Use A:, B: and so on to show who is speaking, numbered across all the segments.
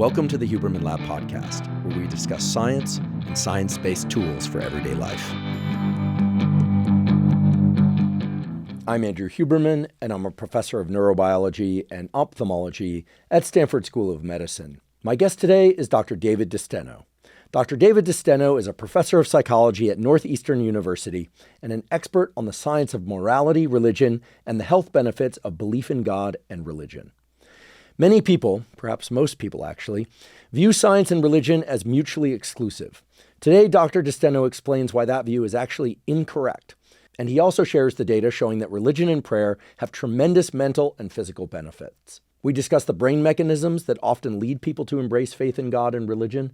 A: Welcome to the Huberman Lab podcast, where we discuss science and science-based tools for everyday life. I'm Andrew Huberman, and I'm a professor of neurobiology and ophthalmology at Stanford School of Medicine. My guest today is Dr. David DeSteno. Dr. David DeSteno is a professor of psychology at Northeastern University and an expert on the science of morality, religion, and the health benefits of belief in God and religion. Many people, perhaps most people actually, view science and religion as mutually exclusive. Today, Dr. DeSteno explains why that view is actually incorrect. And he also shares the data showing that religion and prayer have tremendous mental and physical benefits. We discuss the brain mechanisms that often lead people to embrace faith in God and religion.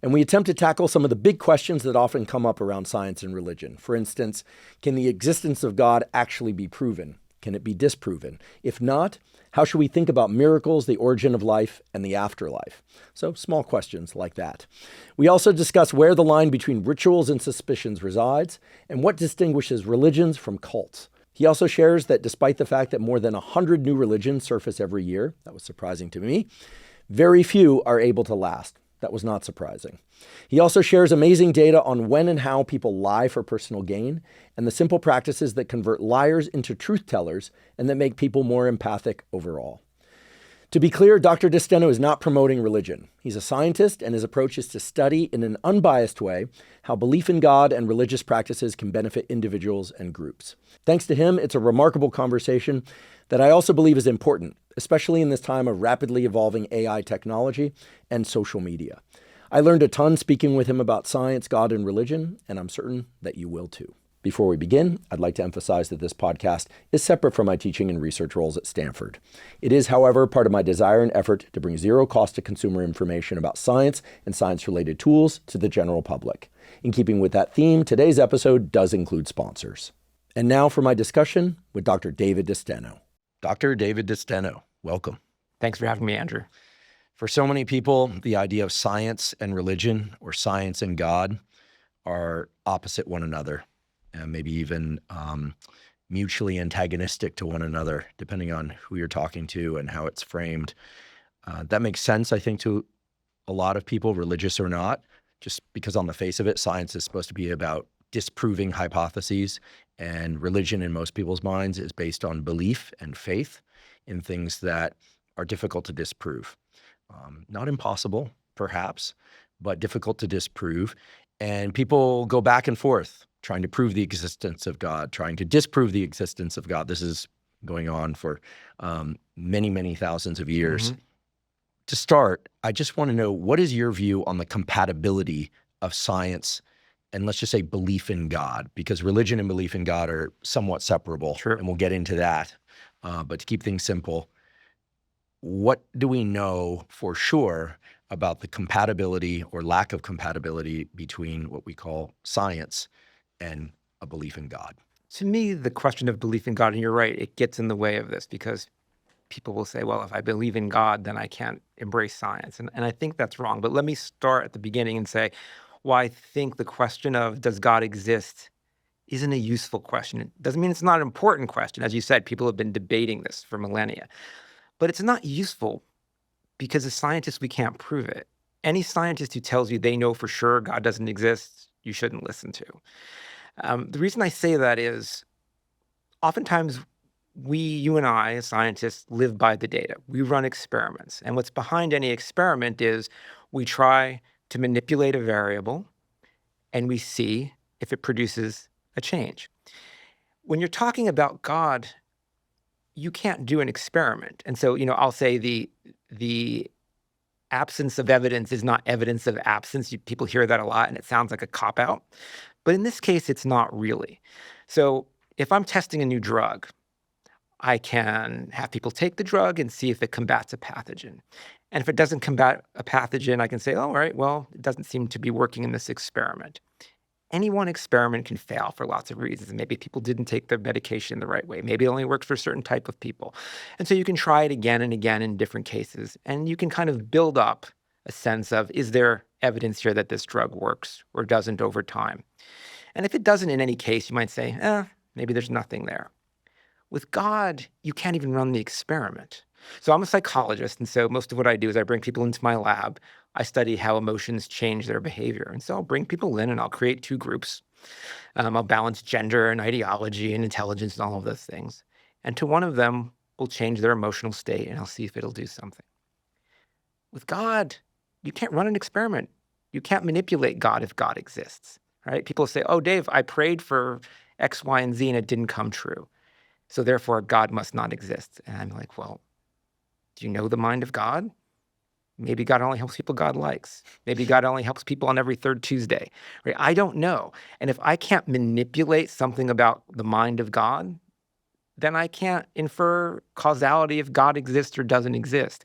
A: And we attempt to tackle some of the big questions that often come up around science and religion. For instance, can the existence of God actually be proven? Can it be disproven? If not, how should we think about miracles, the origin of life, and the afterlife? So small questions like that. We also discuss where the line between rituals and suspicions resides and what distinguishes religions from cults. He also shares that despite the fact that more than 100 new religions surface every year, that was surprising to me, very few are able to last. That was not surprising. He also shares amazing data on when and how people lie for personal gain and the simple practices that convert liars into truth tellers and that make people more empathic overall. To be clear, Dr. DeSteno is not promoting religion. He's a scientist, and his approach is to study in an unbiased way how belief in God and religious practices can benefit individuals and groups. Thanks to him, it's a remarkable conversation that I also believe is important, especially in this time of rapidly evolving AI technology and social media. I learned a ton speaking with him about science, God, and religion, and I'm certain that you will too. Before we begin, I'd like to emphasize that this podcast is separate from my teaching and research roles at Stanford. It is, however, part of my desire and effort to bring zero cost to consumer information about science and science-related tools to the general public. In keeping with that theme, today's episode does include sponsors. And now for my discussion with Dr. David DeSteno. Dr. David DeSteno, welcome.
B: Thanks for having me, Andrew.
A: For so many people, the idea of science and religion or science and God are opposite one another. And maybe even mutually antagonistic to one another, depending on who you're talking to and how it's framed. That makes sense, I think, to a lot of people, religious or not, just because on the face of it, science is supposed to be about disproving hypotheses, and religion in most people's minds is based on belief and faith in things that are difficult to disprove. Not impossible, perhaps, but difficult to disprove. And people go back and forth, trying to prove the existence of God, trying to disprove the existence of God. This is going on for many, many thousands of years. Mm-hmm. To start, I just want to know, what is your view on the compatibility of science and let's just say belief in God? Because religion and belief in God are somewhat separable,
B: Sure.
A: And we'll get into that. But to keep things simple, what do we know for sure about the compatibility or lack of compatibility between what we call science and a belief in God?
B: To me, the question of belief in God, and you're right, it gets in the way of this because people will say, well, if I believe in God, then I can't embrace science. And I think that's wrong. But let me start at the beginning and say, well, I think the question of does God exist isn't a useful question. It doesn't mean it's not an important question. As you said, people have been debating this for millennia. But it's not useful because as scientists, we can't prove it. Any scientist who tells you they know for sure God doesn't exist, you shouldn't listen to. The reason I say that is oftentimes you and I, as scientists, live by the data. We run experiments. And what's behind any experiment is we try to manipulate a variable and we see if it produces a change. When you're talking about God, you can't do an experiment. And so, I'll say the absence of evidence is not evidence of absence. People hear that a lot and it sounds like a cop-out. But in this case, it's not really. So if I'm testing a new drug, I can have people take the drug and see if it combats a pathogen. And if it doesn't combat a pathogen, I can say, all right, well, it doesn't seem to be working in this experiment. Any one experiment can fail for lots of reasons. Maybe people didn't take their medication the right way. Maybe it only works for a certain type of people. And so you can try it again and again in different cases. And you can kind of build up a sense of, is there evidence here that this drug works or doesn't over time? And if it doesn't in any case, you might say, maybe there's nothing there. With God, you can't even run the experiment. So I'm a psychologist, and so most of what I do is I bring people into my lab. I study how emotions change their behavior. And so I'll bring people in and I'll create two groups. I'll balance gender and ideology and intelligence and all of those things. And to one of them, we'll change their emotional state and I'll see if it'll do something. With God, you can't run an experiment. You can't manipulate God if God exists, right? People say, oh, Dave, I prayed for X, Y, and Z and it didn't come true. So therefore, God must not exist. And I'm like, well, do you know the mind of God? Maybe God only helps people God likes. Maybe God only helps people on every third Tuesday, right? I don't know. And if I can't manipulate something about the mind of God, then I can't infer causality if God exists or doesn't exist.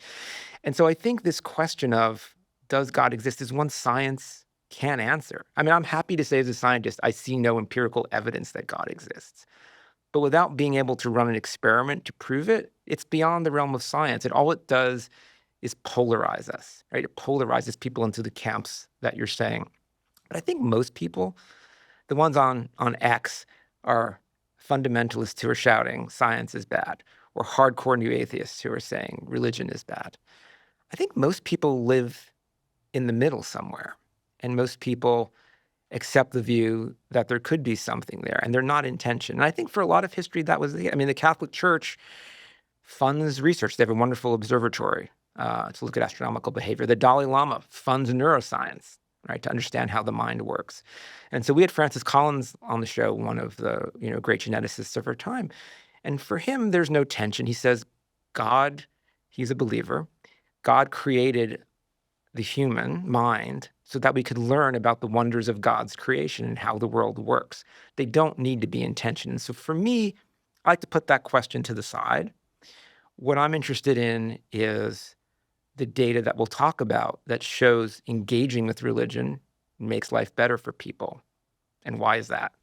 B: And so I think this question of does God exist is one science can't answer. I mean, I'm happy to say as a scientist, I see no empirical evidence that God exists. But without being able to run an experiment to prove it, it's beyond the realm of science. And all it does is polarize us, right? It polarizes people into the camps that you're saying. But I think most people, the ones on X, are fundamentalists who are shouting science is bad, or hardcore new atheists who are saying religion is bad. I think most people live in the middle somewhere, and most people accept the view that there could be something there, and they're not in tension. And I think for a lot of history, that was the Catholic Church funds research. They have a wonderful observatory to look at astronomical behavior. The Dalai Lama funds neuroscience, right, to understand how the mind works. And so we had Francis Collins on the show, one of the great geneticists of our time. And for him, there's no tension. He says, God, he's a believer. God created the human mind so that we could learn about the wonders of God's creation and how the world works. They don't need to be in tension. And so for me, I like to put that question to the side. What I'm interested in is the data that we'll talk about that shows engaging with religion makes life better for people. And why is that?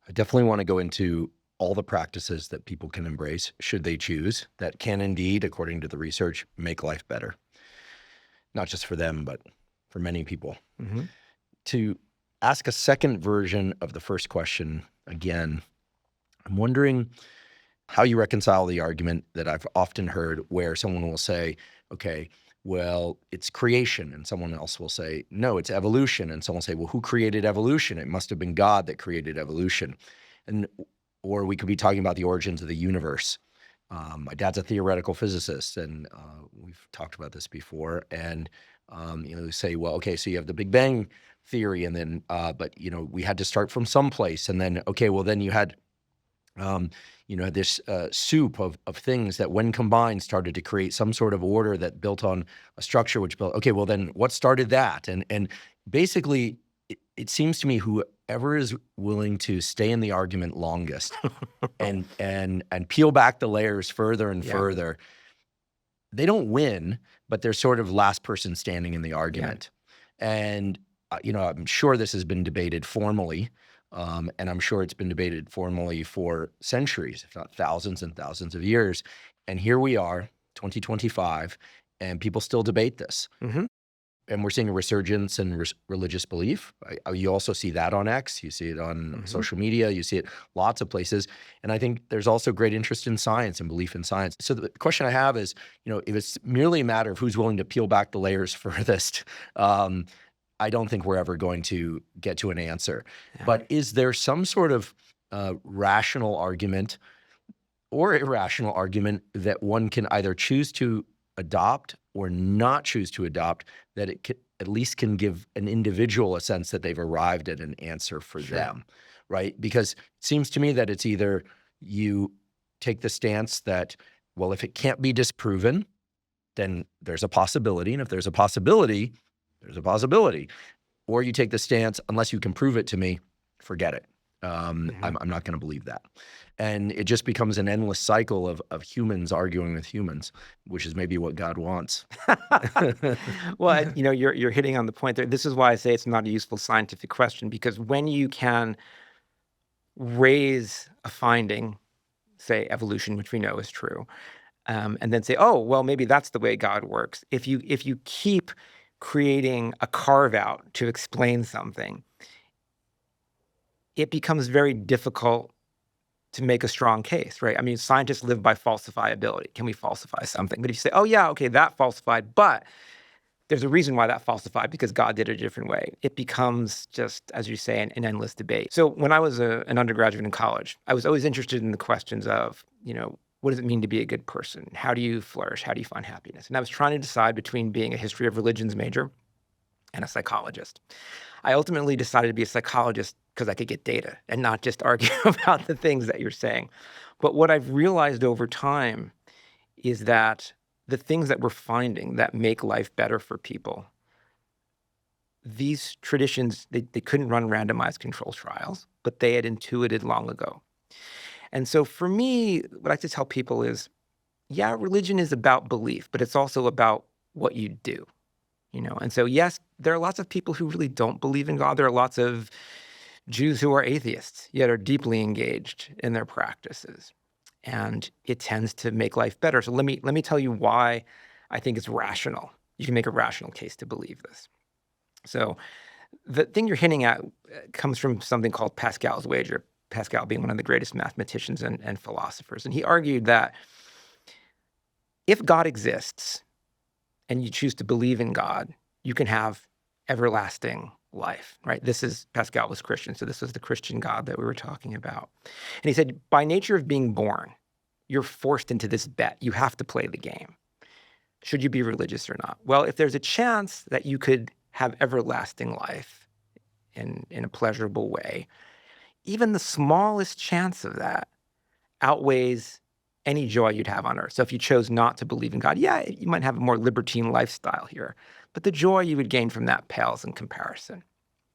A: I definitely want to go into all the practices that people can embrace, should they choose, that can indeed, according to the research, make life better. Not just for them, but for many people.
B: Mm-hmm.
A: To ask a second version of the first question again, I'm wondering how you reconcile the argument that I've often heard where someone will say, okay, well, it's creation. And someone else will say, no, it's evolution. And someone will say, well, who created evolution? It must have been God that created evolution. Or we could be talking about the origins of the universe. My dad's a theoretical physicist, and we've talked about this before. And they say, well, okay, so you have the Big Bang theory, and then, but we had to start from someplace, and then, okay, well, then you had, this soup of things that, when combined, started to create some sort of order that built on a structure, which built. Okay, well, then what started that? And basically, it seems to me whoever is willing to stay in the argument longest and peel back the layers further and further, they don't win, but they're sort of last person standing in the argument. Yeah. And, I'm sure this has been debated formally, and I'm sure it's been debated formally for centuries, if not thousands and thousands of years. And here we are, 2025, and people still debate this.
B: Mm-hmm.
A: And we're seeing a resurgence in religious belief. You also see that on X. You see it on social media. You see it lots of places. And I think there's also great interest in science and belief in science. So the question I have is, if it's merely a matter of who's willing to peel back the layers furthest, I don't think we're ever going to get to an answer. Yeah. But is there some sort of rational argument or irrational argument that one can either choose to adopt or not choose to adopt, that it at least can give an individual a sense that they've arrived at an answer for them, right? Because it seems to me that it's either you take the stance that, well, if it can't be disproven, then there's a possibility. And if there's a possibility, there's a possibility. Or you take the stance, unless you can prove it to me, forget it. I'm not going to believe that. And it just becomes an endless cycle of humans arguing with humans, which is maybe what God wants.
B: Well, you're hitting on the point there. This is why I say it's not a useful scientific question, because when you can raise a finding, say evolution, which we know is true, and then say, oh, well, maybe that's the way God works. If you keep creating a carve-out to explain something, it becomes very difficult to make a strong case, right? I mean, scientists live by falsifiability. Can we falsify something? But if you say, oh yeah, okay, that falsified, but there's a reason why that falsified because God did it a different way. It becomes just, as you say, an endless debate. So when I was an undergraduate in college, I was always interested in the questions of, what does it mean to be a good person? How do you flourish? How do you find happiness? And I was trying to decide between being a history of religions major and a psychologist. I ultimately decided to be a psychologist because I could get data and not just argue about the things that you're saying. But what I've realized over time is that the things that we're finding that make life better for people, these traditions, they couldn't run randomized control trials, but they had intuited long ago. And so for me, what I like to tell people is, yeah, religion is about belief, but it's also about what you do. And so, yes, there are lots of people who really don't believe in God. There are lots of Jews who are atheists, yet are deeply engaged in their practices. And it tends to make life better. So let me tell you why I think it's rational. You can make a rational case to believe this. So the thing you're hinting at comes from something called Pascal's wager, Pascal being one of the greatest mathematicians and philosophers. And he argued that if God exists, and you choose to believe in God, you can have everlasting life, right? Pascal was Christian, so this was the Christian God that we were talking about. And he said, by nature of being born, you're forced into this bet. You have to play the game. Should you be religious or not? Well, if there's a chance that you could have everlasting life in a pleasurable way, even the smallest chance of that outweighs any joy you'd have on earth. So if you chose not to believe in God, yeah, you might have a more libertine lifestyle here, but the joy you would gain from that pales in comparison.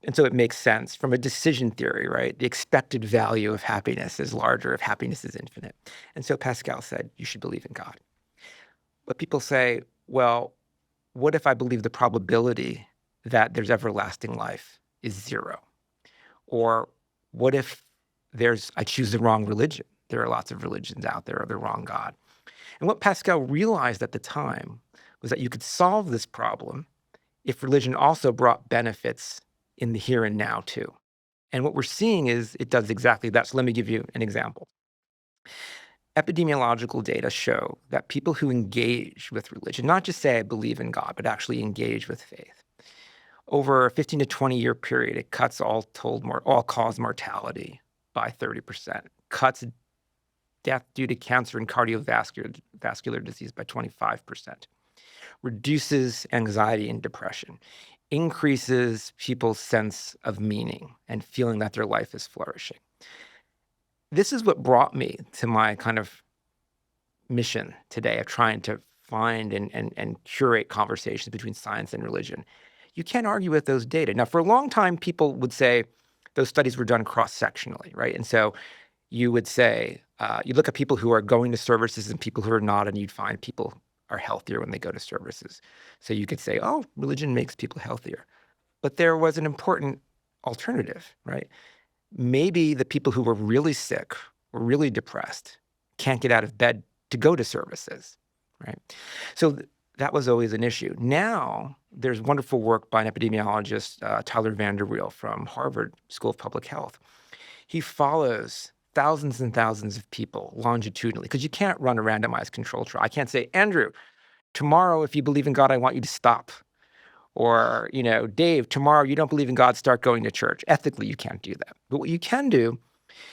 B: And so it makes sense from a decision theory, right? The expected value of happiness is larger if happiness is infinite. And so Pascal said, you should believe in God. But people say, well, what if I believe the probability that there's everlasting life is zero? Or what if I choose the wrong religion? There are lots of religions out there, or the wrong God. And what Pascal realized at the time was that you could solve this problem if religion also brought benefits in the here and now too. And what we're seeing is it does exactly that. So let me give you an example. Epidemiological data show that people who engage with religion, not just say I believe in God, but actually engage with faith, over a 15 to 20 year period, it cuts all-cause mortality by 30%, cuts death due to cancer and cardiovascular disease by 25%, reduces anxiety and depression, increases people's sense of meaning and feeling that their life is flourishing. This is what brought me to my kind of mission today of trying to find and curate conversations between science and religion. You can't argue with those data. Now, for a long time, people would say those studies were done cross-sectionally, right? And so you would say, you look at people who are going to services and people who are not, and you'd find people are healthier when they go to services. So you could say, oh, religion makes people healthier. But there was an important alternative, right? Maybe the people who were really sick or really depressed can't get out of bed to go to services, right? So that was always an issue. Now, there's wonderful work by an epidemiologist, Tyler Vander Weel from Harvard School of Public Health. He follows thousands and thousands of people longitudinally, because you can't run a randomized control trial. I can't say, Andrew, tomorrow, if you believe in God, I want you to stop. Or, Dave, tomorrow, you don't believe in God, start going to church. Ethically, you can't do that. But what you can do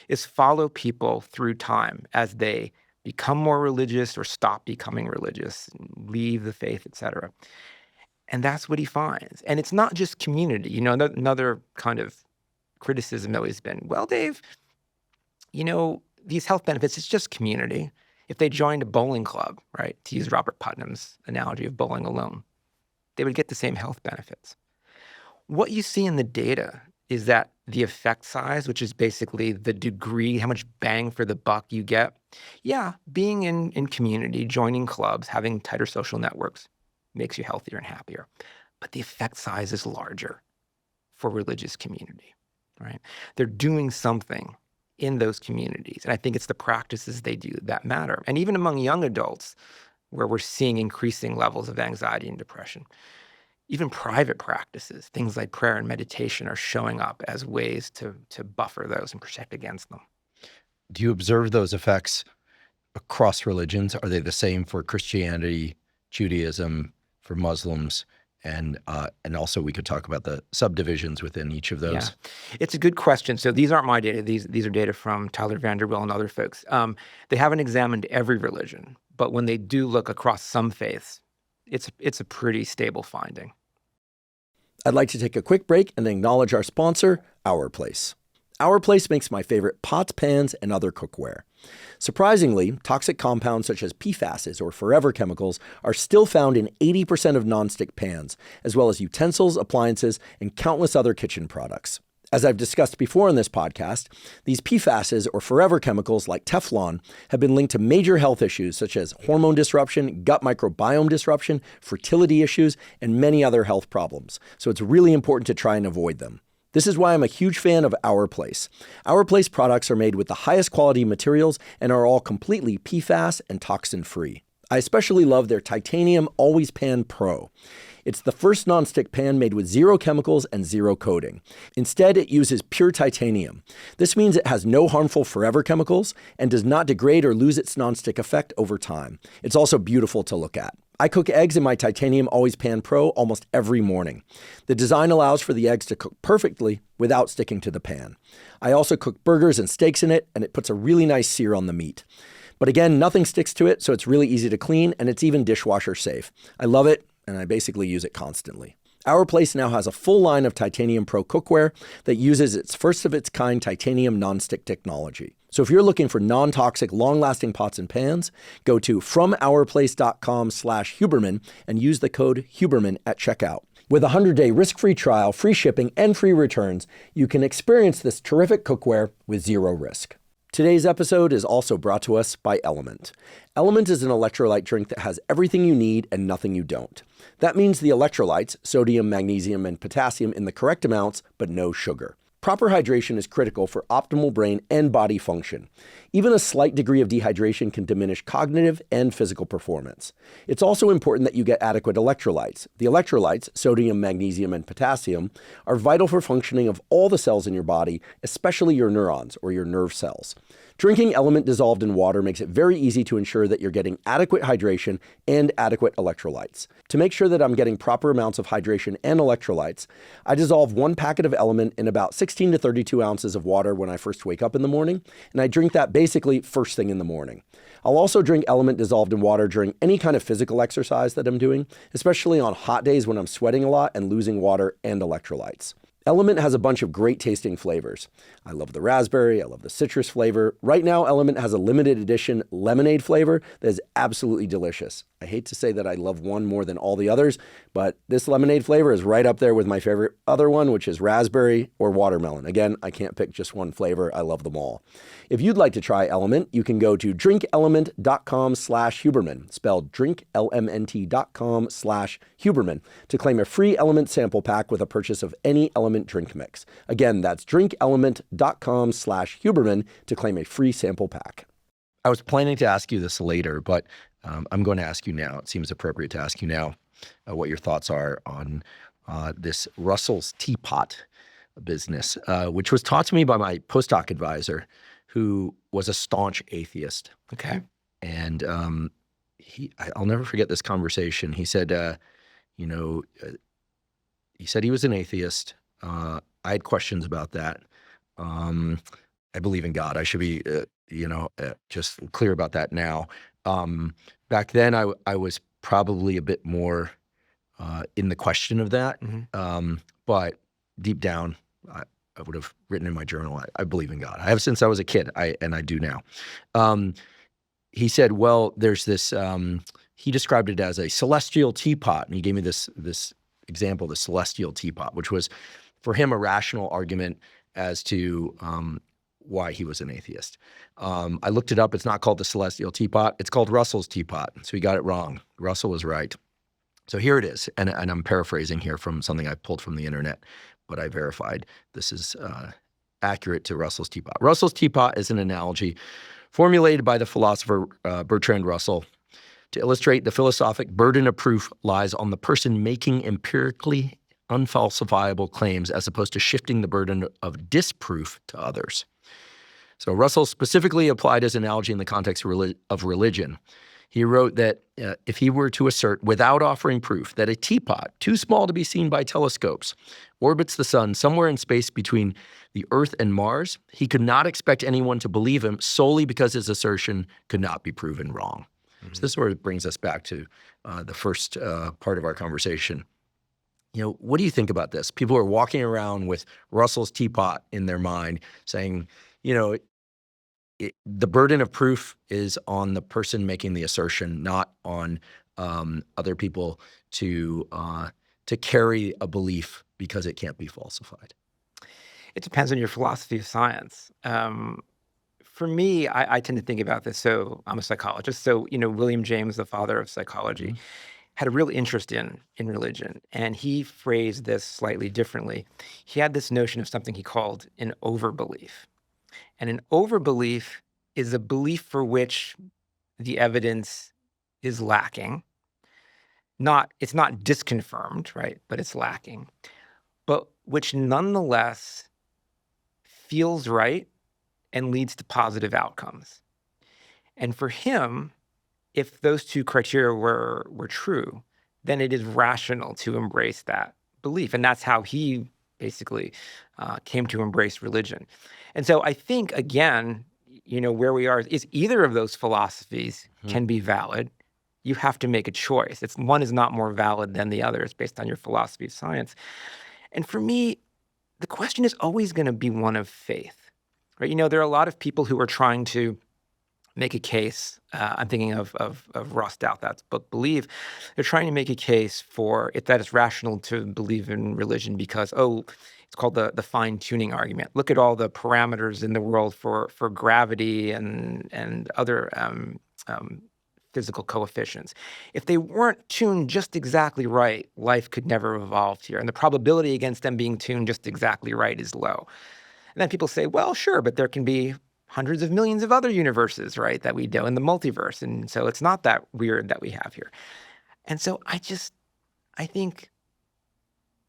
B: is follow people through time as they become more religious or stop becoming religious, leave the faith, et cetera. And that's what he finds. And it's not just community. Another kind of criticism always been, well, Dave, these health benefits, it's just community. If they joined a bowling club, right, to use Robert Putnam's analogy of bowling alone, they would get the same health benefits. What you see in the data is that the effect size, which is basically the degree, how much bang for the buck you get, being in community, joining clubs, having tighter social networks makes you healthier and happier. But the effect size is larger for religious community, right? They're doing something in those communities. And I think it's the practices they do that matter. And even among young adults, where we're seeing increasing levels of anxiety and depression, even private practices, things like prayer and meditation, are showing up as ways to buffer those and protect against them.
A: do you observe those effects across religions? Are they the same for Christianity, Judaism, for Muslims? And also we could talk about the subdivisions within each of those.
B: Yeah, it's a good question. So these aren't my data. These are data from Tyler Vanderbilt and other folks. They haven't examined every religion, but when they do look across some faiths, it's a pretty stable finding.
A: I'd like to take a quick break and acknowledge our sponsor, Our Place. Our Place makes my favorite pots, pans, and other cookware. Surprisingly, toxic compounds such as PFASs or forever chemicals are still found in 80% of nonstick pans, as well as utensils, appliances, and countless other kitchen products. As I've discussed before in this podcast, these PFASs or forever chemicals like Teflon have been linked to major health issues such as hormone disruption, gut microbiome disruption, fertility issues, and many other health problems. So it's really important to try and avoid them. This is why I'm a huge fan of Our Place. Our Place products are made with the highest quality materials and are all completely PFAS and toxin-free. I especially love their Titanium Always Pan Pro. It's the first nonstick pan made with zero chemicals and zero coating. Instead, it uses pure titanium. This means it has no harmful forever chemicals and does not degrade or lose its nonstick effect over time. It's also beautiful to look at. I cook eggs in my Titanium Always Pan Pro almost every morning. The design allows for the eggs to cook perfectly without sticking to the pan. I also cook burgers and steaks in it, and it puts a really nice sear on the meat. But again, nothing sticks to it, so it's really easy to clean, and it's even dishwasher safe. I love it, and I basically use it constantly. Our Place now has a full line of Titanium Pro cookware that uses its first-of-its-kind titanium nonstick technology. So if you're looking for non-toxic, long-lasting pots and pans, go to FromOurPlace.com/Huberman and use the code Huberman at checkout. With a 100-day risk-free trial, free shipping, and free returns, you can experience this terrific cookware with zero risk. Today's episode is also brought to us by LMNT. LMNT is an electrolyte drink that has everything you need and nothing you don't. That means the electrolytes, sodium, magnesium, and potassium in the correct amounts, but no sugar. Proper hydration is critical for optimal brain and body function. Even a slight degree of dehydration can diminish cognitive and physical performance. It's also important that you get adequate electrolytes. The electrolytes, sodium, magnesium, and potassium, are vital for functioning of all the cells in your body, especially your neurons or your nerve cells. Drinking LMNT dissolved in water makes it very easy to ensure that you're getting adequate hydration and adequate electrolytes. To make sure that I'm getting proper amounts of hydration and electrolytes, I dissolve 1 packet of LMNT in about 16 to 32 ounces of water when I first wake up in the morning, and I drink that basically first thing in the morning. I'll also drink LMNT dissolved in water during any kind of physical exercise that I'm doing, especially on hot days when I'm sweating a lot and losing water and electrolytes. LMNT has a bunch of great tasting flavors. I love the raspberry, I love the citrus flavor. Right now, LMNT has a limited edition lemonade flavor that is absolutely delicious. I hate to say that I love one more than all the others, but this lemonade flavor is right up there with my favorite other one, which is raspberry or watermelon. Again, I can't pick just one flavor. I love them all. If you'd like to try LMNT, you can go to drinklmnt.com/Huberman, spelled drinklmnt.com/Huberman, to claim a free LMNT sample pack with a purchase of any LMNT drink mix. Again, that's drinklmnt.com/Huberman to claim a free sample pack. I was planning to ask you this later, but I'm going to ask you now. It seems appropriate to ask you now what your thoughts are on this Russell's Teapot business, which was taught to me by my postdoc advisor, who was a staunch atheist.
B: Okay.
A: And I'll never forget this conversation. He said, he said he was an atheist. I had questions about that. I believe in God. I should be, just clear about that now. Back then, I was probably a bit more in the question of that.
B: Mm-hmm.
A: But deep down, I would have written in my journal, I believe in God. I have since I was a kid, and I do now. He said, well, there's this, he described it as a celestial teapot. And he gave me this example, the celestial teapot, which was for him a rational argument as to why he was an atheist. I looked it up. It's not called the celestial teapot. It's called Russell's teapot. So he got it wrong. Russell was right. So here it is. And I'm paraphrasing here from something I pulled from the internet, but I verified this is accurate to Russell's teapot. Russell's teapot is an analogy formulated by the philosopher Bertrand Russell to illustrate the philosophic burden of proof lies on the person making empirically unfalsifiable claims as opposed to shifting the burden of disproof to others. So Russell specifically applied his analogy in the context of religion. He wrote that if he were to assert, without offering proof, that a teapot, too small to be seen by telescopes, orbits the sun somewhere in space between the Earth and Mars, he could not expect anyone to believe him solely because his assertion could not be proven wrong. So this sort of brings us back to the first part of our conversation. What do you think about this? People are walking around with Russell's teapot in their mind saying, the burden of proof is on the person making the assertion, not on other people to carry a belief because it can't be falsified.
B: It depends on your philosophy of science. For me, I tend to think about this. So I'm a psychologist. So, William James, the father of psychology, had a real interest in religion. And he phrased this slightly differently. He had this notion of something he called an overbelief. And an overbelief is a belief for which the evidence is lacking. It's not disconfirmed, right? But it's lacking. But which nonetheless feels right and leads to positive outcomes. And for him, if those two criteria were true, then it is rational to embrace that belief. And that's how he basically came to embrace religion. And so I think, again, where we are is either of those philosophies can be valid. You have to make a choice. One is not more valid than the other. It's based on your philosophy of science. And for me, the question is always going to be one of faith, right? There are a lot of people who are trying to make a case. I'm thinking of Ross Douthat's book, Believe. They're trying to make a case for it that it's rational to believe in religion because, it's called the fine-tuning argument. Look at all the parameters in the world for gravity and other physical coefficients. If they weren't tuned just exactly right, life could never have evolved here. And the probability against them being tuned just exactly right is low. And then people say, well, sure, but there can be hundreds of millions of other universes, right, that we know in the multiverse. And so it's not that weird that we have here. And so I think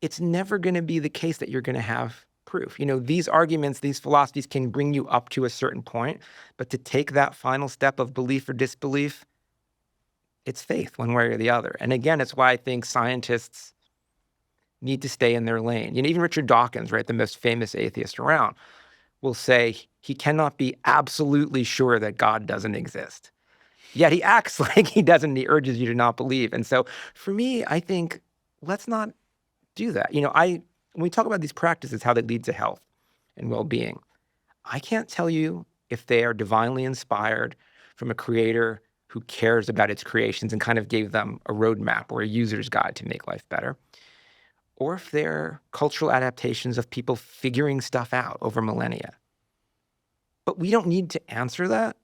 B: it's never going to be the case that you're going to have proof. These arguments, these philosophies can bring you up to a certain point, but to take that final step of belief or disbelief, it's faith one way or the other. And again, it's why I think scientists need to stay in their lane. Even Richard Dawkins, right, the most famous atheist around, will say he cannot be absolutely sure that God doesn't exist. Yet he acts like he doesn't, and he urges you to not believe. And so for me, I think let's not do that. When we talk about these practices, how they lead to health and well-being, I can't tell you if they are divinely inspired from a creator who cares about its creations and kind of gave them a roadmap or a user's guide to make life better, or if they're cultural adaptations of people figuring stuff out over millennia. But we don't need to answer that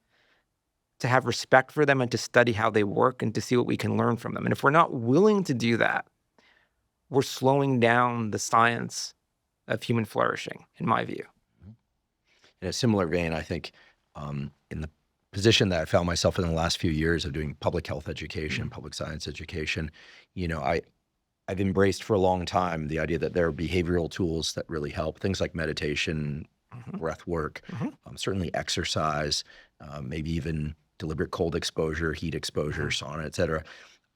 B: to have respect for them and to study how they work and to see what we can learn from them. And if we're not willing to do that, we're slowing down the science of human flourishing, in my view.
A: In a similar vein, I think in the position that I found myself in the last few years of doing public health education, public science education, I've embraced for a long time the idea that there are behavioral tools that really help. Things like meditation, breath work, certainly exercise, maybe even deliberate cold exposure, heat exposure, sauna, et cetera.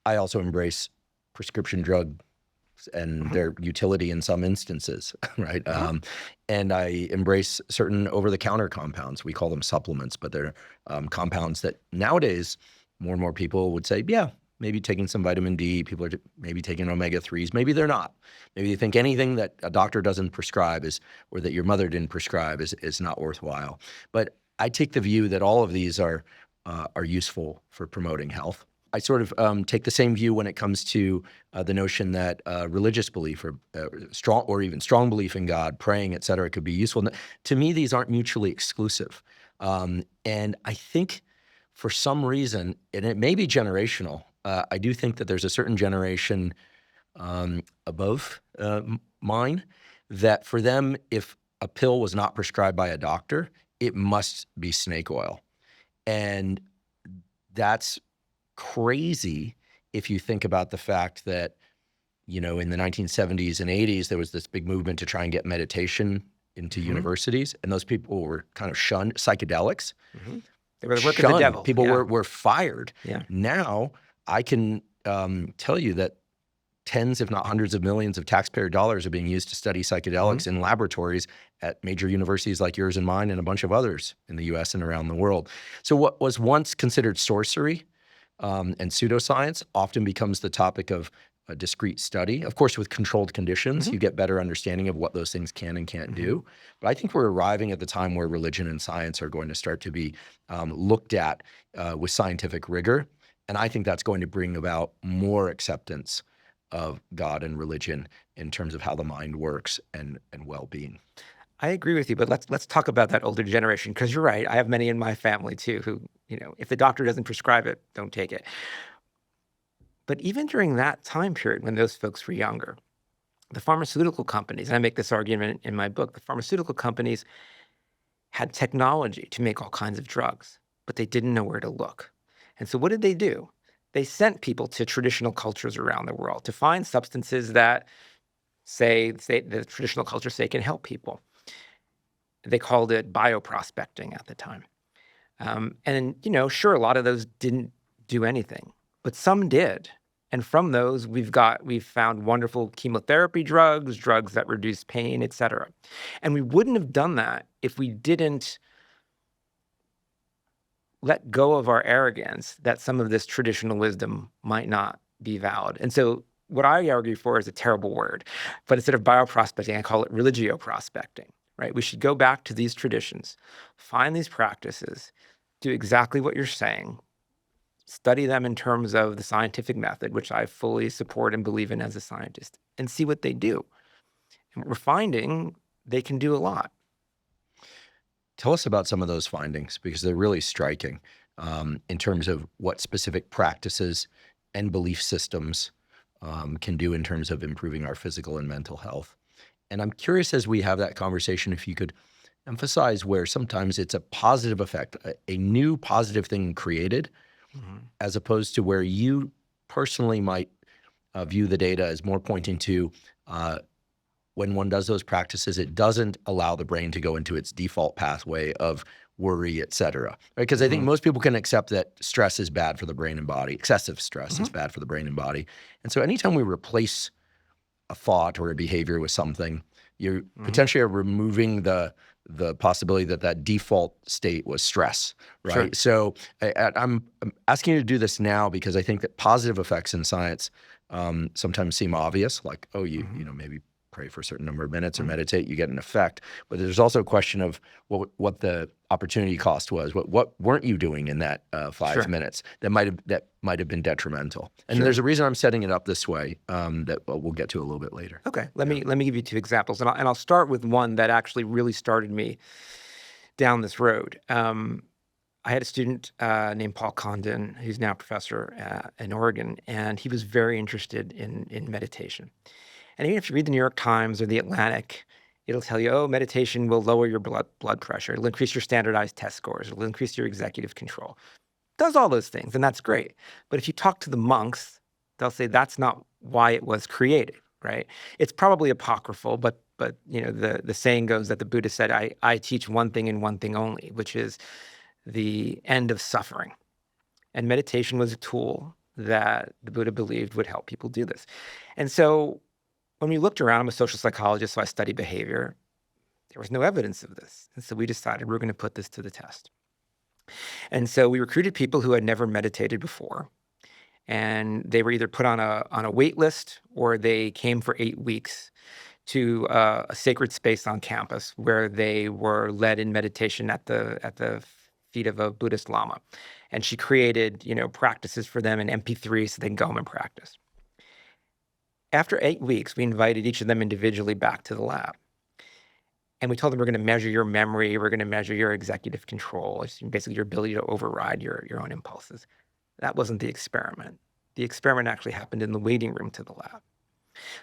A: I also embrace prescription drugs and their utility in some instances, right? And I embrace certain over-the-counter compounds. We call them supplements, but they're compounds that nowadays more and more people would say, yeah, maybe taking some vitamin D, people are maybe taking omega-3s, maybe they're not. Maybe they think anything that a doctor doesn't prescribe or that your mother didn't prescribe is not worthwhile. But I take the view that all of these are useful for promoting health. I sort of take the same view when it comes to the notion that religious belief or strong belief in God, praying, et cetera, could be useful. To me, these aren't mutually exclusive. And I think for some reason, and it may be generational, I do think that there's a certain generation above mine that for them, if a pill was not prescribed by a doctor, it must be snake oil. And that's crazy if you think about the fact that, in the 1970s and 80s, there was this big movement to try and get meditation into universities, and those people were kind of shunned. Psychedelics,
B: They were the work of the devil.
A: People were fired.
B: Yeah.
A: Now I can tell you that tens, if not hundreds of millions of taxpayer dollars are being used to study psychedelics in laboratories at major universities like yours and mine and a bunch of others in the US and around the world. So what was once considered sorcery and pseudoscience often becomes the topic of a discrete study. Of course, with controlled conditions, you get better understanding of what those things can and can't do. But I think we're arriving at the time where religion and science are going to start to be looked at with scientific rigor. And I think that's going to bring about more acceptance of God and religion in terms of how the mind works and well-being.
B: I agree with you, but let's talk about that older generation, because you're right. I have many in my family too who, if the doctor doesn't prescribe it, don't take it. But even during that time period when those folks were younger, the pharmaceutical companies, and I make this argument in my book, the pharmaceutical companies had technology to make all kinds of drugs, but they didn't know where to look. And so what did they do? They sent people to traditional cultures around the world to find substances that say the traditional cultures say can help people. They called it bioprospecting at the time. And, sure, a lot of those didn't do anything, but some did. And from those, we've found wonderful chemotherapy drugs that reduce pain, et cetera. And we wouldn't have done that if we didn't let go of our arrogance that some of this traditional wisdom might not be valid. And so what I argue for is a terrible word, but instead of bioprospecting, I call it religio-prospecting, right? We should go back to these traditions, find these practices, do exactly what you're saying, study them in terms of the scientific method, which I fully support and believe in as a scientist, and see what they do. And what we're finding, they can do a lot.
A: Tell us about some of those findings, because they're really striking in terms of what specific practices and belief systems can do in terms of improving our physical and mental health. And I'm curious, as we have that conversation, if you could emphasize where sometimes it's a positive effect, a new positive thing created, as opposed to where you personally might view the data as more pointing to when one does those practices, it doesn't allow the brain to go into its default pathway of worry, et cetera. Right? Because I think most people can accept that stress is bad for the brain and body. Excessive stress is bad for the brain and body. And so anytime we replace a thought or a behavior with something, you potentially are removing the possibility that default state was stress, right?
B: Sure.
A: So I'm asking you to do this now because I think that positive effects in science sometimes seem obvious, like, maybe pray for a certain number of minutes or meditate, you get an effect. But there's also a question of what the opportunity cost was. What weren't you doing in that 5 minutes that might have been detrimental? And there's a reason I'm setting it up this way that we'll get to a little bit later.
B: Okay, let me give you two examples, and I'll start with one that actually really started me down this road. I had a student named Paul Condon, who's now a professor in Oregon, and he was very interested in meditation. And even if you read the New York Times or the Atlantic, it'll tell you, meditation will lower your blood pressure. It'll increase your standardized test scores. It'll increase your executive control. It does all those things, and that's great. But if you talk to the monks, they'll say that's not why it was created, right? It's probably apocryphal, but the saying goes that the Buddha said, I teach one thing and one thing only, which is the end of suffering. And meditation was a tool that the Buddha believed would help people do this. And so when we looked around, I'm a social psychologist, so I study behavior. There was no evidence of this. And so we decided we're going to put this to the test. And so we recruited people who had never meditated before. And they were either put on a wait list or they came for 8 weeks to a sacred space on campus where they were led in meditation at the feet of a Buddhist Lama. And she created, practices for them in MP3 so they can go home and practice. After 8 weeks, we invited each of them individually back to the lab. And we told them we're going to measure your memory, we're going to measure your executive control, basically your ability to override your own impulses. That wasn't the experiment. The experiment actually happened in the waiting room to the lab.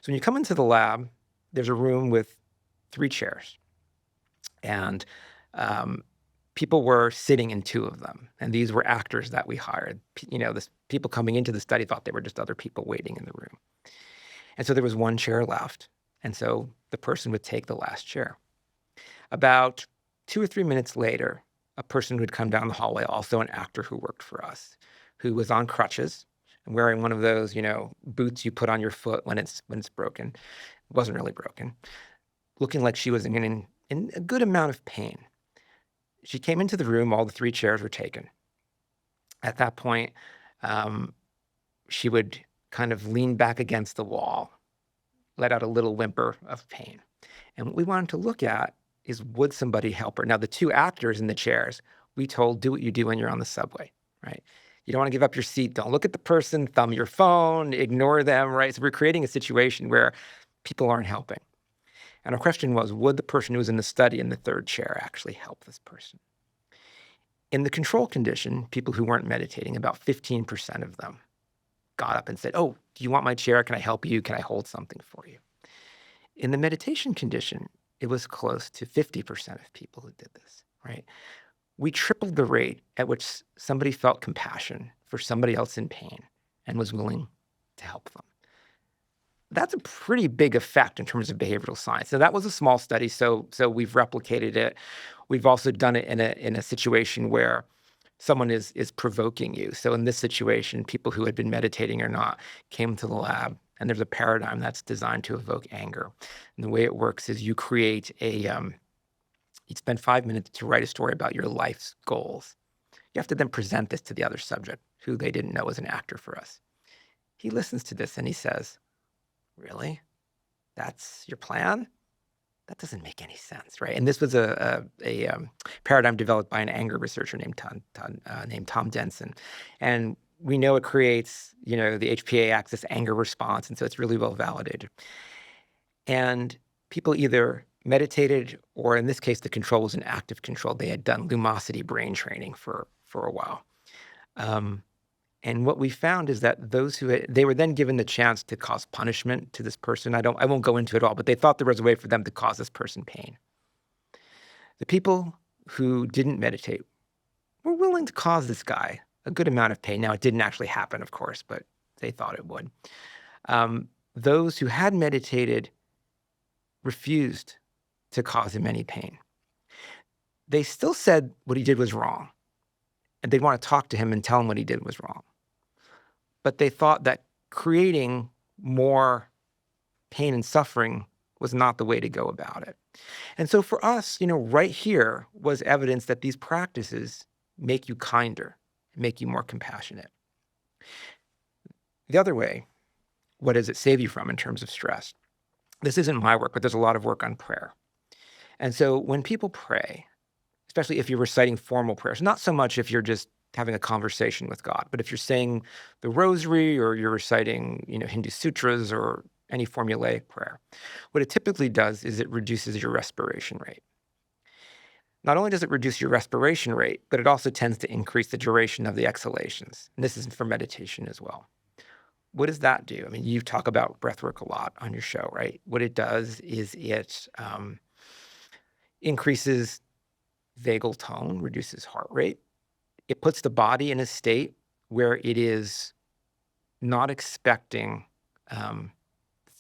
B: So when you come into the lab, there's a room with 3 chairs. And people were sitting in 2 of them. And these were actors that we hired. People coming into the study thought they were just other people waiting in the room. And so there was 1 chair left. And so the person would take the last chair. About 2 or 3 minutes later, a person would come down the hallway, also an actor who worked for us, who was on crutches and wearing one of those, boots you put on your foot when it's broken. It wasn't really broken. Looking like she was in a good amount of pain. She came into the room, all the 3 chairs were taken. At that point, she would kind of lean back against the wall, let out a little whimper of pain. And what we wanted to look at is, would somebody help her? Now, the 2 actors in the chairs, we told, do what you do when you're on the subway, right? You don't want to give up your seat. Don't look at the person, thumb your phone, ignore them, right? So we're creating a situation where people aren't helping. And our question was, would the person who was in the study in the 3rd chair actually help this person? In the control condition, people who weren't meditating, about 15% of them got up and said, oh, do you want my chair? Can I help you? Can I hold something for you? In the meditation condition, it was close to 50% of people who did this, right? We tripled the rate at which somebody felt compassion for somebody else in pain and was willing to help them. That's a pretty big effect in terms of behavioral science. Now, that was a small study, so we've replicated it. We've also done it in a situation where someone is provoking you. So in this situation, people who had been meditating or not came to the lab, and there's a paradigm that's designed to evoke anger. And the way it works is you create you spend 5 minutes to write a story about your life's goals. You have to then present this to the other subject, who they didn't know was an actor for us. He listens to this and he says, really? That's your plan? That doesn't make any sense, right? And this was a paradigm developed by an anger researcher named Tom Denson. And we know it creates, the HPA axis anger response, and so it's really well validated. And people either meditated, or in this case, the control was an active control. They had done lumosity brain training for a while. And what we found is that they were then given the chance to cause punishment to this person. I won't go into it all, but they thought there was a way for them to cause this person pain. The people who didn't meditate were willing to cause this guy a good amount of pain. Now, it didn't actually happen, of course, but they thought it would. Those who had meditated refused to cause him any pain. They still said what he did was wrong, and they'd want to talk to him and tell him what he did was wrong. But they thought that creating more pain and suffering was not the way to go about it. And so for us, right here was evidence that these practices make you kinder, make you more compassionate. The other way, what does it save you from in terms of stress? This isn't my work, but there's a lot of work on prayer. And so when people pray, especially if you're reciting formal prayers, not so much if you're just having a conversation with God, but if you're saying the rosary or you're reciting, Hindu sutras or any formulaic prayer, what it typically does is it reduces your respiration rate. Not only does it reduce your respiration rate, but it also tends to increase the duration of the exhalations. And this is for meditation as well. What does that do? I mean, you talk about breathwork a lot on your show, right? What it does is it increases vagal tone, reduces heart rate. It puts the body in a state where it is not expecting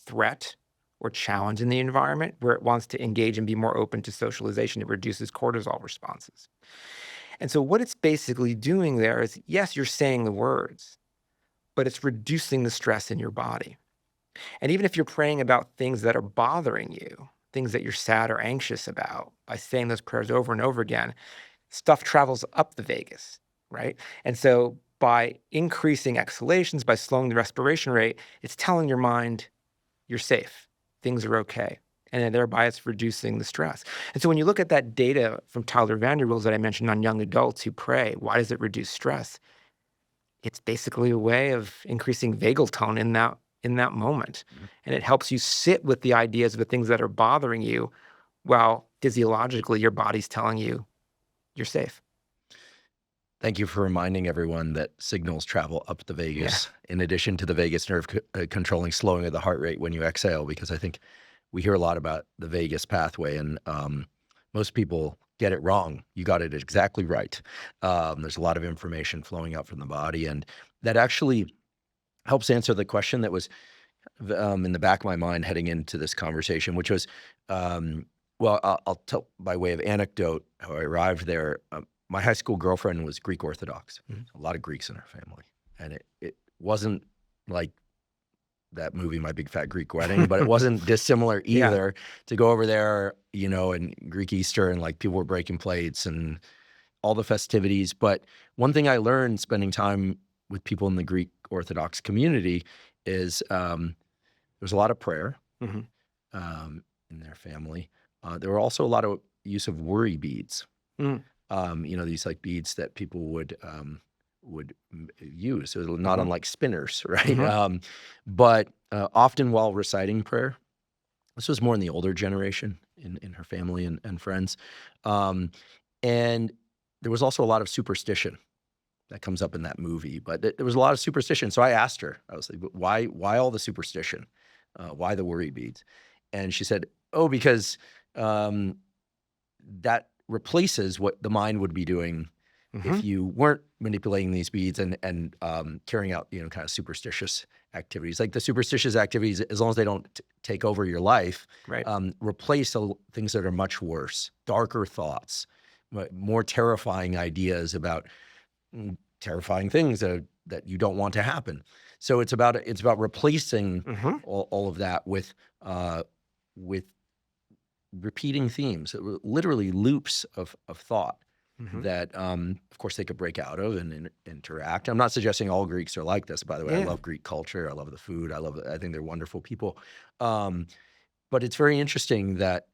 B: threat or challenge in the environment, where it wants to engage and be more open to socialization. It reduces cortisol responses. And so what it's basically doing there is, yes, you're saying the words, but it's reducing the stress in your body. And even if you're praying about things that are bothering you, things that you're sad or anxious about, by saying those prayers over and over again, stuff travels up the vagus, right? And so by increasing exhalations, by slowing the respiration rate, it's telling your mind you're safe, things are okay. And then thereby it's reducing the stress. And so when you look at that data from Tyler Vanderwills that I mentioned on young adults who pray, why does it reduce stress? It's basically a way of increasing vagal tone in that moment. Mm-hmm. And it helps you sit with the ideas of the things that are bothering you while physiologically your body's telling you you're safe.
A: Thank you for reminding everyone that signals travel up the vagus, in addition to the vagus nerve controlling slowing of the heart rate when you exhale, because I think we hear a lot about the vagus pathway, and most people get it wrong. You got it exactly right. There's a lot of information flowing out from the body, and that actually helps answer the question that was in the back of my mind heading into this conversation, which was, Well, I'll tell by way of anecdote how I arrived there. My high school girlfriend was Greek Orthodox. A lot of Greeks in her family. And it wasn't like that movie, My Big Fat Greek Wedding, but it wasn't dissimilar either to go over there, and Greek Easter, and like people were breaking plates and all the festivities. But one thing I learned spending time with people in the Greek Orthodox community is there's a lot of prayer in their family. There were also a lot of use of worry beads. These like beads that people would use. So not unlike spinners, right? But often while reciting prayer, this was more in the older generation in her family and friends. And there was also a lot of superstition that comes up in that movie, but there was a lot of superstition. So I asked her, I was like, why all the superstition? Why the worry beads? And she said, because that replaces what the mind would be doing if you weren't manipulating these beads and carrying out, kind of superstitious activities. Like the superstitious activities, as long as they don't take over your life,
B: Right.
A: Replace things that are much worse, darker thoughts, more terrifying ideas about terrifying things that you don't want to happen. So it's about replacing all of that with repeating themes, literally loops of thought that, of course, they could break out of and interact. I'm not suggesting all Greeks are like this, by the way. I love Greek culture. I love the food. I think they're wonderful people. But it's very interesting that,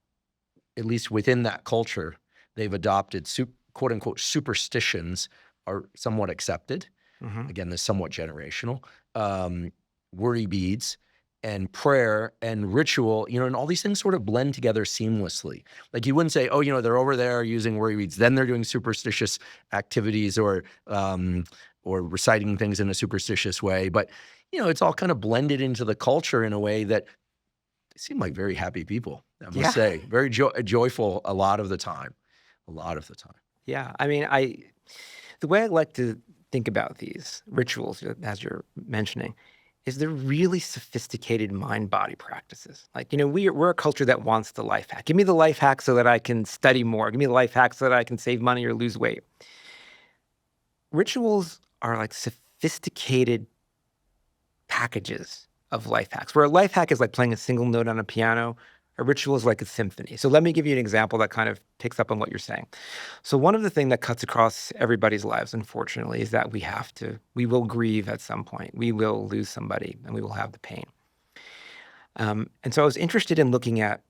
A: at least within that culture, they've adopted quote unquote superstitions are somewhat accepted. Again, they're somewhat generational. Worry beads and prayer and ritual, and all these things sort of blend together seamlessly. Like you wouldn't say, they're over there using worry beads, then they're doing superstitious activities or reciting things in a superstitious way. But, it's all kind of blended into the culture in a way that they seem like very happy people, I must say. Very joyful a lot of the time.
B: Yeah. I mean, the way I like to think about these rituals, as you're mentioning, is they're really sophisticated mind-body practices. Like, we're a culture that wants the life hack. Give me the life hack so that I can study more. Give me the life hack so that I can save money or lose weight. Rituals are like sophisticated packages of life hacks, where a life hack is like playing a single note on a piano. A ritual is like a symphony. So let me give you an example that kind of picks up on what you're saying. So one of the things that cuts across everybody's lives, unfortunately, is that we will grieve at some point. We will lose somebody and we will have the pain. And so I was interested in looking at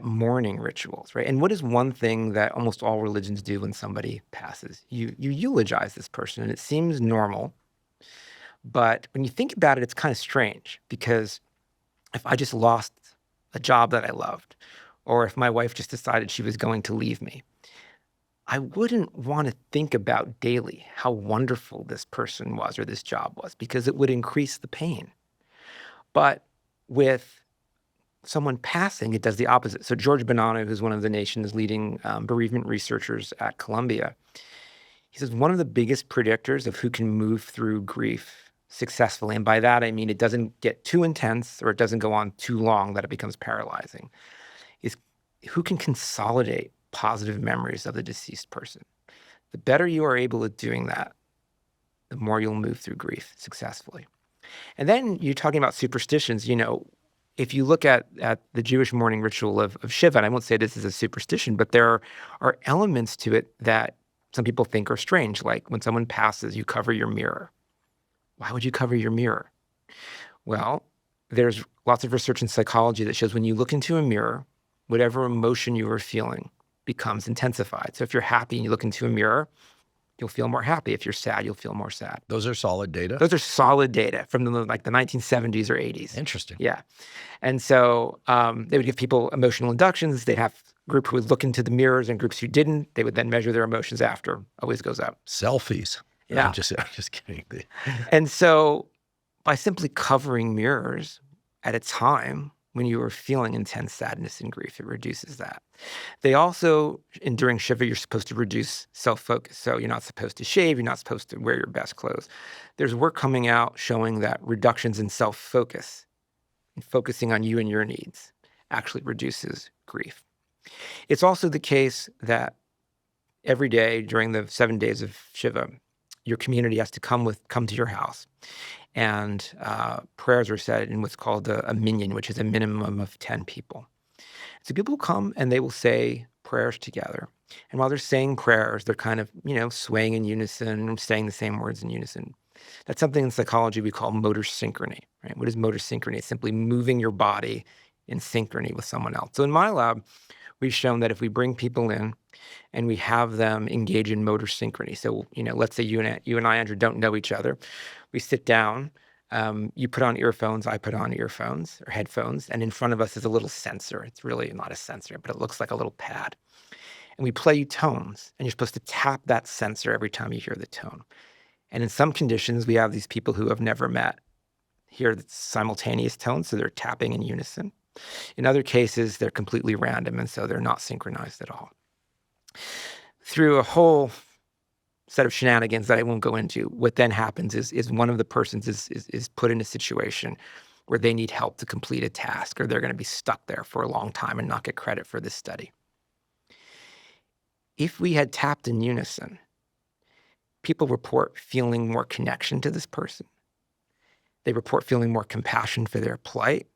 B: mourning rituals, right? And what is one thing that almost all religions do when somebody passes? You eulogize this person, and it seems normal. But when you think about it, it's kind of strange, because if I just lost a job that I loved, or if my wife just decided she was going to leave me, I wouldn't want to think about daily how wonderful this person was or this job was, because it would increase the pain. But with someone passing, it does the opposite. So George Bonanno, who's one of the nation's leading bereavement researchers at Columbia, he says one of the biggest predictors of who can move through grief successfully, and by that I mean it doesn't get too intense or it doesn't go on too long that it becomes paralyzing, is who can consolidate positive memories of the deceased person. The better you are able at doing that, the more you'll move through grief successfully. And then you're talking about superstitions. If you look at the Jewish mourning ritual of Shiva, and I won't say this is a superstition, but there are elements to it that some people think are strange, like when someone passes, you cover your mirror. Why would you cover your mirror? Well, there's lots of research in psychology that shows when you look into a mirror, whatever emotion you are feeling becomes intensified. So if you're happy and you look into a mirror, you'll feel more happy. If you're sad, you'll feel more sad.
A: Those are solid data?
B: Those are solid data from the 1970s or 80s.
A: Interesting.
B: Yeah. And so they would give people emotional inductions. They'd have a group who would look into the mirrors and groups who didn't. They would then measure their emotions after. Always goes up.
A: Selfies.
B: Yeah.
A: I'm just kidding.
B: And so by simply covering mirrors at a time when you are feeling intense sadness and grief, it reduces that. They also, during Shiva, you're supposed to reduce self-focus. So you're not supposed to shave. You're not supposed to wear your best clothes. There's work coming out showing that reductions in self-focus and focusing on you and your needs actually reduces grief. It's also the case that every day during the 7 days of Shiva, your community has to come to your house, and prayers are said in what's called a minyan, which is a minimum of 10 people. So people come and they will say prayers together. And while they're saying prayers, they're kind of, swaying in unison, saying the same words in unison. That's something in psychology we call motor synchrony, right? What is motor synchrony? It's simply moving your body in synchrony with someone else. So in my lab, we've shown that if we bring people in and we have them engage in motor synchrony. So, let's say you and I, Andrew, don't know each other. We sit down, you put on earphones, I put on earphones or headphones, and in front of us is a little sensor. It's really not a sensor, but it looks like a little pad. And we play you tones, and you're supposed to tap that sensor every time you hear the tone. And in some conditions, we have these people who have never met hear the simultaneous tones, so they're tapping in unison. In other cases, they're completely random, and so they're not synchronized at all. Through a whole set of shenanigans that I won't go into, what then happens is one of the persons is put in a situation where they need help to complete a task, or they're going to be stuck there for a long time and not get credit for this study. If we had tapped in unison, people report feeling more connection to this person. They report feeling more compassion for their plight.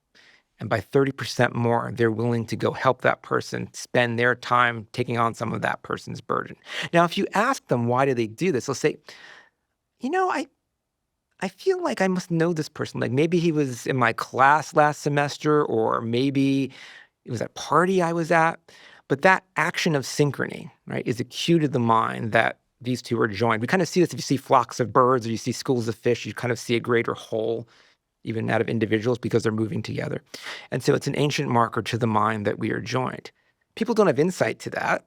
B: And by 30% more, they're willing to go help that person spend their time taking on some of that person's burden. Now, if you ask them, why do they do this? They'll say, I feel like I must know this person. Like maybe he was in my class last semester, or maybe it was a party I was at. But that action of synchrony, right, is a cue to the mind that these two are joined. We kind of see this if you see flocks of birds or you see schools of fish, you kind of see a greater whole, even out of individuals, because they're moving together. And so it's an ancient marker to the mind that we are joined. People don't have insight to that,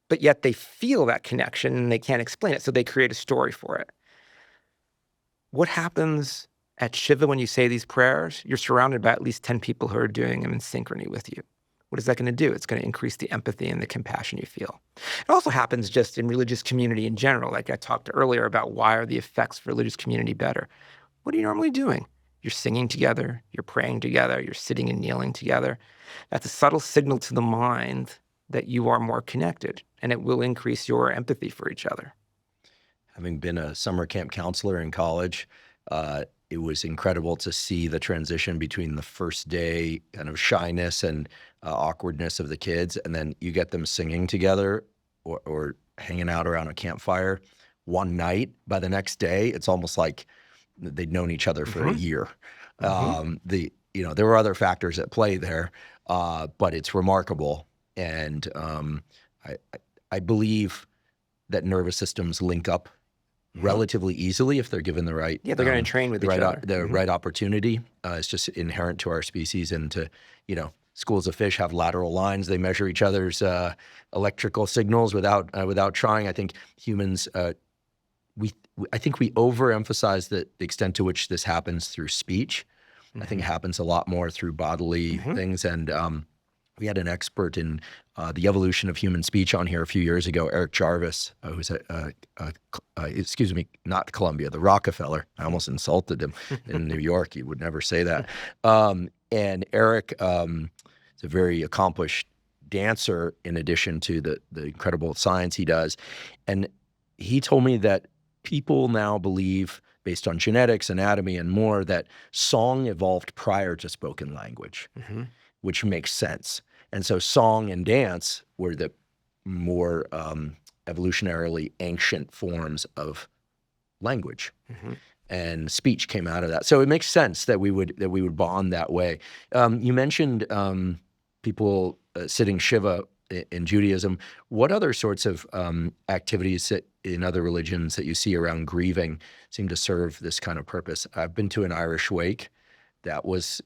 B: but yet they feel that connection and they can't explain it, so they create a story for it. What happens at Shiva when you say these prayers? You're surrounded by at least 10 people who are doing them in synchrony with you. What is that going to do? It's going to increase the empathy and the compassion you feel. It also happens just in religious community in general. Like I talked earlier about why are the effects for religious community better? What are you normally doing? You're singing together, you're praying together, you're sitting and kneeling together. That's a subtle signal to the mind that you are more connected, and it will increase your empathy for each other.
A: Having been a summer camp counselor in college, it was incredible to see the transition between the first day kind of shyness and awkwardness of the kids, and then you get them singing together or hanging out around a campfire one night. By the next day, it's almost like they'd known each other for a year. There were other factors at play there, but it's remarkable. And I believe that nervous systems link up relatively easily if they're given the right.
B: Yeah, they're going to train with each other.
A: The right opportunity. It's just inherent to our species, and schools of fish have lateral lines. They measure each other's electrical signals without trying. I think humans. I think we overemphasize the extent to which this happens through speech. I think it happens a lot more through bodily things. And we had an expert in the evolution of human speech on here a few years ago, Eric Jarvis, who's not Columbia, the Rockefeller. I almost insulted him in New York. He would never say that. And Eric is a very accomplished dancer in addition to the incredible science he does. And he told me that people now believe, based on genetics, anatomy, and more, that song evolved prior to spoken language, which makes sense. And so song and dance were the more evolutionarily ancient forms of language. And speech came out of that. So it makes sense that we would bond that way. You mentioned people sitting Shiva in Judaism. What other sorts of activities in other religions that you see around grieving seem to serve this kind of purpose? I've been to an Irish wake. That was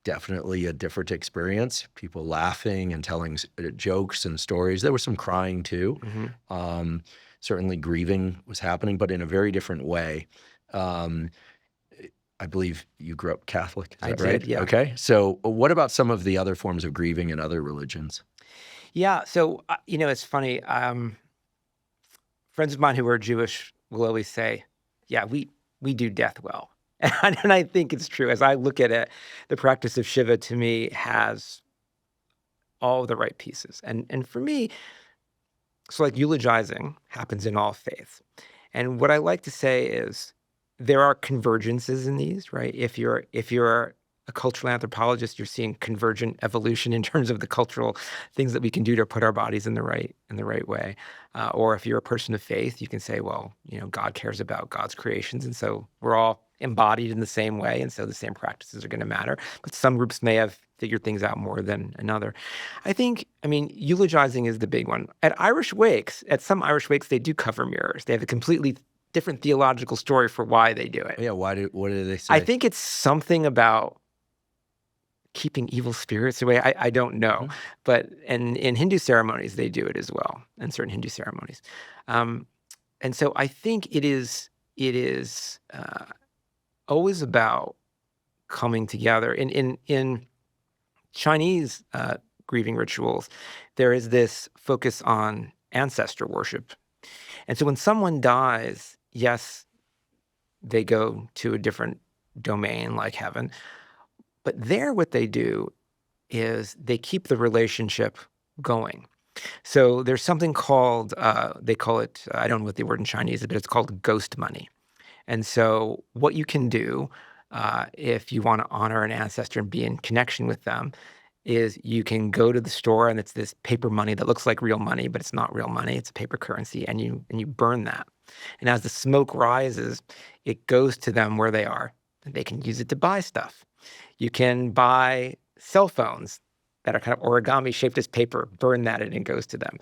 A: definitely a different experience. People laughing and telling jokes and stories. There was some crying too. Certainly grieving was happening, but in a very different way. I believe you grew up Catholic. Is that right?
B: Did, yeah.
A: Okay. So what about some of the other forms of grieving in other religions?
B: Yeah. So, it's funny. Friends of mine who are Jewish will always say, yeah, we do death well. And I think it's true. As I look at it, the practice of Shiva to me has all the right pieces. And for me, so like eulogizing happens in all faiths. And what I like to say is there are convergences in these, right? If you're a cultural anthropologist, you're seeing convergent evolution in terms of the cultural things that we can do to put our bodies in the right way. Or if you're a person of faith, you can say, well, God cares about God's creations, and so we're all embodied in the same way, and so the same practices are going to matter. But some groups may have figured things out more than another. I mean, eulogizing is the big one. At some Irish wakes, they do cover mirrors. They have a completely different theological story for why they do it.
A: Yeah, what do they say?
B: I think it's something about keeping evil spirits away. I don't know.
A: Mm-hmm.
B: But in Hindu ceremonies, they do it as well, in certain Hindu ceremonies. And so I think it is always about coming together. In Chinese grieving rituals, there is this focus on ancestor worship. And so when someone dies, yes, they go to a different domain like heaven. But there, what they do is they keep the relationship going. So there's something called, they call it, I don't know what the word in Chinese is, but it's called ghost money. And so what you can do if you want to honor an ancestor and be in connection with them is you can go to the store, and it's this paper money that looks like real money, but it's not real money. It's a paper currency, and you burn that. And as the smoke rises, it goes to them where they are, and they can use it to buy stuff. You can buy cell phones that are kind of origami shaped as paper, burn that, and it goes to them.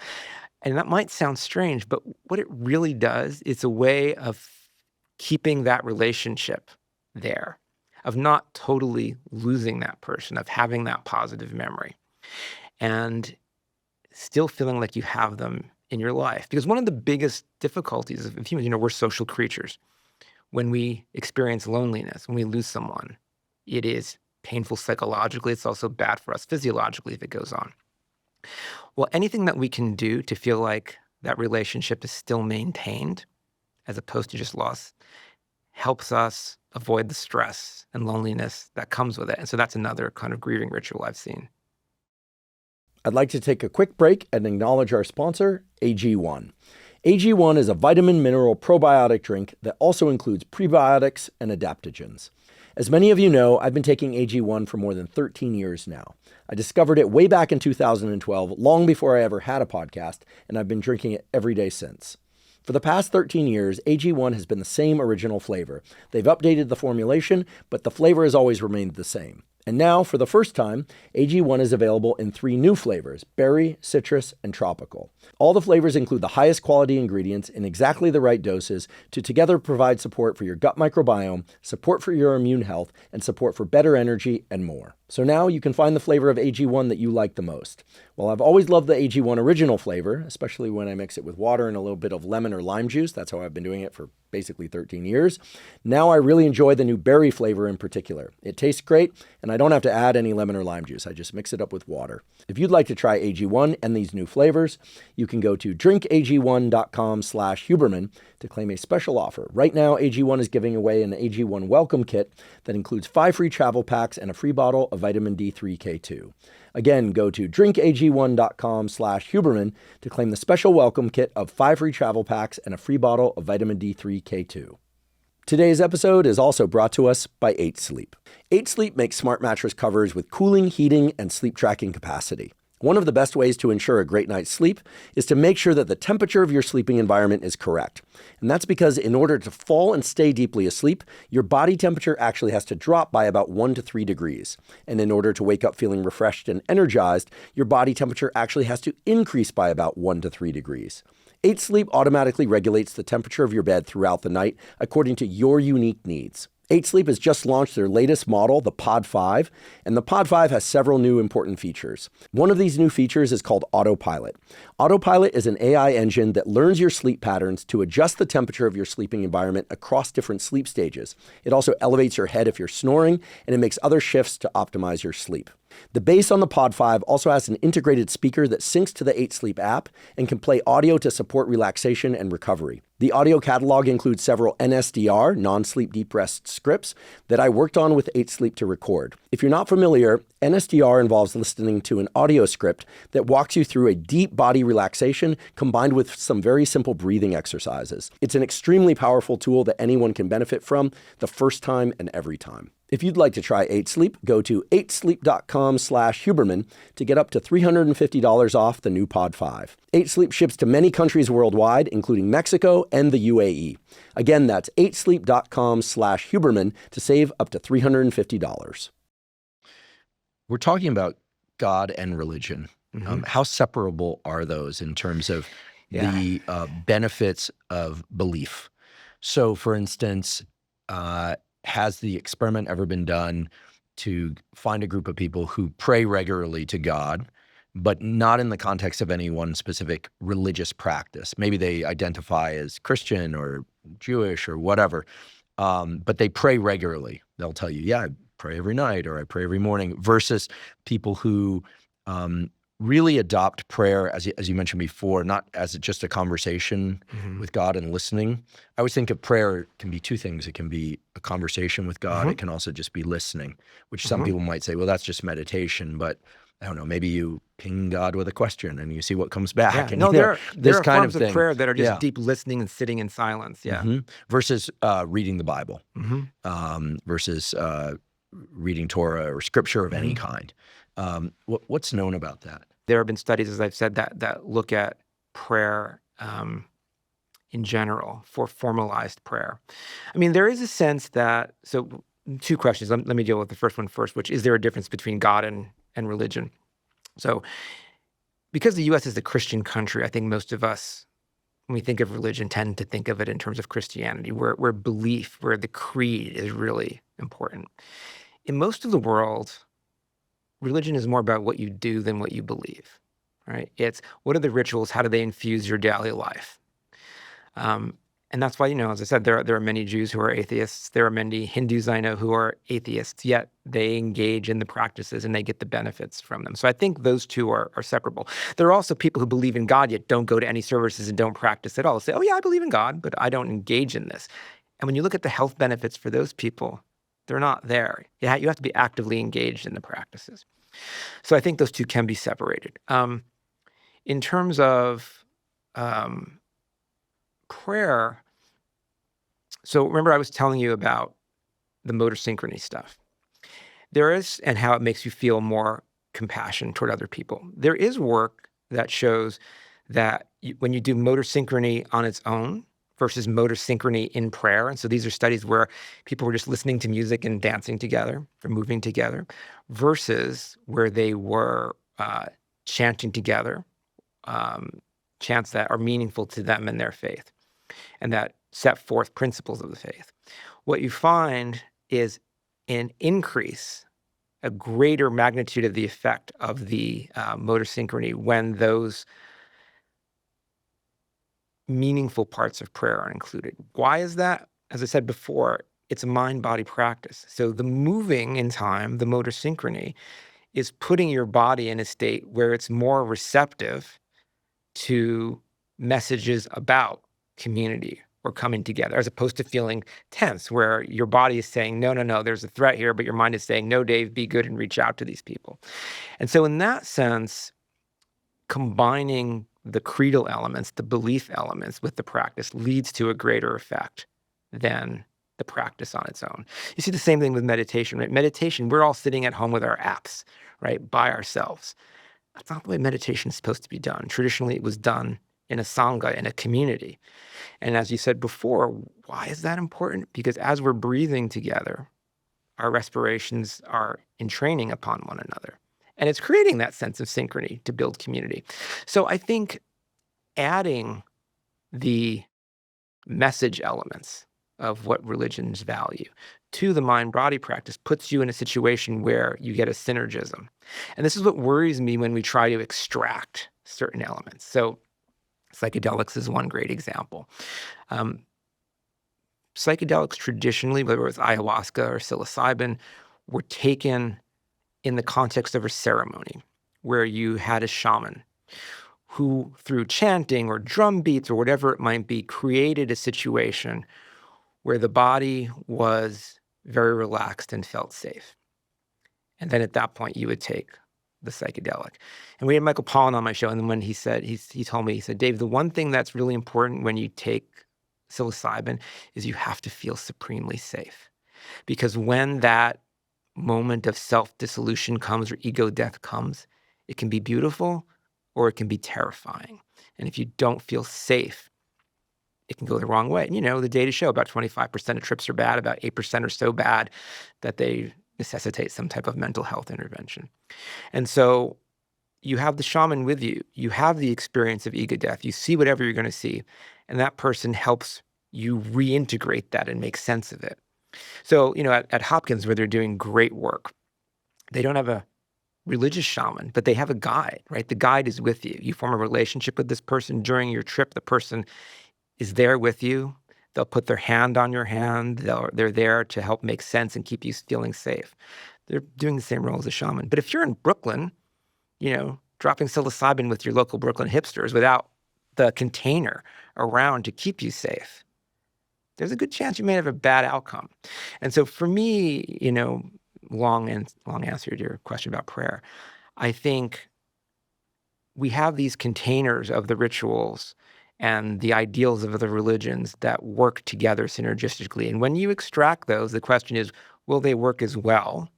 B: And that might sound strange, but what it really does, it's a way of keeping that relationship there, of not totally losing that person, of having that positive memory, and still feeling like you have them in your life. Because one of the biggest difficulties of humans, we're social creatures. When we experience loneliness, when we lose someone, it is painful psychologically. It's also bad for us physiologically if it goes on. Well, anything that we can do to feel like that relationship is still maintained as opposed to just lost helps us avoid the stress and loneliness that comes with it. And so that's another kind of grieving ritual I've seen.
A: I'd like to take a quick break and acknowledge our sponsor, AG1. AG1 is a vitamin mineral probiotic drink that also includes prebiotics and adaptogens. As many of you know, I've been taking AG1 for more than 13 years now. I discovered it way back in 2012, long before I ever had a podcast, and I've been drinking it every day since. For the past 13 years, AG1 has been the same original flavor. They've updated the formulation, but the flavor has always remained the same. And now, for the first time, AG1 is available in 3 new flavors: berry, citrus, and tropical. All the flavors include the highest quality ingredients in exactly the right doses to together provide support for your gut microbiome, support for your immune health, and support for better energy and more. So now you can find the flavor of AG1 that you like the most. While I've always loved the AG1 original flavor, especially when I mix it with water and a little bit of lemon or lime juice, that's how I've been doing it for basically 13 years, now I really enjoy the new berry flavor in particular. It tastes great, and I don't have to add any lemon or lime juice. I just mix it up with water. If you'd like to try AG1 and these new flavors, you can go to drinkag1.com/Huberman to claim a special offer. Right now, AG1 is giving away an AG1 welcome kit that includes 5 free travel packs and a free bottle of vitamin D3K2. Again, go to drinkag1.com/Huberman to claim the special welcome kit of 5 free travel packs and a free bottle of vitamin D3K2. Today's episode is also brought to us by 8 Sleep. 8 Sleep makes smart mattress covers with cooling, heating, and sleep tracking capacity. One of the best ways to ensure a great night's sleep is to make sure that the temperature of your sleeping environment is correct. And that's because in order to fall and stay deeply asleep, your body temperature actually has to drop by about 1 to 3 degrees. And in order to wake up feeling refreshed and energized, your body temperature actually has to increase by about 1 to 3 degrees. 8 Sleep automatically regulates the temperature of your bed throughout the night according to your unique needs. 8 Sleep has just launched their latest model, the Pod 5, and the Pod 5 has several new important features. One of these new features is called Autopilot. Autopilot is an AI engine that learns your sleep patterns to adjust the temperature of your sleeping environment across different sleep stages. It also elevates your head if you're snoring, and it makes other shifts to optimize your sleep. The base on the Pod 5 also has an integrated speaker that syncs to the 8 Sleep app and can play audio to support relaxation and recovery. The audio catalog includes several NSDR, non-sleep deep rest scripts, that I worked on with 8 Sleep to record. If you're not familiar, NSDR involves listening to an audio script that walks you through a deep body relaxation combined with some very simple breathing exercises. It's an extremely powerful tool that anyone can benefit from the first time and every time. If you'd like to try 8 Sleep, go to 8sleep.com/Huberman to get up to $350 off the new Pod 5. 8 Sleep ships to many countries worldwide, including Mexico and the UAE. Again, that's 8sleep.com/Huberman to save up to $350. We're talking about God and religion. How separable are those in terms of the benefits of belief? So, for instance, has the experiment ever been done to find a group of people who pray regularly to God, but not in the context of any one specific religious practice? Maybe they identify as Christian or Jewish or whatever, but they pray regularly. They'll tell you, yeah, I pray every night or I pray every morning, versus people who really adopt prayer, as you mentioned before, not as just a conversation with God and listening. I always think of prayer can be two things. It can be a conversation with God. It can also just be listening, which some people might say, well, that's just meditation. But I don't know, maybe you ping God with a question and you see what comes back.
B: Yeah.
A: And,
B: No, there are
A: kind
B: forms of prayer that are just deep listening and sitting in silence.
A: Versus reading the Bible, versus reading Torah or scripture of any kind. What's known about that?
B: There have been studies, as I've said, that look at prayer in general for formalized prayer. I mean, there is a sense that, so two questions. Let me deal with the first one first, which is there a difference between God and religion? So because the U.S. is a Christian country, I think most of us, when we think of religion, tend to think of it in terms of Christianity, where belief, where the creed is really important. In most of the world, religion is more about what you do than what you believe, right? It's what are the rituals? How do they infuse your daily life? And that's why, as I said, there are many Jews who are atheists. There are many Hindus I know who are atheists, yet they engage in the practices and they get the benefits from them. So I think those two are separable. There are also people who believe in God, yet don't go to any services and don't practice at all. They say, oh yeah, I believe in God, but I don't engage in this. And when you look at the health benefits for those people, they're not there. You have to be actively engaged in the practices. So I think those two can be separated. In terms of prayer, so remember I was telling you about the motor synchrony stuff. There is, and how it makes you feel more compassion toward other people. There is work that shows that when you do motor synchrony on its own versus motor synchrony in prayer, and so these are studies where people were just listening to music and dancing together or moving together, versus where they were chanting together, chants that are meaningful to them and their faith, and that set forth principles of the faith. What you find is an increase, a greater magnitude of the effect of the motor synchrony when those meaningful parts of prayer are included. Why is that? As I said before, it's a mind-body practice. So the moving in time, the motor synchrony, is putting your body in a state where it's more receptive to messages about community or coming together, as opposed to feeling tense, where your body is saying, no, there's a threat here, but your mind is saying, no, Dave, be good and reach out to these people. And so in that sense, combining the creedal elements, the belief elements with the practice leads to a greater effect than the practice on its own. You see the same thing with meditation, right? Meditation, we're all sitting at home with our apps, right, by ourselves. That's not the way meditation is supposed to be done. Traditionally, it was done in a sangha, in a community. And as you said before, why is that important? Because as we're breathing together, our respirations are entraining upon one another. And it's creating that sense of synchrony to build community. So I think adding the message elements of what religions value to the mind-body practice puts you in a situation where you get a synergism. And this is what worries me when we try to extract certain elements. So psychedelics is one great example. Psychedelics traditionally, whether it was ayahuasca or psilocybin, were taken in the context of a ceremony where you had a shaman who, through chanting or drum beats or whatever it might be, created a situation where the body was very relaxed and felt safe. And then at that point, you would take the psychedelic. And we had Michael Pollan on my show, and when he told me, he said, Dave, the one thing that's really important when you take psilocybin is you have to feel supremely safe. Because when that moment of self-dissolution comes or ego death comes, it can be beautiful or it can be terrifying. And if you don't feel safe, it can go the wrong way. And, the data show about 25% of trips are bad, about 8% are so bad that they necessitate some type of mental health intervention. And so you have the shaman with you. You have the experience of ego death. You see whatever you're going to see. And that person helps you reintegrate that and make sense of it. So, at Hopkins, where they're doing great work, they don't have a religious shaman, but they have a guide, right? The guide is with you. You form a relationship with this person during your trip. The person is there with you. They'll put their hand on your hand. They're there to help make sense and keep you feeling safe. They're doing the same role as a shaman. But if you're in Brooklyn, dropping psilocybin with your local Brooklyn hipsters without the container around to keep you safe, there's a good chance you may have a bad outcome. And so for me, long answer to your question about prayer, I think we have these containers of the rituals and the ideals of the religions that work together synergistically. And when you extract those, the question is, will they work as well?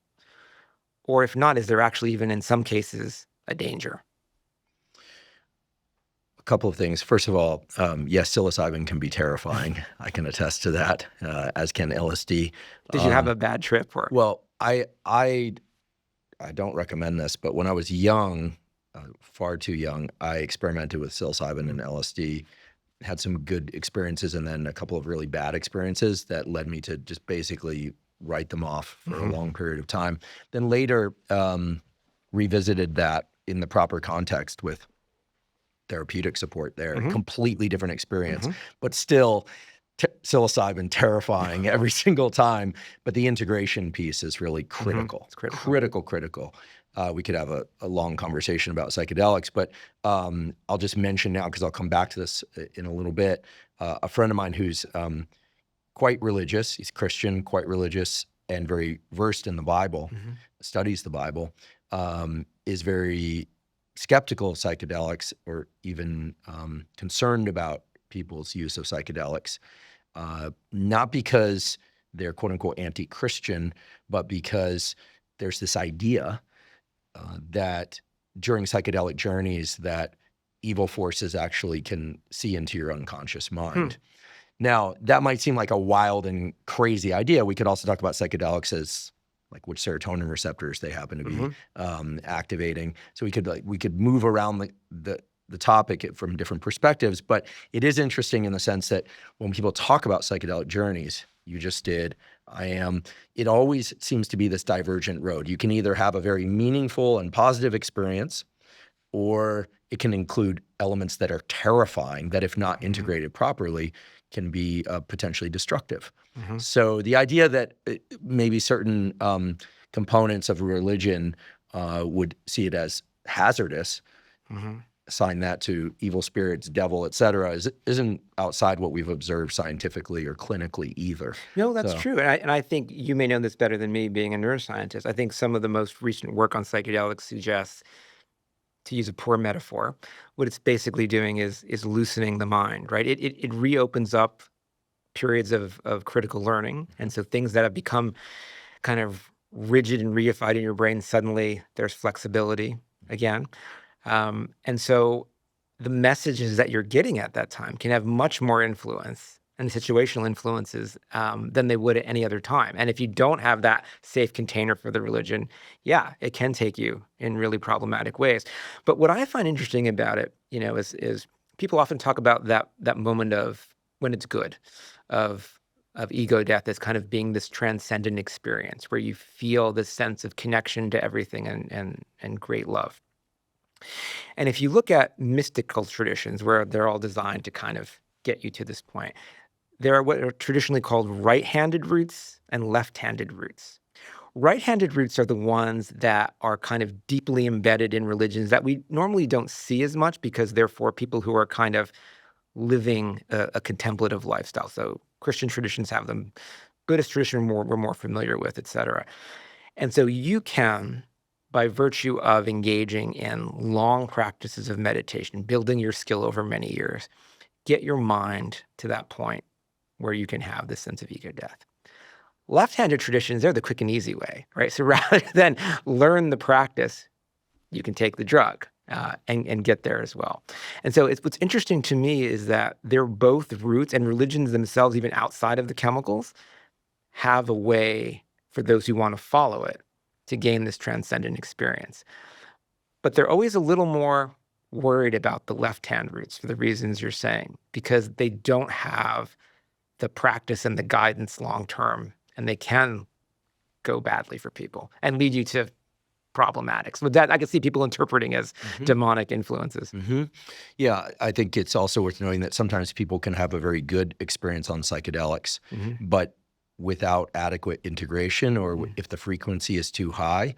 B: Or if not, is there actually even in some cases a danger?
A: A couple of things. First of all, yes, psilocybin can be terrifying. I can attest to that, as can LSD.
B: Did you have a bad trip? Or?
A: Well, I don't recommend this, but when I was young, far too young, I experimented with psilocybin and LSD, had some good experiences, and then a couple of really bad experiences that led me to just basically write them off for a long period of time. Then later revisited that in the proper context with therapeutic support there. Completely different experience, but still psilocybin terrifying every single time. But the integration piece is really critical. It's critical. We could have a long conversation about psychedelics, but I'll just mention now, because I'll come back to this in a little bit, a friend of mine who's quite religious, he's Christian, quite religious, and very versed in the Bible, studies the Bible, is very skeptical of psychedelics, or even concerned about people's use of psychedelics, not because they're quote unquote anti-Christian, but because there's this idea that during psychedelic journeys that evil forces actually can see into your unconscious mind. Now, that might seem like a wild and crazy idea. We could also talk about psychedelics as like which serotonin receptors they happen to be activating. So we could move around the topic from different perspectives, but it is interesting in the sense that when people talk about psychedelic journeys, you just did, I am, it always seems to be this divergent road. You can either have a very meaningful and positive experience, or it can include elements that are terrifying, that if not integrated properly, can be potentially destructive. So the idea that maybe certain components of religion would see it as hazardous, assign that to evil spirits, devil, et cetera, isn't outside what we've observed scientifically or clinically either.
B: No, that's true. And I think you may know this better than me, being a neuroscientist. I think some of the most recent work on psychedelics suggests, to use a poor metaphor, what it's basically doing is loosening the mind, right? It reopens up periods of critical learning. And so things that have become kind of rigid and reified in your brain, suddenly there's flexibility again. And so the messages that you're getting at that time can have much more influence and situational influences than they would at any other time. And if you don't have that safe container for the religion, yeah, it can take you in really problematic ways. But what I find interesting about it, is people often talk about that moment of when it's good, of ego death as kind of being this transcendent experience where you feel this sense of connection to everything and great love. And if you look at mystical traditions where they're all designed to kind of get you to this point, there are what are traditionally called right-handed routes and left-handed routes. Right-handed roots are the ones that are kind of deeply embedded in religions that we normally don't see as much because they're for people who are kind of living a contemplative lifestyle. So Christian traditions have them. Buddhist tradition we're more familiar with, et cetera. And so you can, by virtue of engaging in long practices of meditation, building your skill over many years, get your mind to that point where you can have this sense of ego death. Left-handed traditions, they're the quick and easy way, right? So rather than learn the practice, you can take the drug and get there as well. And so what's interesting to me is that they're both roots, and religions themselves, even outside of the chemicals, have a way for those who want to follow it to gain this transcendent experience. But they're always a little more worried about the left-hand roots for the reasons you're saying, because they don't have the practice and the guidance long-term, and they can go badly for people and lead you to problematics. But that I can see people interpreting as demonic influences.
A: Yeah, I think it's also worth knowing that sometimes people can have a very good experience on psychedelics, but without adequate integration, or if the frequency is too high,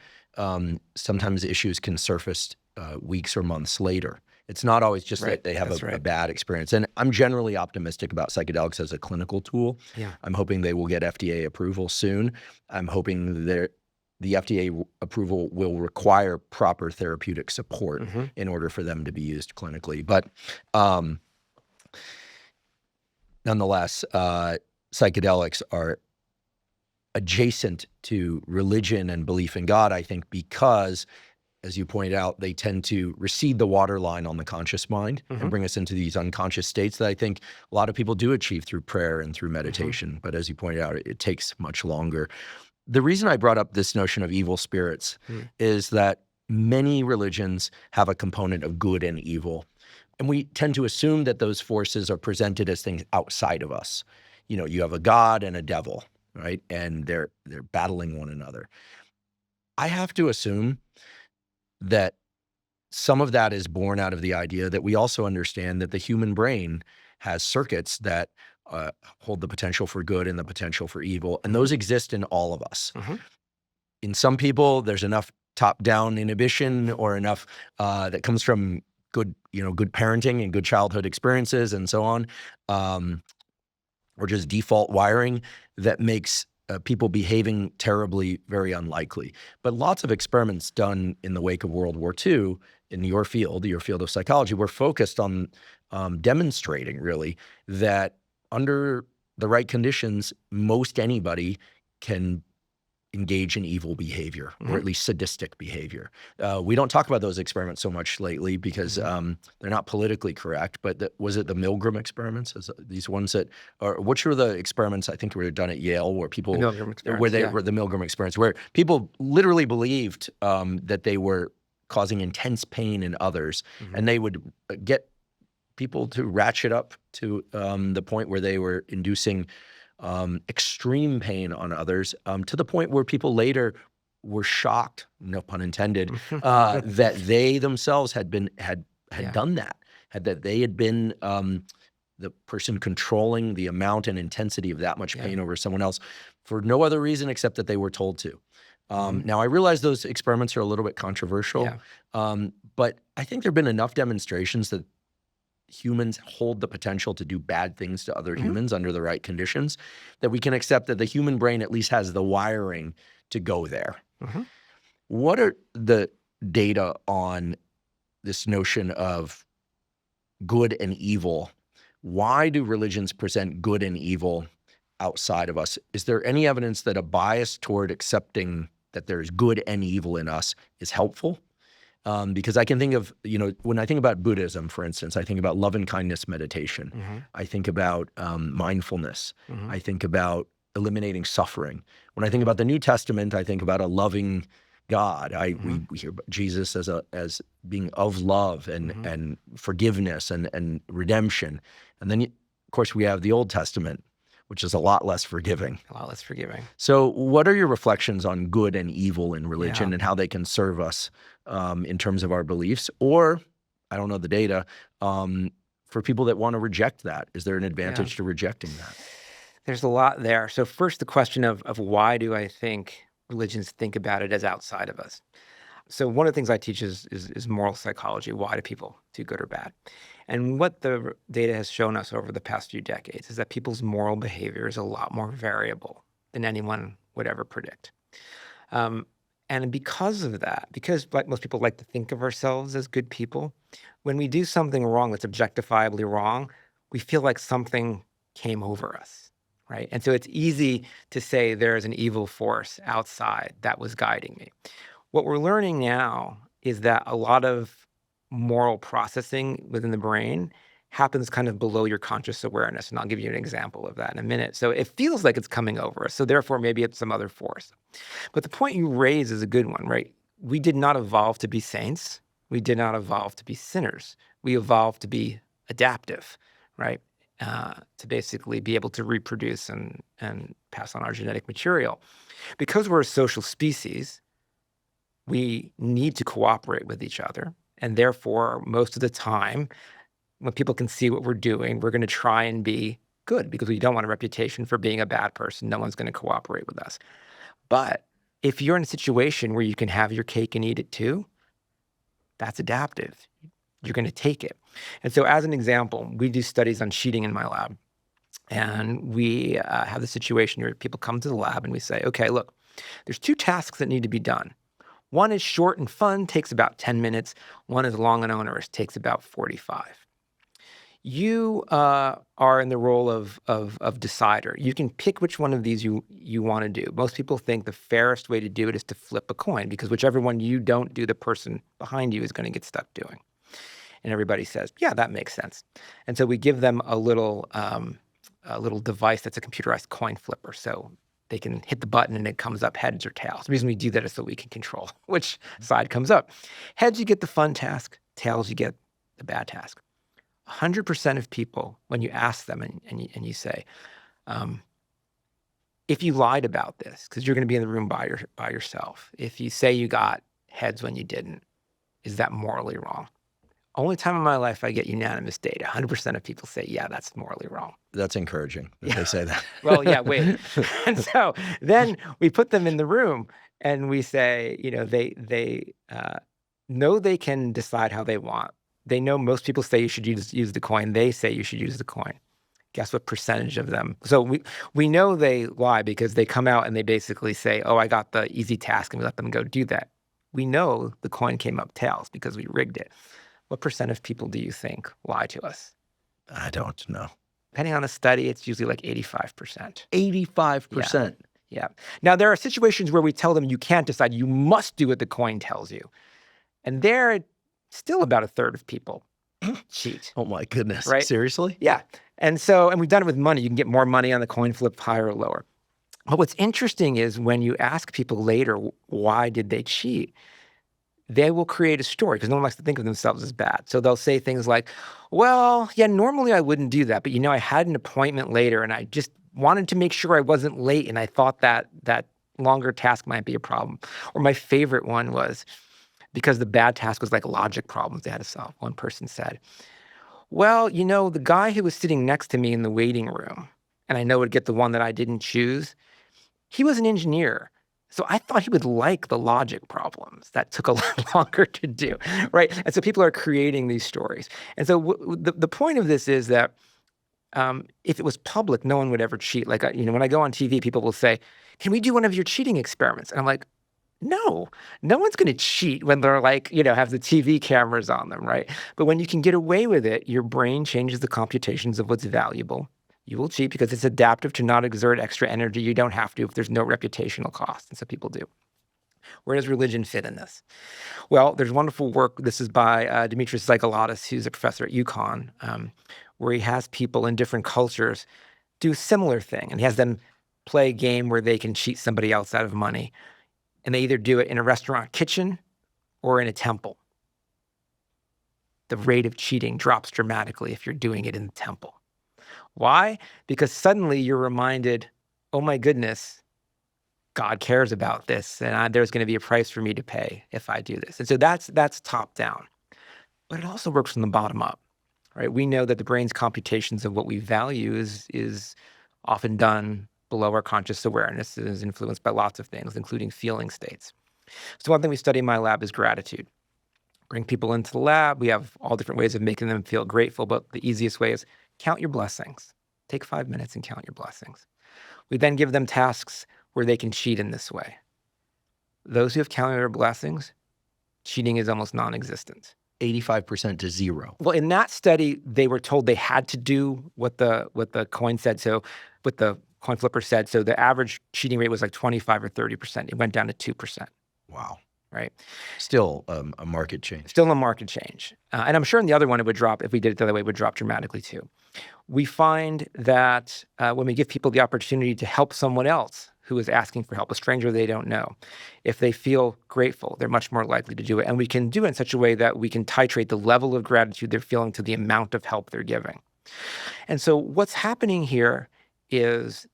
A: sometimes issues can surface weeks or months later. It's not always just that they have a bad experience. And I'm generally optimistic about psychedelics as a clinical tool.
B: Yeah.
A: I'm hoping they will get FDA approval soon. I'm hoping the FDA approval will require proper therapeutic support in order for them to be used clinically. But nonetheless, psychedelics are adjacent to religion and belief in God, I think, because, as you pointed out, they tend to recede the waterline on the conscious mind and bring us into these unconscious states that I think a lot of people do achieve through prayer and through meditation. But as you pointed out, it takes much longer. The reason I brought up this notion of evil spirits is that many religions have a component of good and evil. And we tend to assume that those forces are presented as things outside of us. You know, you have a god and a devil, right? And they're battling one another. I have to assume that some of that is born out of the idea that we also understand that the human brain has circuits that hold the potential for good and the potential for evil, and those exist in all of us. In some people, there's enough top-down inhibition or enough that comes from good parenting and good childhood experiences and so on, or just default wiring that makes people behaving terribly very unlikely. But lots of experiments done in the wake of World War II in your field of psychology, were focused on demonstrating really that under the right conditions, most anybody can engage in evil behavior, or at least sadistic behavior. We don't talk about those experiments so much lately because they're not politically correct, but was it the Milgram experiments? These ones that, or which were the experiments I think were done at Yale where people, were the Milgram experiments, where people literally believed that they were causing intense pain in others, and they would get people to ratchet up to the point where they were inducing extreme pain on others, to the point where people later were shocked, no pun intended, that they themselves had done that, that they had been the person controlling the amount and intensity of that much pain over someone else for no other reason except that they were told to. Now, I realize those experiments are a little bit controversial, but I think there have been enough demonstrations that humans hold the potential to do bad things to other humans under the right conditions, that we can accept that the human brain at least has the wiring to go there. What are the data on this notion of good and evil? Why do religions present good and evil outside of us? Is there any evidence that a bias toward accepting that there's good and evil in us is helpful? Because I can think of, when I think about Buddhism, for instance, I think about love and kindness meditation. I think about mindfulness. I think about eliminating suffering. When I think about the New Testament, I think about a loving God. We hear about Jesus as being of love and forgiveness and redemption. And then, of course, we have the Old Testament, which is a lot less forgiving. So what are your reflections on good and evil in religion and how they can serve us in terms of our beliefs? Or, I don't know the data, for people that want to reject that, is there an advantage to rejecting that?
B: There's a lot there. So first, the question of why do I think religions think about it as outside of us. So one of the things I teach is moral psychology. Why do people do good or bad? And what the data has shown us over the past few decades is that people's moral behavior is a lot more variable than anyone would ever predict. And because of that, because like most people like to think of ourselves as good people, when we do something wrong that's objectifiably wrong, we feel like something came over us, right? And so it's easy to say there's an evil force outside that was guiding me. What we're learning now is that a lot of moral processing within the brain happens kind of below your conscious awareness. And I'll give you an example of that in a minute. So it feels like it's coming over us. So therefore, maybe it's some other force. But the point you raise is a good one, right? We did not evolve to be saints. We did not evolve to be sinners. We evolved to be adaptive, right? To basically be able to reproduce and pass on our genetic material. Because we're a social species, we need to cooperate with each other. And therefore, most of the time, when people can see what we're doing, we're going to try and be good because we don't want a reputation for being a bad person. No one's going to cooperate with us. But if you're in a situation where you can have your cake and eat it too, that's adaptive. You're going to take it. And so as an example, we do studies on cheating in my lab. And we have the situation where people come to the lab and we say, okay, look, there's 2 tasks that need to be done. One is short and fun, takes about 10 minutes. One is long and onerous, takes about 45. You are in the role of decider. You can pick which one of these you want to do. Most people think the fairest way to do it is to flip a coin because whichever one you don't do, the person behind you is going to get stuck doing. And everybody says, yeah, that makes sense. And so we give them a little device that's a computerized coin flipper. So they can hit the button and it comes up heads or tails. The reason we do that is so we can control which side comes up. Heads, you get the fun task. Tails, you get the bad task. 100% of people, when you ask them and you say, if you lied about this, because you're going to be in the room by yourself, if you say you got heads when you didn't, is that morally wrong? Only time in my life I get unanimous data. 100% of people say, yeah, that's morally wrong.
A: That's encouraging that they say that.
B: Well, yeah, wait. And so then we put them in the room and we say, they know they can decide how they want. They know most people say you should use the coin. They say you should use the coin. Guess what percentage of them? So we know they lie because they come out and they basically say, oh, I got the easy task, and we let them go do that. We know the coin came up tails because we rigged it. What percent of people do you think lie to us?
A: I don't know.
B: Depending on the study, it's usually like 85%.
A: 85%?
B: Yeah. Now, there are situations where we tell them you can't decide. You must do what the coin tells you. And there, still about a third of people cheat.
A: Oh, my goodness.
B: Right?
A: Seriously?
B: Yeah. And we've done it with money. You can get more money on the coin flip, higher or lower. But what's interesting is when you ask people later, why did they cheat? They will create a story because no one likes to think of themselves as bad. So they'll say things like, well, yeah, normally I wouldn't do that, but I had an appointment later and I just wanted to make sure I wasn't late and I thought that longer task might be a problem. Or my favorite one was because the bad task was like logic problems they had to solve. One person said, well, the guy who was sitting next to me in the waiting room, and I know would get the one that I didn't choose, he was an engineer. So I thought he would like the logic problems that took a lot longer to do, right? And so people are creating these stories. And so the point of this is that if it was public, no one would ever cheat. Like, when I go on TV, people will say, can we do one of your cheating experiments? And I'm like, no one's going to cheat when they're like, have the TV cameras on them, right? But when you can get away with it, your brain changes the computations of what's valuable. You will cheat because it's adaptive to not exert extra energy. You don't have to if there's no reputational cost. And so people do. Where does religion fit in this? Well, there's wonderful work. This is by Dimitris Xykalidis, who's a professor at UConn, where he has people in different cultures do a similar thing. And he has them play a game where they can cheat somebody else out of money. And they either do it in a restaurant kitchen or in a temple. The rate of cheating drops dramatically if you're doing it in the temple. Why? Because suddenly you're reminded, oh my goodness, God cares about this, and there's going to be a price for me to pay if I do this. And so that's top down. But it also works from the bottom up, right? We know that the brain's computations of what we value is often done below our conscious awareness and is influenced by lots of things, including feeling states. So one thing we study in my lab is gratitude. Bring people into the lab. We have all different ways of making them feel grateful, but the easiest way is count your blessings. Take 5 minutes and count your blessings. We then give them tasks where they can cheat in this way. Those who have counted their blessings, cheating is almost non-existent.
A: 85% to 0.
B: Well, in that study, they were told they had to do what the coin said. So what the coin flipper said. So the average cheating rate was like 25 or 30%. It went down to 2%.
A: Wow.
B: Right.
A: Still a market change.
B: Still a market change. And I'm sure in the other one it would drop, if we did it the other way, it would drop dramatically too. We find that when we give people the opportunity to help someone else who is asking for help, a stranger they don't know, if they feel grateful, they're much more likely to do it. And we can do it in such a way that we can titrate the level of gratitude they're feeling to the amount of help they're giving. And so what's happening here is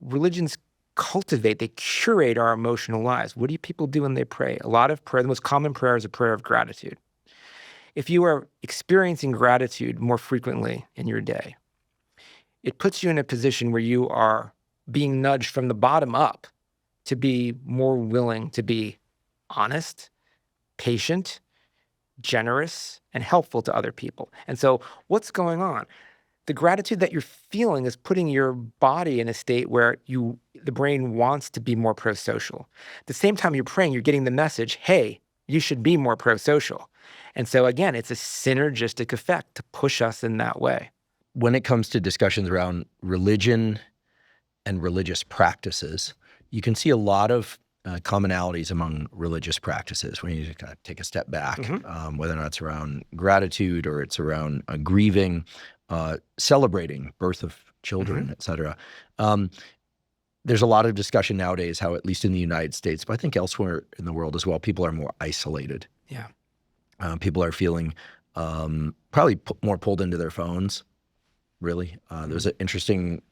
B: religions cultivate, they curate our emotional lives. What do people do when they pray? A lot of prayer, the most common prayer is a prayer of gratitude. If you are experiencing gratitude more frequently in your day, it puts you in a position where you are being nudged from the bottom up to be more willing to be honest, patient, generous, and helpful to other people. And so what's going on? The gratitude that you're feeling is putting your body in a state where the brain wants to be more pro-social. At the same time you're praying, you're getting the message, hey, you should be more pro-social. And so again, it's a synergistic effect to push us in that way.
A: When it comes to discussions around religion and religious practices, you can see a lot of commonalities among religious practices when you kind of take a step back, whether or not it's around gratitude or it's around grieving, celebrating birth of children, et cetera. There's a lot of discussion nowadays how, at least in the United States, but I think elsewhere in the world as well, people are more isolated.
B: Yeah.
A: People are feeling probably more pulled into their phones, really. There's an interesting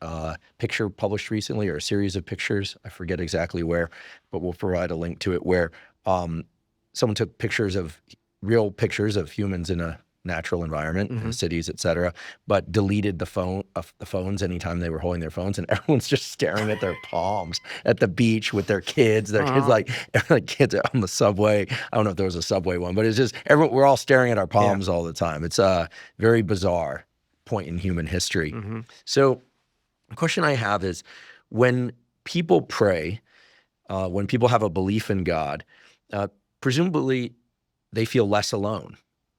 A: picture published recently, or a series of pictures, I forget exactly where, but we'll provide a link to it, where someone took real pictures of humans in a natural environment, in cities, et cetera, but deleted the phones anytime they were holding their phones, and everyone's just staring at their palms at the beach with their kids. Their kids like kids on the subway. I don't know if there was a subway one, but it's just we're all staring at our palms all the time. It's a very bizarre point in human history. So the question I have is, when people pray, when people have a belief in God, presumably they feel less alone.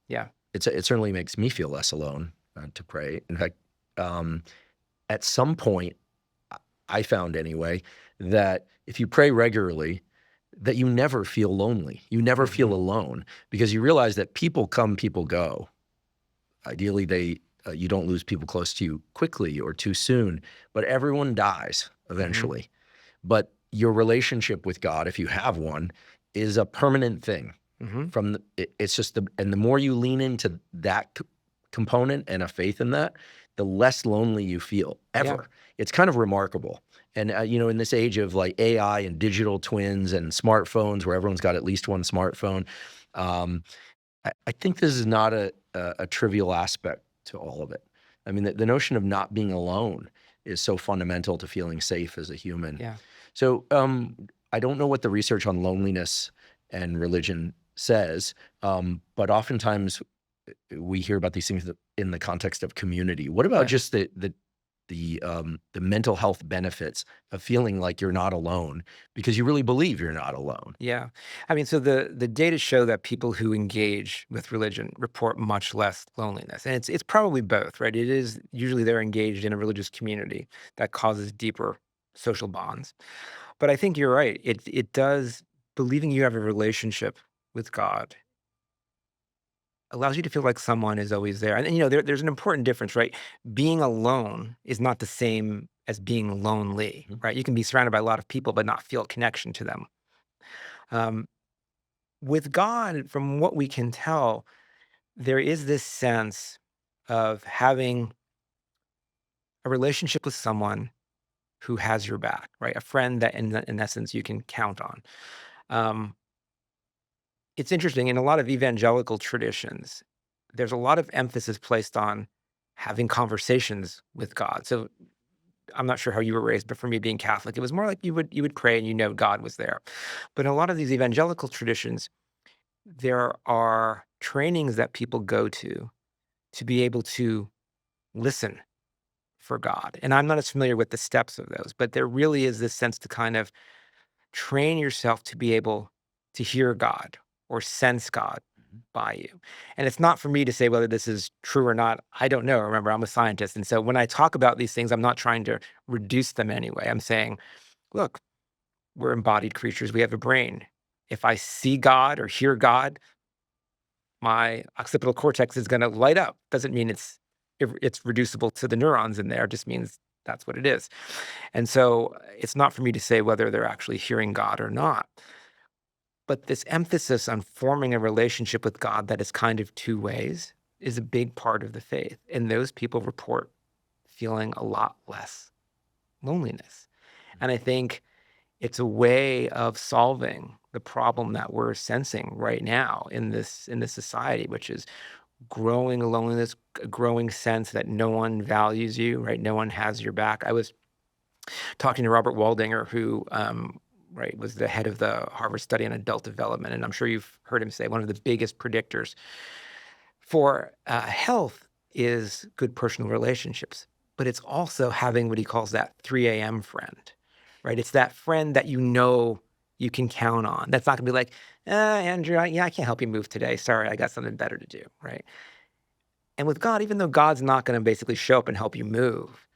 B: Yeah.
A: It certainly makes me feel less alone to pray. In fact, at some point, I found anyway, that if you pray regularly, that you never feel lonely. You never feel alone, because you realize that people come, people go. Ideally, you don't lose people close to you quickly or too soon, but everyone dies eventually. But your relationship with God, if you have one, is a permanent thing. It's just and the more you lean into that component and a faith in that, the less lonely you feel ever. Yeah. It's kind of remarkable. And in this age of like AI and digital twins and smartphones, where everyone's got at least one smartphone, I think this is not a trivial aspect to all of it. I mean, the notion of not being alone is so fundamental to feeling safe as a human.
B: Yeah.
A: So I don't know what the research on loneliness and religion says, but oftentimes we hear about these things in the context of community. What about just the mental health benefits of feeling like you're not alone, because you really believe you're not alone?
B: Yeah. I mean, so the data show that people who engage with religion report much less loneliness. And it's probably both, right? It is usually they're engaged in a religious community that causes deeper social bonds. But I think you're right. It does, believing you have a relationship with God allows you to feel like someone is always there. And there's an important difference, right? Being alone is not the same as being lonely, right? You can be surrounded by a lot of people but not feel a connection to them. With God, from what we can tell, there is this sense of having a relationship with someone who has your back, right? A friend that in essence you can count on. It's interesting, in a lot of evangelical traditions, there's a lot of emphasis placed on having conversations with God. So I'm not sure how you were raised, but for me, being Catholic, it was more like you would pray and God was there. But in a lot of these evangelical traditions, there are trainings that people go to be able to listen for God. And I'm not as familiar with the steps of those, but there really is this sense to kind of train yourself to be able to hear God or sense God by you. And it's not for me to say whether this is true or not. I don't know. Remember, I'm a scientist. And so when I talk about these things, I'm not trying to reduce them anyway. I'm saying, look, we're embodied creatures. We have a brain. If I see God or hear God, my occipital cortex is going to light up. Doesn't mean it's reducible to the neurons in there. It just means that's what it is. And so it's not for me to say whether they're actually hearing God or not. But this emphasis on forming a relationship with God that is kind of two ways is a big part of the faith. And those people report feeling a lot less loneliness. And I think it's a way of solving the problem that we're sensing right now in this society, which is growing loneliness, a growing sense that no one values you, right? No one has your back. I was talking to Robert Waldinger, who was the head of the Harvard Study on Adult Development. And I'm sure you've heard him say one of the biggest predictors for health is good personal relationships. But it's also having what he calls that 3 a.m. friend, right? It's that friend that you can count on. That's not going to be like, Andrew, I can't help you move today. Sorry, I got something better to do, right? And with God, even though God's not going to basically show up and help you move,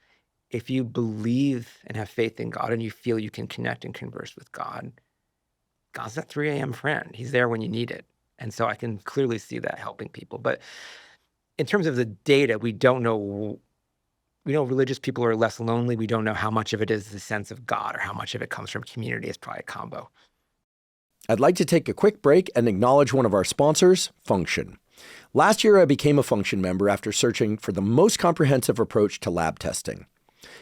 B: if you believe and have faith in God and you feel you can connect and converse with God, God's that 3 a.m. friend. He's there when you need it. And so I can clearly see that helping people. But in terms of the data, we don't know. We know religious people are less lonely. We don't know how much of it is the sense of God or how much of it comes from community. It's probably a combo.
A: I'd like to take a quick break and acknowledge one of our sponsors, Function. Last year, I became a Function member after searching for the most comprehensive approach to lab testing.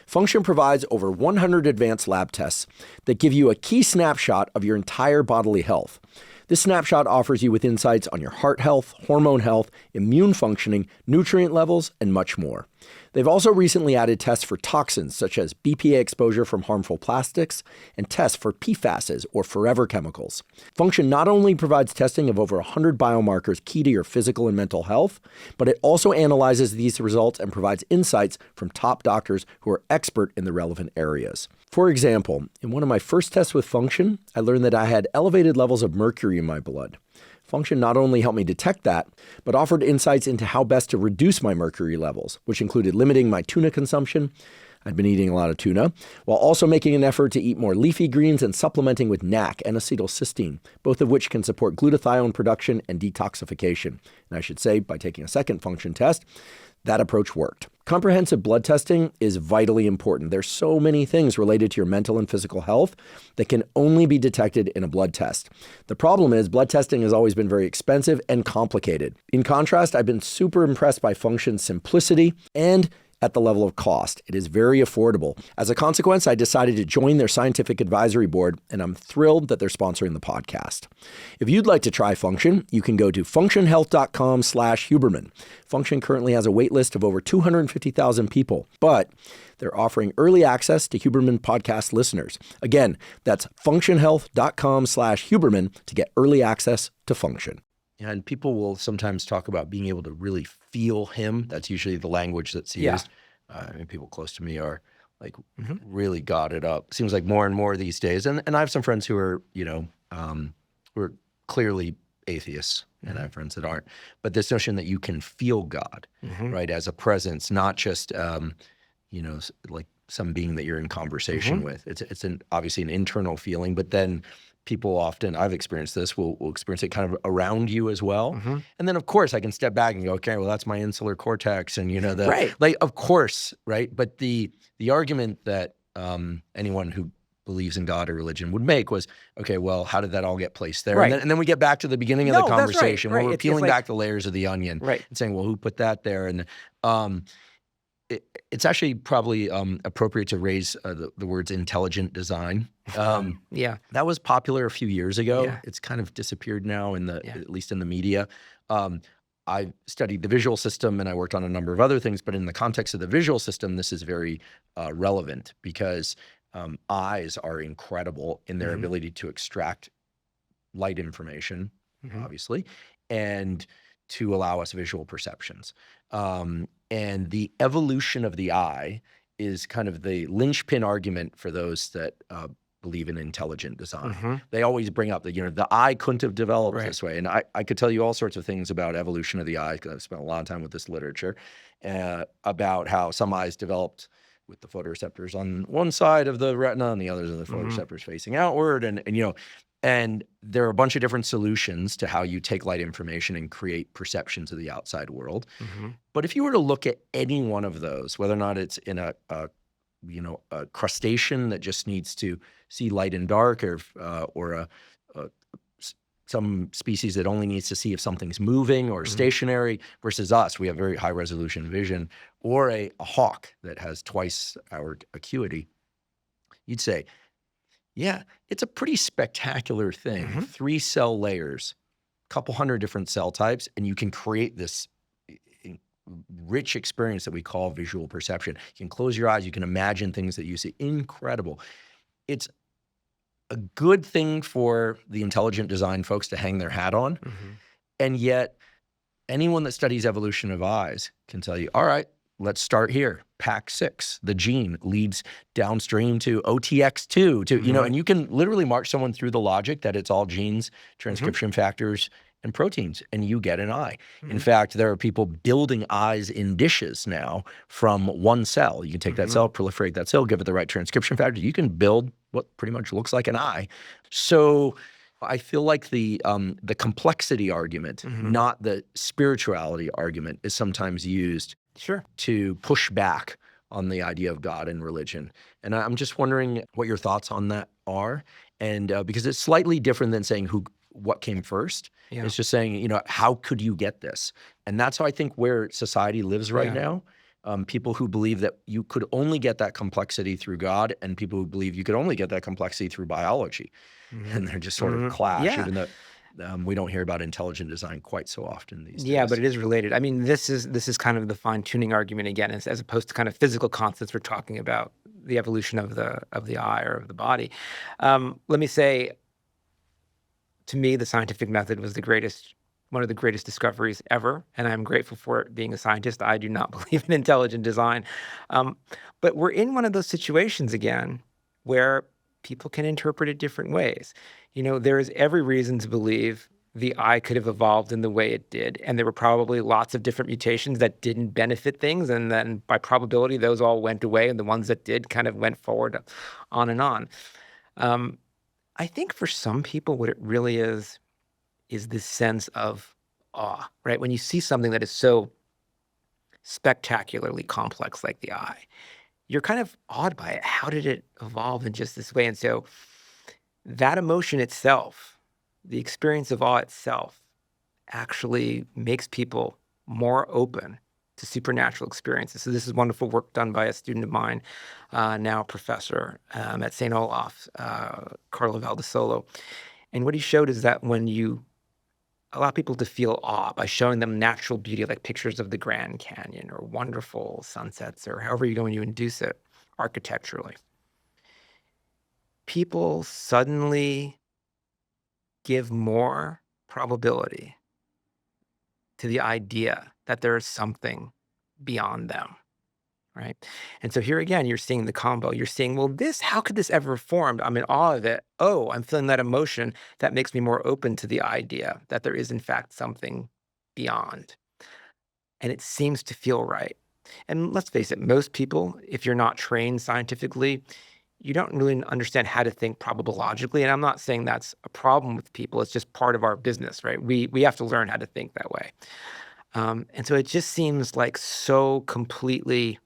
A: Function provides over 100 advanced lab tests that give you a key snapshot of your entire bodily health. This snapshot offers you with insights on your heart health, hormone health, immune functioning, nutrient levels, and much more. They've also recently added tests for toxins such as BPA exposure from harmful plastics and tests for PFASs or forever chemicals. Function not only provides testing of over 100 biomarkers key to your physical and mental health, but it also analyzes these results and provides insights from top doctors who are expert in the relevant areas. For example, in one of my first tests with Function, I learned that I had elevated levels of mercury in my blood. Function not only helped me detect that, but offered insights into how best to reduce my mercury levels, which included limiting my tuna consumption. I'd been eating a lot of tuna, while also making an effort to eat more leafy greens and supplementing with NAC and acetylcysteine, both of which can support glutathione production and detoxification. And I should say, by taking a second Function test, that approach worked. Comprehensive blood testing is vitally important. There's so many things related to your mental and physical health that can only be detected in a blood test. The problem is blood testing has always been very expensive and complicated. In contrast, I've been super impressed by Function's simplicity and at the level of cost. It is very affordable. As a consequence, I decided to join their scientific advisory board, and I'm thrilled that they're sponsoring the podcast. If you'd like to try Function, you can go to functionhealth.com/Huberman. Function currently has a wait list of over 250,000 people, but they're offering early access to Huberman podcast listeners. Again, that's functionhealth.com/Huberman to get early access to Function. And people will sometimes talk about being able to really feel him. That's usually the language that's used. I mean, people close to me are like really got it up. Seems like more and more these days. And I have some friends who are, who are clearly atheists, and I have friends that aren't. But this notion that you can feel God, right, as a presence, not just, like some being that you're in conversation with. It's obviously an internal feeling, but then people often, I've experienced this, will experience it kind of around you as well. And then, of course, I can step back and go, okay, well, that's my insular cortex. And, like, of course, right? But the argument that anyone who believes in God or religion would make was, okay, well, how did that all get placed there? And then we get back to the beginning of the conversation where we're peeling back the layers of the onion and saying, well, who put that there? And it's actually probably appropriate to raise the words intelligent design. That was popular a few years ago. It's kind of disappeared now at least in the media. I studied the visual system and I worked on a number of other things, but in the context of the visual system, this is very relevant because eyes are incredible in their ability to extract light information, obviously, and to allow us visual perceptions. And the evolution of the eye is kind of the linchpin argument for those that believe in intelligent design. They always bring up that, the eye couldn't have developed this way. And I could tell you all sorts of things about evolution of the eye, because I've spent a lot of time with this literature, about how some eyes developed with the photoreceptors on one side of the retina and the others of the photoreceptors facing outward. And there are a bunch of different solutions to how you take light information and create perceptions of the outside world. But if you were to look at any one of those, whether or not it's in a crustacean that just needs to see light and dark, or some species that only needs to see if something's moving or stationary, versus us, we have very high resolution vision, or a hawk that has twice our acuity, you'd say, yeah, it's a pretty spectacular thing. 3 cell layers, a couple hundred different cell types, and you can create this rich experience that we call visual perception. You can close your eyes, you can imagine things that you see. Incredible. It's a good thing for the intelligent design folks to hang their hat on. And yet, anyone that studies evolution of eyes can tell you, all right, let's start here. PAC6, the gene, leads downstream to OTX2, and you can literally march someone through the logic that it's all genes, transcription factors, and proteins, and you get an eye. In fact, there are people building eyes in dishes now from one cell. You can take that cell, proliferate that cell, give it the right transcription factor. You can build what pretty much looks like an eye. So I feel like the complexity argument, not the spirituality argument, is sometimes used to push back on the idea of God and religion. And I'm just wondering what your thoughts on that are. And because it's slightly different than saying what came first. It's just saying, how could you get this? And that's how I think where society lives right now. People who believe that you could only get that complexity through God, and people who believe you could only get that complexity through biology. And they're just sort of clash, even though we don't hear about intelligent design quite so often these days.
B: Yeah, but it is related. I mean, this is kind of the fine-tuning argument again, as opposed to kind of physical constants. We're talking about the evolution of the eye or of the body. Let me say, to me, the scientific method was one of the greatest discoveries ever, and I'm grateful for it. Being a scientist, I do not believe in intelligent design. But we're in one of those situations again where people can interpret it different ways. There is every reason to believe the eye could have evolved in the way it did, and there were probably lots of different mutations that didn't benefit things, and then by probability, those all went away, and the ones that did kind of went forward on and on. I think for some people, what it really is this sense of awe, right? When you see something that is so spectacularly complex like the eye, you're kind of awed by it. How did it evolve in just this way? And so that emotion itself, the experience of awe itself, actually makes people more open to supernatural experiences. So this is wonderful work done by a student of mine, now a professor at St. Olaf, Carlo Valdesolo. And what he showed is that when you allow people to feel awe by showing them natural beauty, like pictures of the Grand Canyon or wonderful sunsets or however you're going to induce it architecturally, people suddenly give more probability to the idea that there is something beyond them, right? And so here again, you're seeing the combo. You're seeing, well, how could this ever have formed? I'm in awe of it. Oh, I'm feeling that emotion. That makes me more open to the idea that there is, in fact, something beyond. And it seems to feel right. And let's face it, most people, if you're not trained scientifically, you don't really understand how to think probabilistically. And I'm not saying that's a problem with people. It's just part of our business, right? We have to learn how to think that way. And so it just seems like so completely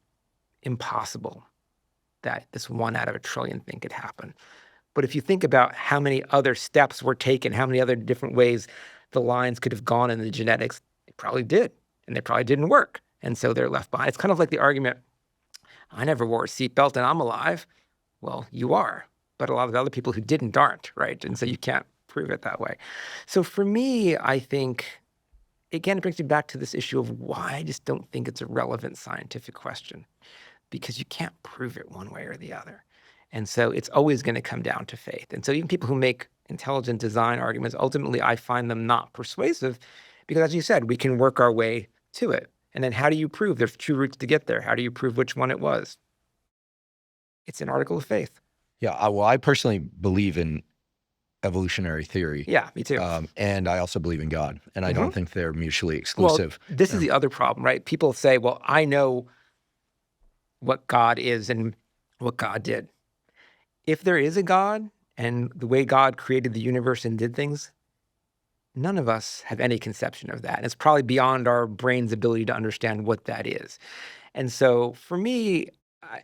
B: impossible that this 1 out of a trillion thing could happen. But if you think about how many other steps were taken, how many other different ways the lines could have gone in the genetics, they probably did, and they probably didn't work. And so they're left behind. It's kind of like the argument, I never wore a seatbelt and I'm alive. Well, you are, but a lot of other people who didn't aren't, right? And so you can't prove it that way. So for me, I think again, it brings me back to this issue of why I just don't think it's a relevant scientific question, because you can't prove it one way or the other. And so it's always going to come down to faith. And so even people who make intelligent design arguments, ultimately, I find them not persuasive because, as you said, we can work our way to it. And then how do you prove there's two routes to get there? How do you prove which one it was? It's an article of faith.
A: Yeah, well, I personally believe in evolutionary theory.
B: Yeah, me too.
A: And I also believe in God. And I don't think they're mutually exclusive.
B: Well, this is the other problem, right? People say, well, I know what God is and what God did. If there is a God and the way God created the universe and did things, none of us have any conception of that. And it's probably beyond our brain's ability to understand what that is. And so for me,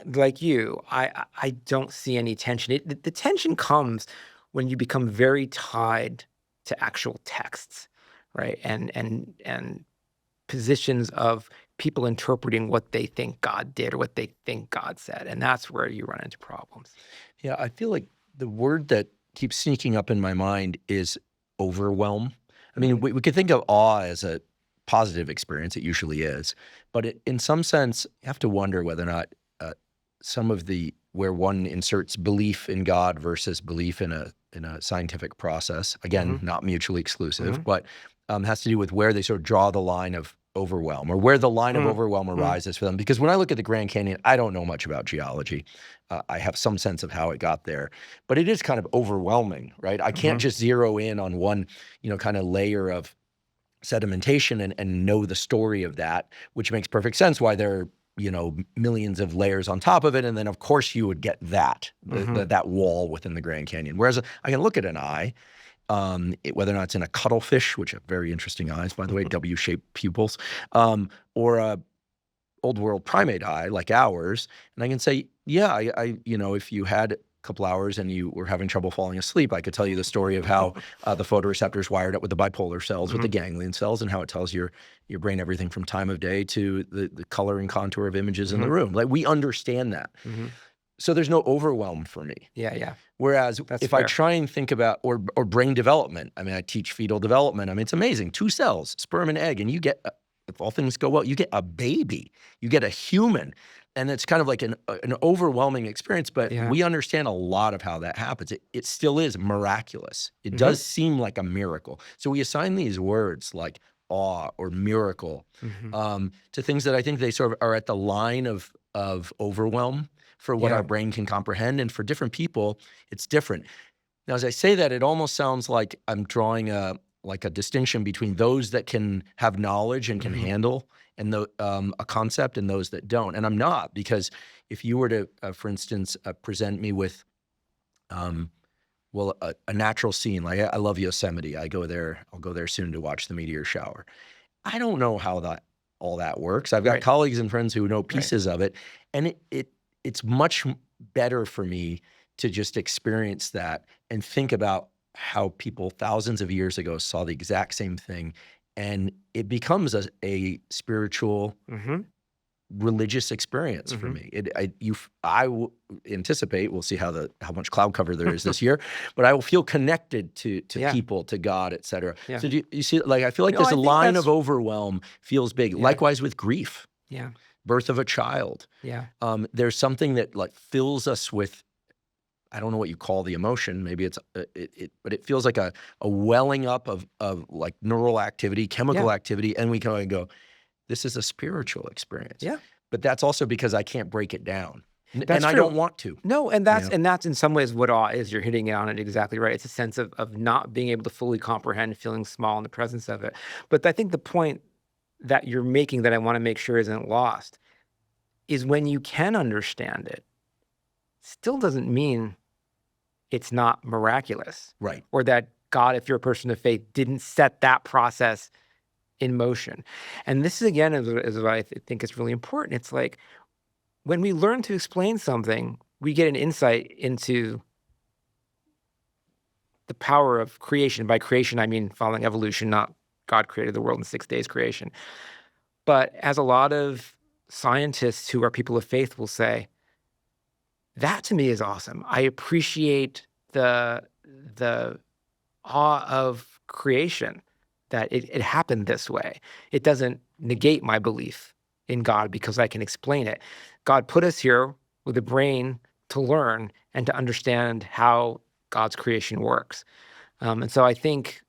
B: like you, I don't see any tension. The tension comes when you become very tied to actual texts, right? And positions of people interpreting what they think God did or what they think God said. And that's where you run into problems.
A: Yeah, I feel like the word that keeps sneaking up in my mind is overwhelm. I mean, we could think of awe as a positive experience. It usually is. But in some sense, you have to wonder whether or not some of where one inserts belief in God versus belief in a scientific process, again, not mutually exclusive, but has to do with where they sort of draw the line of overwhelm, or where the line of overwhelm arises for them. Because when I look at the Grand Canyon, I don't know much about geology. I have some sense of how it got there, but it is kind of overwhelming, right? I can't just zero in on one, kind of layer of sedimentation and know the story of that, which makes perfect sense why there are, millions of layers on top of it. And then of course you would get that, that wall within the Grand Canyon. Whereas I can look at an eye, whether or not it's in a cuttlefish, which have very interesting eyes, by the way, W-shaped pupils, or a old world primate eye like ours. And I can say, yeah, I if you had a couple hours and you were having trouble falling asleep, I could tell you the story of how the photoreceptors wired up with the bipolar cells, with the ganglion cells, and how it tells your brain everything from time of day to the color and contour of images in the room. Like, we understand that. So there's no overwhelm for me.
B: Yeah.
A: Whereas
B: That's
A: if
B: fair.
A: I try and think about, or brain development, I mean, I teach fetal development. I mean, it's amazing. 2 cells, sperm and egg, and you get, if all things go well, you get a baby, you get a human. And it's kind of like an overwhelming experience, but we understand a lot of how that happens. It still is miraculous. It does seem like a miracle. So we assign these words like awe or miracle to things that I think they sort of are at the line of overwhelm for what our brain can comprehend. And for different people, it's different. Now, as I say that, it almost sounds like I'm drawing a distinction between those that can have knowledge and can handle and a concept and those that don't. And I'm not, because if you were to, for instance, present me with, a natural scene, like I love Yosemite. I'll go there soon to watch the meteor shower. I don't know how all that works. I've got colleagues and friends who know pieces of it, and it's much better for me to just experience that and think about how people thousands of years ago saw the exact same thing, and it becomes a spiritual, religious experience for me. I will anticipate, we'll see how much cloud cover there is this year, but I will feel connected to people, to God, et cetera.
B: Yeah.
A: So do you see, like, I feel like there's a line of overwhelm feels big. Likewise with grief.
B: Yeah.
A: Birth of a child.
B: Yeah.
A: There's something that like fills us with, I don't know what you call the emotion. Maybe it's but it feels like a welling up of like neural activity, chemical activity, and we kind of go, this is a spiritual experience.
B: Yeah.
A: But that's also because I can't break it down,
B: That's
A: and I
B: true.
A: don't want to.
B: No, and that's in some ways what awe is. You're hitting it on it exactly right. It's a sense of not being able to fully comprehend, feeling small in the presence of it. But I think the point that you're making that I want to make sure isn't lost is when you can understand it, still doesn't mean it's not miraculous.
A: Right.
B: Or that God, if you're a person of faith, didn't set that process in motion. And this is, again, is what I think is really important. It's like when we learn to explain something, we get an insight into the power of creation. By creation, I mean following evolution, not God created the world in 6 days creation. But as a lot of scientists who are people of faith will say, that to me is awesome. I appreciate the awe of creation. that it happened this way. It doesn't negate my belief in God because I can explain it. God put us here with a brain to learn and to understand how God's creation works. And so I think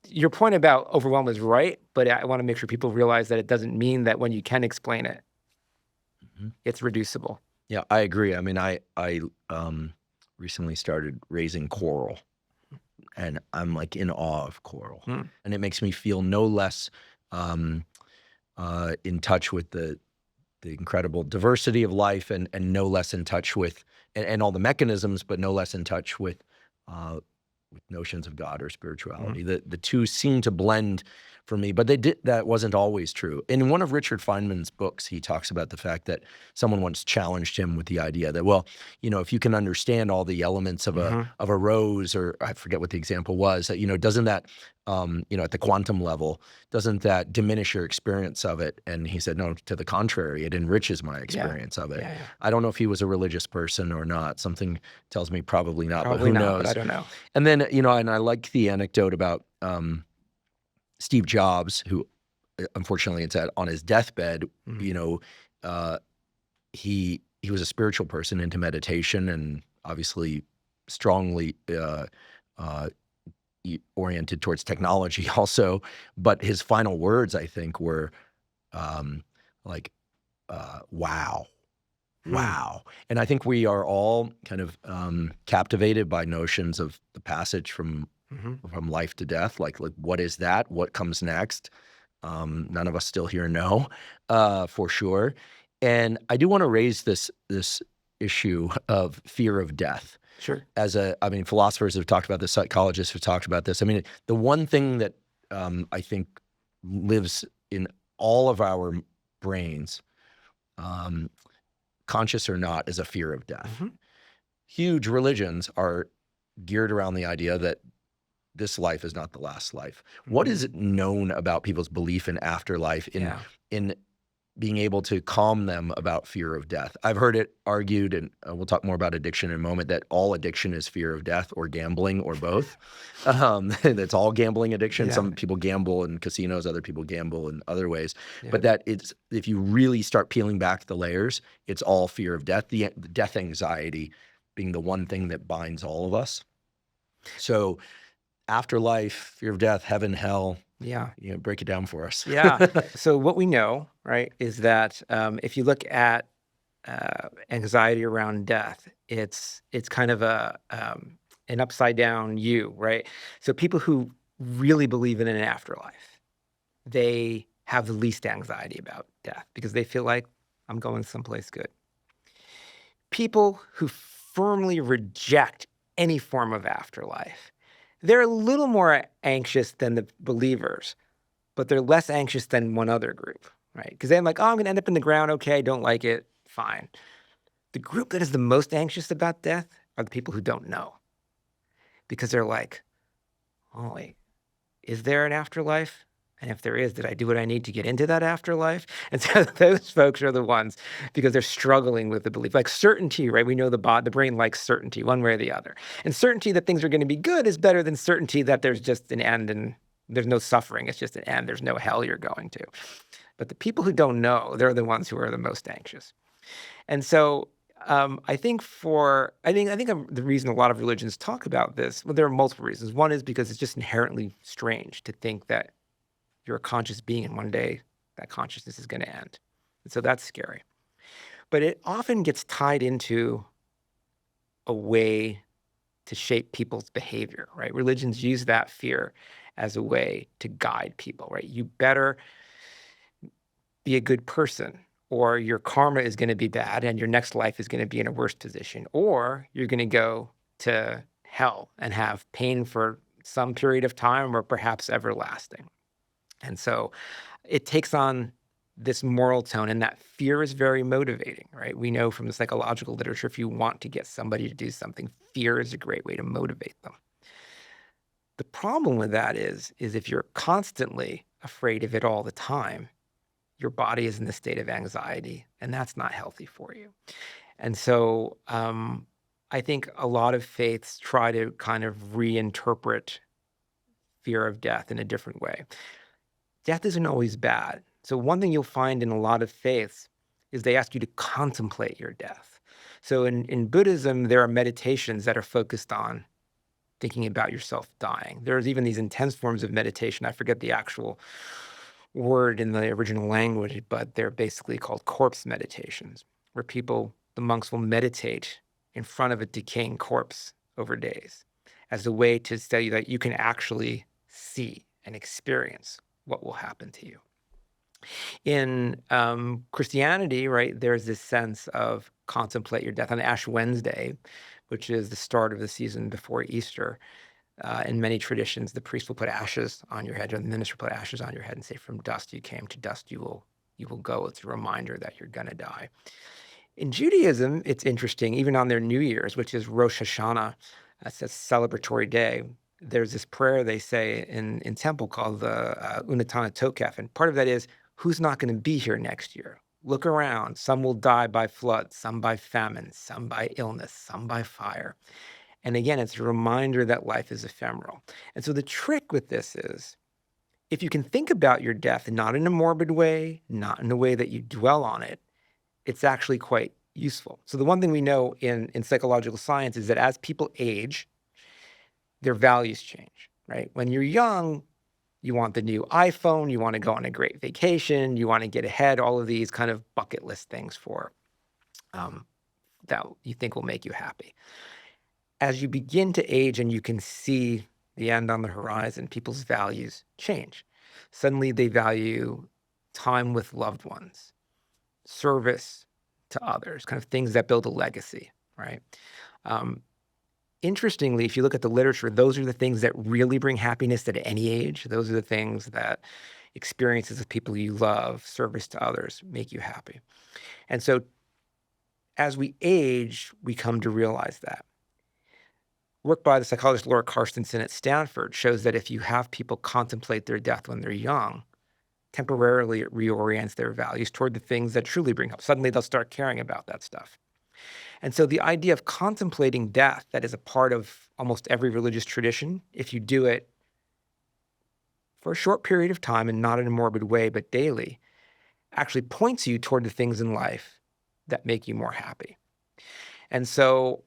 B: your point about overwhelm is right, but I want to make sure people realize that it doesn't mean that when you can explain it, it's reducible.
A: Yeah, I agree. I mean, I recently started raising coral, and I'm like in awe of coral, and it makes me feel no less in touch with the incredible diversity of life, and no less in touch with and all the mechanisms, but no less in touch with notions of God or spirituality. The two seem to blend for me, but that wasn't always true. In one of Richard Feynman's books, he talks about the fact that someone once challenged him with the idea that, well, if you can understand all the elements of a rose, or I forget what the example was, that, doesn't that, at the quantum level, doesn't that diminish your experience of it? And he said, no, to the contrary, it enriches my experience of it. Yeah. I don't know if he was a religious person or not. Something tells me probably not, but who knows?
B: But I don't know.
A: And then, and I like the anecdote about Steve Jobs, who unfortunately it's on his deathbed, he was a spiritual person into meditation and obviously strongly oriented towards technology also. But his final words, I think, were wow. Wow. And I think we are all kind of captivated by notions of the passage from life to death. Like what is that? What comes next? None of us still here know for sure. And I do want to raise this issue of fear of death.
B: Sure.
A: Philosophers have talked about this, psychologists have talked about this. I mean, the one thing that I think lives in all of our brains, conscious or not, is a fear of death. Huge religions are geared around the idea that this life is not the last life. What is known about people's belief in afterlife, in being able to calm them about fear of death? I've heard it argued, and we'll talk more about addiction in a moment, that all addiction is fear of death or gambling or both. That's all gambling addiction. Yeah. Some people gamble in casinos, other people gamble in other ways. Yeah. But that it's, if you really start peeling back the layers, it's all fear of death, the death anxiety being the one thing that binds all of us. So afterlife, fear of death, heaven, hell.
B: Yeah.
A: Break it down for us.
B: Yeah. So what we know, right, is that if you look at anxiety around death, it's kind of an upside down U, right? So people who really believe in an afterlife, they have the least anxiety about death because they feel like I'm going someplace good. People who firmly reject any form of afterlife, they're a little more anxious than the believers, but they're less anxious than one other group, right? Because they're like, oh, I'm going to end up in the ground. Okay, don't like it. Fine. The group that is the most anxious about death are the people who don't know. Because they're like, oh, wait, is there an afterlife? And if there is, did I do what I need to get into that afterlife? And so those folks are the ones, because they're struggling with the belief. Like certainty, right? We know the brain likes certainty one way or the other. And certainty that things are going to be good is better than certainty that there's just an end and there's no suffering. It's just an end. There's no hell you're going to. But the people who don't know, they're the ones who are the most anxious. And so I think the reason a lot of religions talk about this, well, there are multiple reasons. One is because it's just inherently strange to think that you're a conscious being and one day that consciousness is going to end. And so that's scary. But it often gets tied into a way to shape people's behavior, right? Religions use that fear as a way to guide people, right? You better be a good person, or your karma is going to be bad and your next life is going to be in a worse position, or you're going to go to hell and have pain for some period of time or perhaps everlasting. And so it takes on this moral tone, and that fear is very motivating, right? We know from the psychological literature, if you want to get somebody to do something, fear is a great way to motivate them. The problem with that is if you're constantly afraid of it all the time, your body is in a state of anxiety, and that's not healthy for you. And so I think a lot of faiths try to kind of reinterpret fear of death in a different way. Death isn't always bad. So one thing you'll find in a lot of faiths is they ask you to contemplate your death. So in Buddhism, there are meditations that are focused on thinking about yourself dying. There's even these intense forms of meditation. I forget the actual word in the original language, but they're basically called corpse meditations, where the monks will meditate in front of a decaying corpse over days as a way to tell you that you can actually see and experience what will happen to you. In Christianity, right, there's this sense of contemplate your death on Ash Wednesday, which is the start of the season before Easter. In many traditions, the priest will put ashes on your head, or the minister will put ashes on your head and say, from dust you came, to dust you will go. It's a reminder that you're going to die. In Judaism, it's interesting, even on their New Year's, which is Rosh Hashanah, that's a celebratory day, there's this prayer they say in temple called the Unatana Tokef, and part of that is, who's not going to be here next year? Look around. Some will die by flood, some by famine, some by illness, some by fire. And again, it's a reminder that life is ephemeral. And so the trick with this is, if you can think about your death, not in a morbid way, not in a way that you dwell on it, it's actually quite useful. So the one thing we know in psychological science is that as people age, their values change, right? When you're young, you want the new iPhone, you want to go on a great vacation, you want to get ahead, all of these kind of bucket list things for that you think will make you happy. As you begin to age and you can see the end on the horizon, people's values change. Suddenly they value time with loved ones, service to others, kind of things that build a legacy, right? Interestingly, if you look at the literature, those are the things that really bring happiness at any age. Those are the things that experiences of people you love, service to others, make you happy. And so as we age, we come to realize that. Work by the psychologist Laura Carstensen at Stanford shows that if you have people contemplate their death when they're young, temporarily it reorients their values toward the things that truly bring hope. Suddenly they'll start caring about that stuff. And so the idea of contemplating death, that is a part of almost every religious tradition, if you do it for a short period of time and not in a morbid way, but daily, actually points you toward the things in life that make you more happy. And so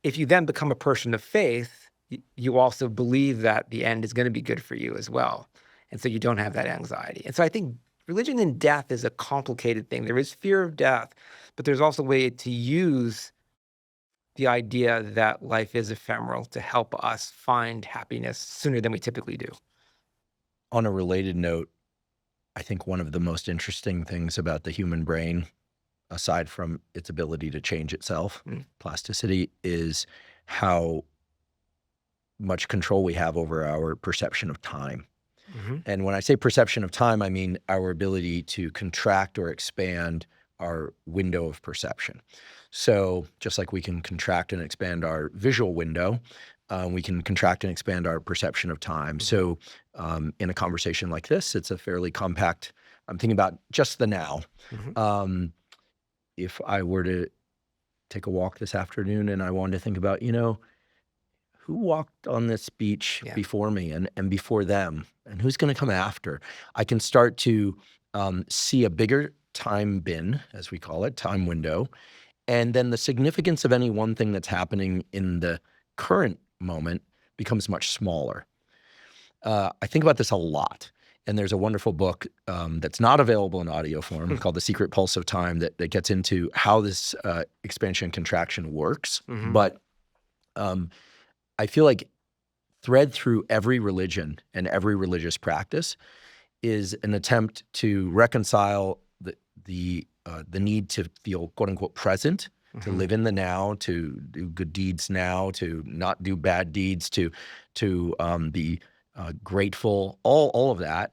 B: if you then become a person of faith, you also believe that the end is going to be good for you as well. And so you don't have that anxiety. And so I think religion and death is a complicated thing. There is fear of death, but there's also a way to use the idea that life is ephemeral to help us find happiness sooner than we typically do.
A: On a related note, I think one of the most interesting things about the human brain, aside from its ability to change itself, plasticity, is how much control we have over our perception of time. And when I say perception of time, I mean our ability to contract or expand our window of perception. So just like we can contract and expand our visual window, we can contract and expand our perception of time. So in a conversation like this, it's a fairly compact, I'm thinking about just the now. If I were to take a walk this afternoon and I wanted to think about, who walked on this beach before me and before them, and who's going to come after, I can start to see a bigger time bin, as we call it, time window, and then the significance of any one thing that's happening in the current moment becomes much smaller. I think about this a lot. And there's a wonderful book that's not available in audio form called The Secret Pulse of Time that gets into how this expansion and contraction works. But I feel like thread through every religion and every religious practice is an attempt to reconcile the need to feel quote unquote present, to live in the now, to do good deeds now, to not do bad deeds, to be grateful, all of that,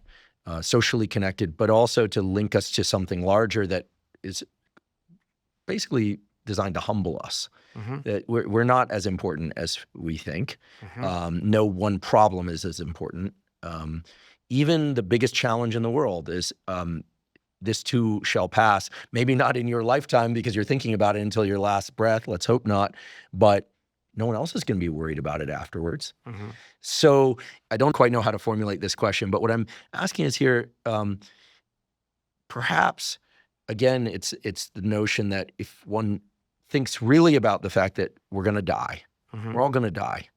A: socially connected, but also to link us to something larger that is basically designed to humble us. That we're not as important as we think. No one problem is as important. Even the biggest challenge in the world is this too shall pass. Maybe not in your lifetime because you're thinking about it until your last breath. Let's hope not. But no one else is going to be worried about it afterwards.
B: Mm-hmm.
A: So I don't quite know how to formulate this question, but what I'm asking is here, perhaps, again, it's the notion that if one thinks really about the fact that we're going to die,
B: Mm-hmm.
A: we're all going to die.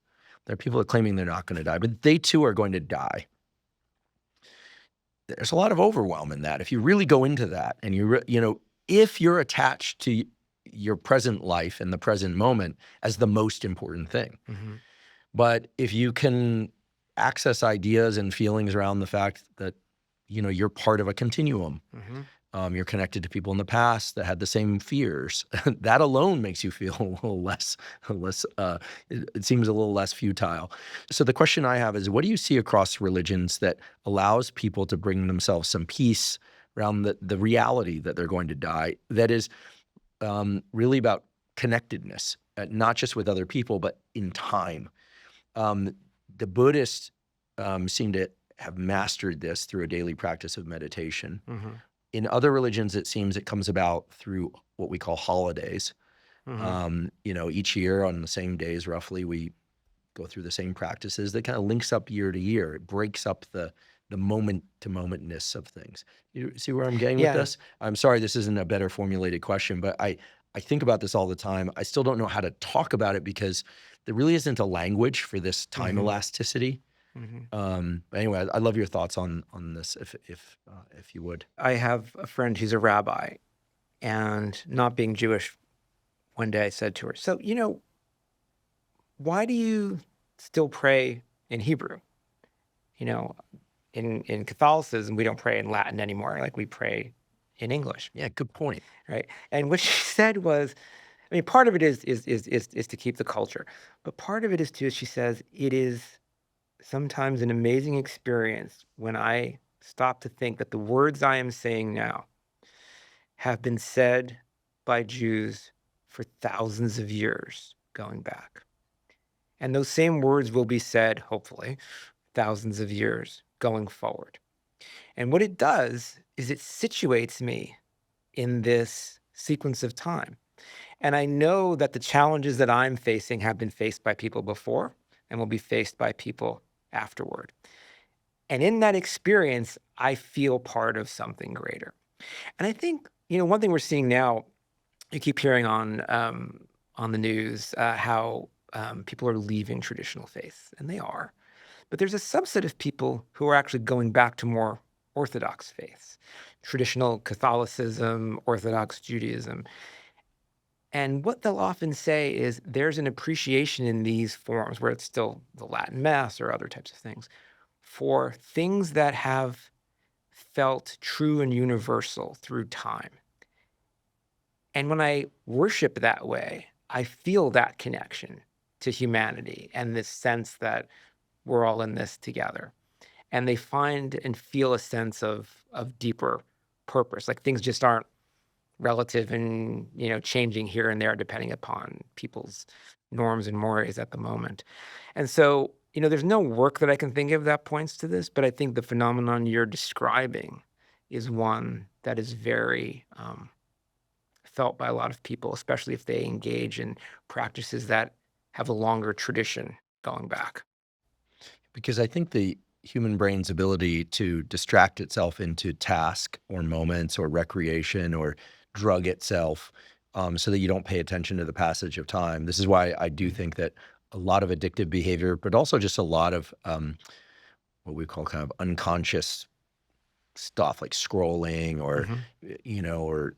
A: There are people that are claiming they're not going to die, but they too are going to die. There's a lot of overwhelm in that. If you really go into that and if you're attached to your present life and the present moment as the most important thing.
B: Mm-hmm.
A: But if you can access ideas and feelings around the fact that, you're part of a continuum, you're connected to people in the past that had the same fears, that alone makes you feel a little less, it seems a little less futile. So the question I have is, what do you see across religions that allows people to bring themselves some peace around the reality that they're going to die, that is really about connectedness, not just with other people, but in time? The Buddhists seem to have mastered this through a daily practice of meditation.
B: Mm-hmm.
A: In other religions, it seems it comes about through what we call holidays.
B: Mm-hmm.
A: Each year on the same days, roughly, we go through the same practices that kind of links up year to year. It breaks up the moment-to-momentness of things. You see where I'm getting with this? I'm sorry this isn't a better formulated question, but I think about this all the time. I still don't know how to talk about it because there really isn't a language for this time elasticity. But anyway, I'd love your thoughts on this, if you would.
B: I have a friend who's a rabbi, and not being Jewish, one day I said to her, so, why do you still pray in Hebrew? In Catholicism, we don't pray in Latin anymore. Like, we pray in English.
A: Yeah, good point.
B: Right. And what she said was, part of it is to keep the culture, but part of it is too, as she says, it is sometimes an amazing experience when I stop to think that the words I am saying now have been said by Jews for thousands of years going back. And those same words will be said, hopefully, thousands of years going forward. And what it does is it situates me in this sequence of time. And I know that the challenges that I'm facing have been faced by people before and will be faced by people afterward. And in that experience, I feel part of something greater. And I think, one thing we're seeing now, you keep hearing on the news how people are leaving traditional faiths, and they are. But there's a subset of people who are actually going back to more Orthodox faiths, traditional Catholicism, Orthodox Judaism. And what they'll often say is there's an appreciation in these forms, where it's still the Latin Mass or other types of things, for things that have felt true and universal through time. And when I worship that way, I feel that connection to humanity and this sense that we're all in this together. And they find and feel a sense of deeper purpose, like things just aren't relative and, changing here and there depending upon people's norms and mores at the moment. And so, there's no work that I can think of that points to this, but I think the phenomenon you're describing is one that is very felt by a lot of people, especially if they engage in practices that have a longer tradition going back.
A: Because I think the human brain's ability to distract itself into task or moments or recreation or drug itself so that you don't pay attention to the passage of time. This is why I do think that a lot of addictive behavior, but also just a lot of what we call kind of unconscious stuff like scrolling or, or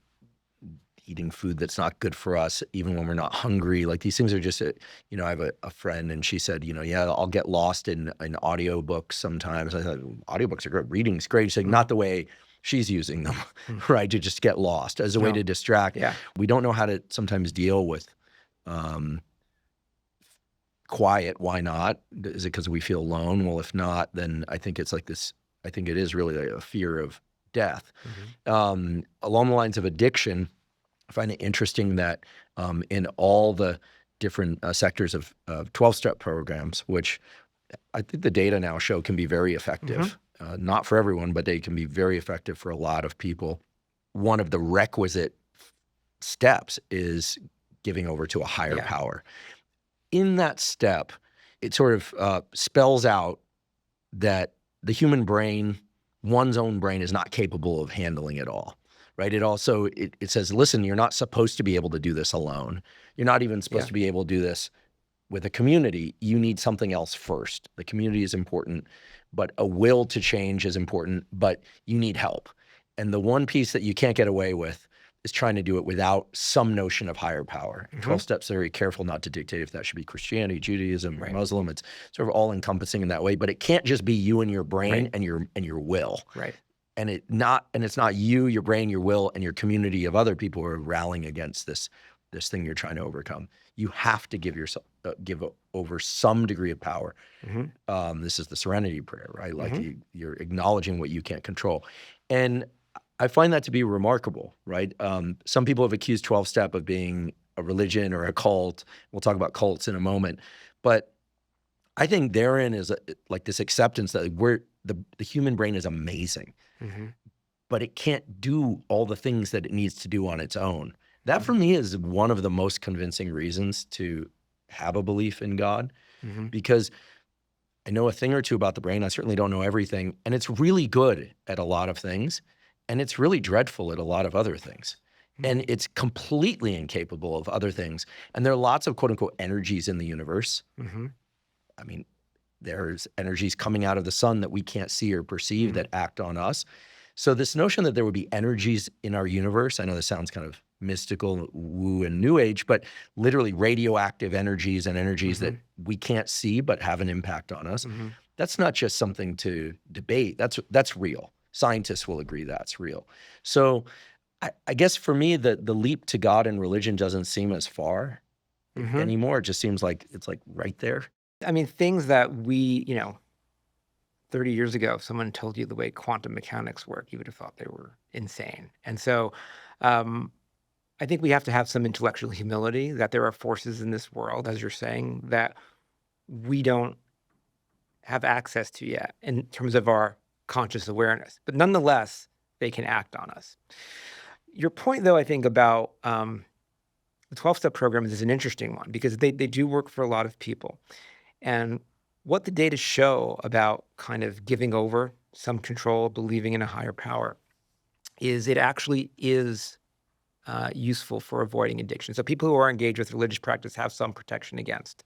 A: eating food that's not good for us, even when we're not hungry. Like these things are just, I have a friend and she said, I'll get lost in audiobooks sometimes. I thought, audiobooks are great. Reading's great. She's like, not the way she's using them, right? To just get lost as a way to distract.
B: Yeah.
A: We don't know how to sometimes deal with quiet. Why not? Is it because we feel alone? Well, if not, then I think it's like this, I think it is really a fear of death. Along the lines of addiction, I find it interesting that in all the different sectors of 12-step programs, which I think the data now show can be very effective, not for everyone, but they can be very effective for a lot of people. One of the requisite steps is giving over to a higher power. in that step, it sort of spells out that the human brain, one's own brain, is not capable of handling it all, right? It also, it says, listen, you're not supposed to be able to do this alone. You're not even supposed to be able to do this with a community. You need something else first. The community is important, but a will to change is important, but you need help. And the one piece that you can't get away with is trying to do it without some notion of higher power. 12 steps are very careful not to dictate if that should be Christianity, Judaism, or Muslim. It's sort of all encompassing in that way, but it can't just be you and your brain and your will.
B: Right.
A: And it's not you, your brain, your will, and your community of other people who are rallying against this thing you're trying to overcome. You have to give over some degree of power. This is the serenity prayer, right? Like you're acknowledging what you can't control. And I find that to be remarkable, right? Some people have accused 12-step of being a religion or a cult. We'll talk about cults in a moment. But I think therein is like this acceptance that the human brain is amazing, but it can't do all the things that it needs to do on its own. That for me is one of the most convincing reasons to have a belief in God, because I know a thing or two about the brain. I certainly don't know everything, and it's really good at a lot of things, and it's really dreadful at a lot of other things. And it's completely incapable of other things. And there are lots of quote unquote energies in the universe. I mean, there's energies coming out of the sun that we can't see or perceive that act on us. So this notion that there would be energies in our universe, I know this sounds kind of mystical, woo and new age, but literally radioactive energies and energies that we can't see but have an impact on us. That's not just something to debate. That's real. Scientists will agree that's real. So I guess for me, the leap to God and religion doesn't seem as far anymore. It just seems like it's like right there.
B: I mean, things that we, 30 years ago, if someone told you the way quantum mechanics work, you would have thought they were insane. And so I think we have to have some intellectual humility that there are forces in this world, as you're saying, that we don't have access to yet in terms of our conscious awareness. But nonetheless, they can act on us. Your point, though, I think about the 12-step program is an interesting one because they do work for a lot of people. And what the data show about kind of giving over some control, believing in a higher power, is it actually is useful for avoiding addiction. So people who are engaged with religious practice have some protection against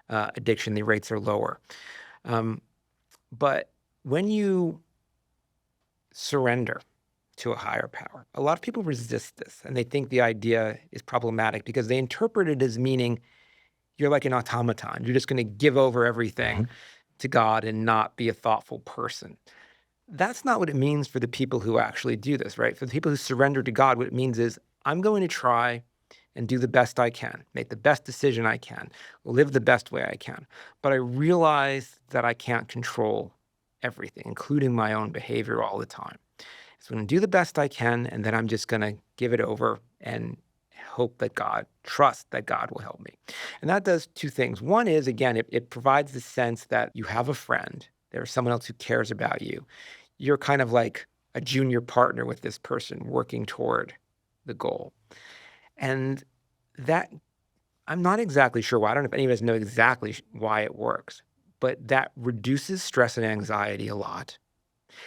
B: addiction. The rates are lower. But when you surrender to a higher power, a lot of people resist this and they think the idea is problematic because they interpret it as meaning you're like an automaton. You're just going to give over everything to God and not be a thoughtful person. That's not what it means for the people who actually do this, right? For the people who surrender to God, what it means is I'm going to try and do the best I can, make the best decision I can, live the best way I can. But I realize that I can't control everything, including my own behavior all the time. So I'm going to do the best I can, and then I'm just going to give it over and hope that trust that God will help me. And that does two things. One is, again, it provides the sense that you have a friend. There's someone else who cares about you. You're kind of like a junior partner with this person working toward the goal. And that, I'm not exactly sure why. I don't know if any of us know exactly why it works, but that reduces stress and anxiety a lot.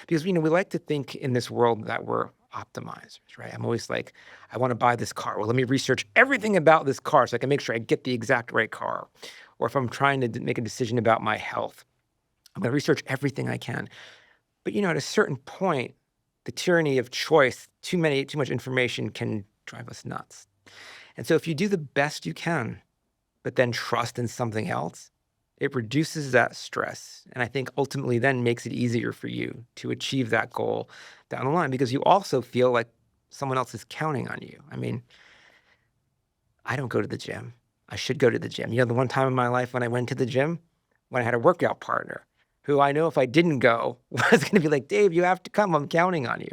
B: Because, we like to think in this world that we're optimizers, right? I'm always like, I want to buy this car. Well, let me research everything about this car so I can make sure I get the exact right car. Or if I'm trying to make a decision about my health, I'm going to research everything I can. But, at a certain point, the tyranny of choice, too much information can drive us nuts. And so if you do the best you can, but then trust in something else, it reduces that stress. And I think ultimately then makes it easier for you to achieve that goal down the line because you also feel like someone else is counting on you. I mean, I don't go to the gym. I should go to the gym. The one time in my life when I went to the gym, when I had a workout partner who I know if I didn't go was going to be like, Dave, you have to come. I'm counting on you.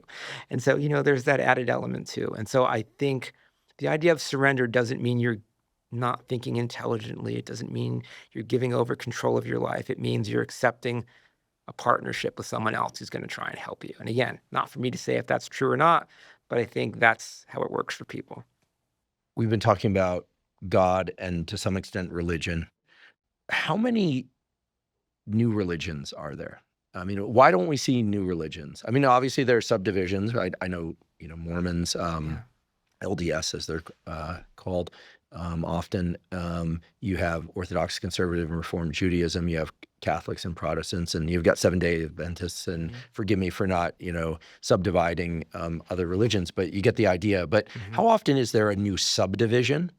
B: And so, there's that added element too. And so I think the idea of surrender doesn't mean you're not thinking intelligently. It doesn't mean you're giving over control of your life. It means you're accepting a partnership with someone else who's going to try and help you. And again, not for me to say if that's true or not, but I think that's how it works for people.
A: We've been talking about God and to some extent religion. how many new religions are there? I mean, why don't we see new religions? I mean, obviously there are subdivisions. I know, Mormons, LDS as they're called. Often you have Orthodox, Conservative, and Reformed Judaism. You have Catholics and Protestants, and you've got Seventh-day Adventists. And forgive me for not, subdividing other religions, but you get the idea. But how often is there a new subdivision,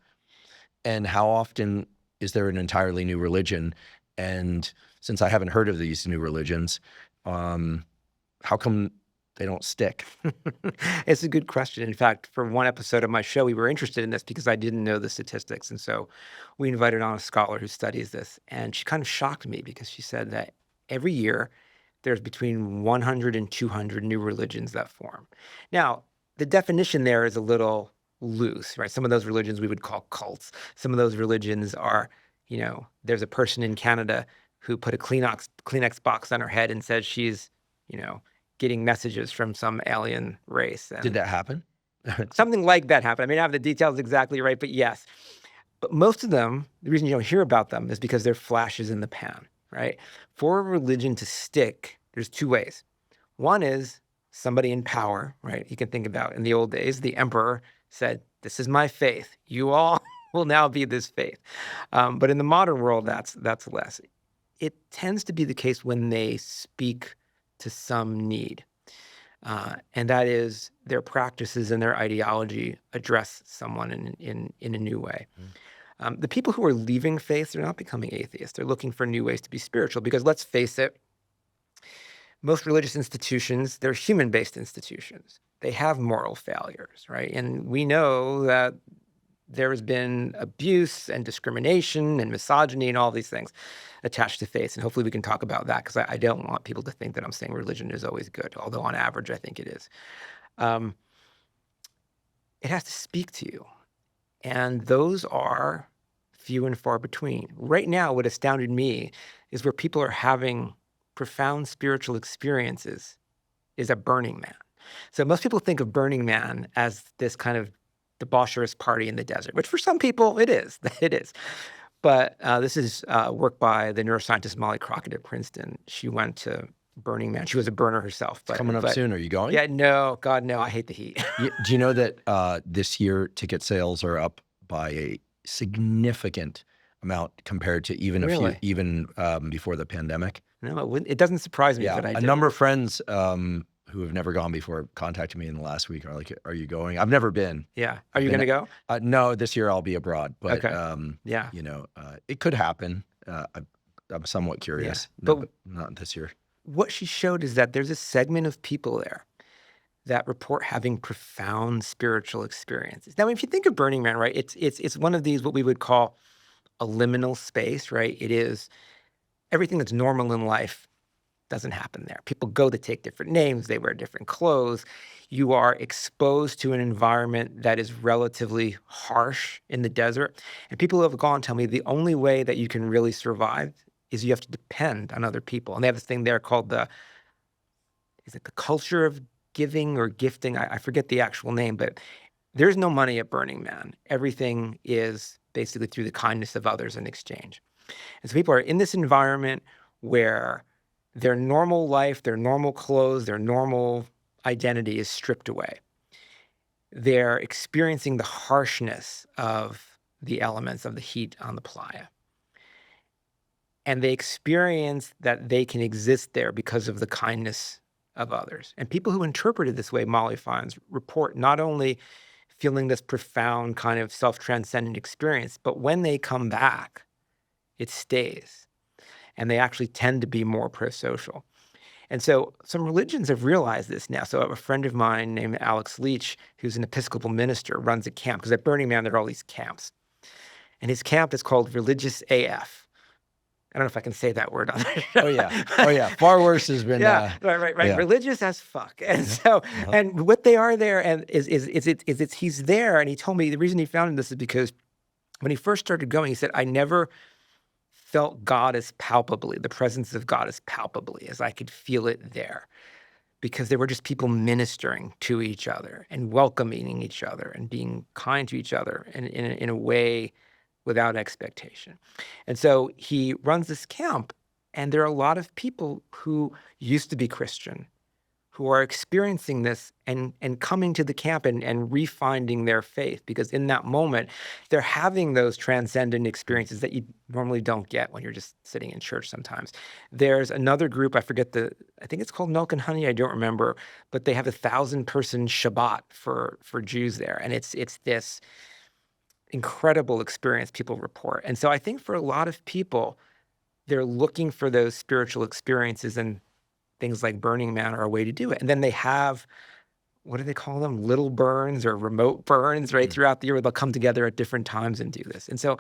A: and how often is there an entirely new religion? And since I haven't heard of these new religions, how come they don't stick?
B: It's a good question. In fact, for one episode of my show, we were interested in this because I didn't know the statistics. And so we invited on a scholar who studies this. And she kind of shocked me because she said that every year there's between 100 and 200 new religions that form. Now, the definition there is a little loose, right? Some of those religions we would call cults. Some of those religions are, there's a person in Canada who put a Kleenex box on her head and says she's, getting messages from some alien race. And
A: Did that happen?
B: something like that happened. I mean, I don't have the details exactly right, but yes. But most of them, the reason you don't hear about them is because they're flashes in the pan, right? For a religion to stick, there's two ways. One is somebody in power, right? You can think about in the old days, the emperor said, "This is my faith. You all will now be this faith." But in the modern world, that's less. It tends to be the case when they speak to some need. And that is their practices and their ideology address someone in a new way. The people who are leaving faith, they're not becoming atheists. They're looking for new ways to be spiritual because let's face it, most religious institutions, they're human-based institutions. They have moral failures, right? And we know that there has been abuse and discrimination and misogyny and all these things attached to faith. And hopefully we can talk about that because I don't want people to think that I'm saying religion is always good, although on average I think it is. It has to speak to you. And those are few and far between. Right now, what astounded me is where people are having profound spiritual experiences is at Burning Man. So most people think of Burning Man as this kind of debaucherous party in the desert, which for some people it is. It is. But this is work by the neuroscientist Molly Crockett at Princeton. She went to Burning Man. She was a burner herself. But,
A: Coming up soon. Are you going?
B: Yeah, no. God, no. I hate the heat.
A: Do you know that this year ticket sales are up by a significant amount compared to even
B: Really?
A: before the pandemic?
B: No, it doesn't surprise me.
A: Yeah,
B: But I
A: a
B: do.
A: number of friends who have never gone before contacted me in the last week. Are like, "Are you going?" I've never been.
B: Yeah. Are you going to go?
A: No, this year I'll be abroad. But
B: Okay. Yeah.
A: it could happen. I'm somewhat curious.
B: Yeah.
A: No,
B: But
A: not this year.
B: what she showed is that there's a segment of people there that report having profound spiritual experiences. Now, if you think of Burning Man, right, it's one of these what we would call a liminal space, right? It is everything that's normal in life doesn't happen there. People go to take different names, they wear different clothes. You are exposed to an environment that is relatively harsh in the desert. And people who have gone tell me the only way that you can really survive is you have to depend on other people. And they have this thing there called is it the culture of giving or gifting? I forget the actual name, but there's no money at Burning Man. Everything is basically through the kindness of others in exchange. And so people are in this environment where their normal life, their normal clothes, their normal identity is stripped away. They're experiencing the harshness of the elements of the heat on the playa. And they experience that they can exist there because of the kindness of others. And people who interpret it this way, Molly finds, report not only feeling this profound kind of self-transcendent experience, but when they come back, it stays. And they actually tend to be more pro-social. And so some religions have realized this now. So a friend of mine named Alex Leach, who's an Episcopal minister, runs a camp, because at Burning Man, there are all these camps. And his camp is called Religious AF. I don't know if I can say that word on the show.
A: Oh yeah. Far worse has been.
B: Right. Yeah. Religious as fuck. And so, and what they are there, and is he's there, and he told me the reason he found this is because when he first started going, he said, I never felt God as palpably, the presence of God as palpably as I could feel it there, because there were just people ministering to each other and welcoming each other and being kind to each other in a way without expectation. And so he runs this camp, and there are a lot of people who used to be Christian who are experiencing this and coming to the camp and refinding their faith, because in that moment, they're having those transcendent experiences that you normally don't get when you're just sitting in church sometimes. There's another group, I think it's called Milk and Honey, I don't remember, but they have 1,000-person Shabbat for Jews there. And it's this incredible experience people report. And so I think for a lot of people, they're looking for those spiritual experiences, and things like Burning Man are a way to do it. And then they have, what do they call them? Little burns or remote burns, right? Throughout the year, where they'll come together at different times and do this. And so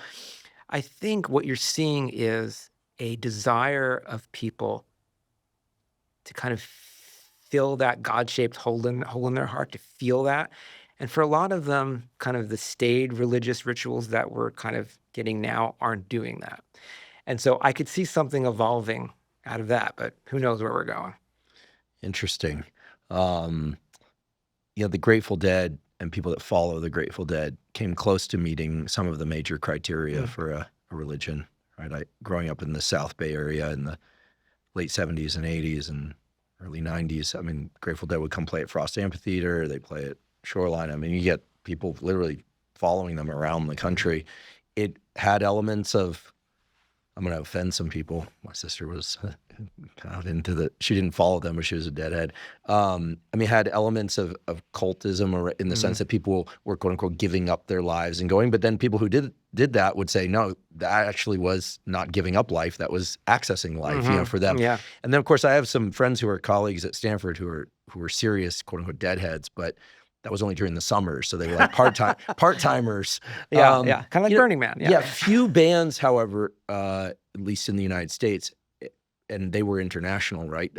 B: I think what you're seeing is a desire of people to kind of fill that God-shaped hole in their heart, to feel that. And for a lot of them, kind of the staid religious rituals that we're kind of getting now aren't doing that. And so I could see something evolving out of that, but who knows where we're going.
A: Interesting. The Grateful Dead and people that follow the Grateful Dead came close to meeting some of the major criteria for a religion, right? Growing up in the South Bay area in the late 70s and 80s and early 90s, I mean, Grateful Dead would come play at Frost Amphitheater, they play at Shoreline. I mean, you get people literally following them around the country. It had elements of, I'm going to offend some people. My sister was out into she didn't follow them, but she was a Deadhead. It had elements of cultism, or in the sense that people were, quote unquote, giving up their lives and going. But then people who did that would say, no, that actually was not giving up life. That was accessing life, for them.
B: Yeah.
A: And then, of course, I have some friends who are colleagues at Stanford who were serious, quote unquote, Deadheads, but that was only during the summer, so they were like part-timers.
B: Kind of like Burning Man.
A: Yeah, few bands, however, at least in the United States, and they were international, right,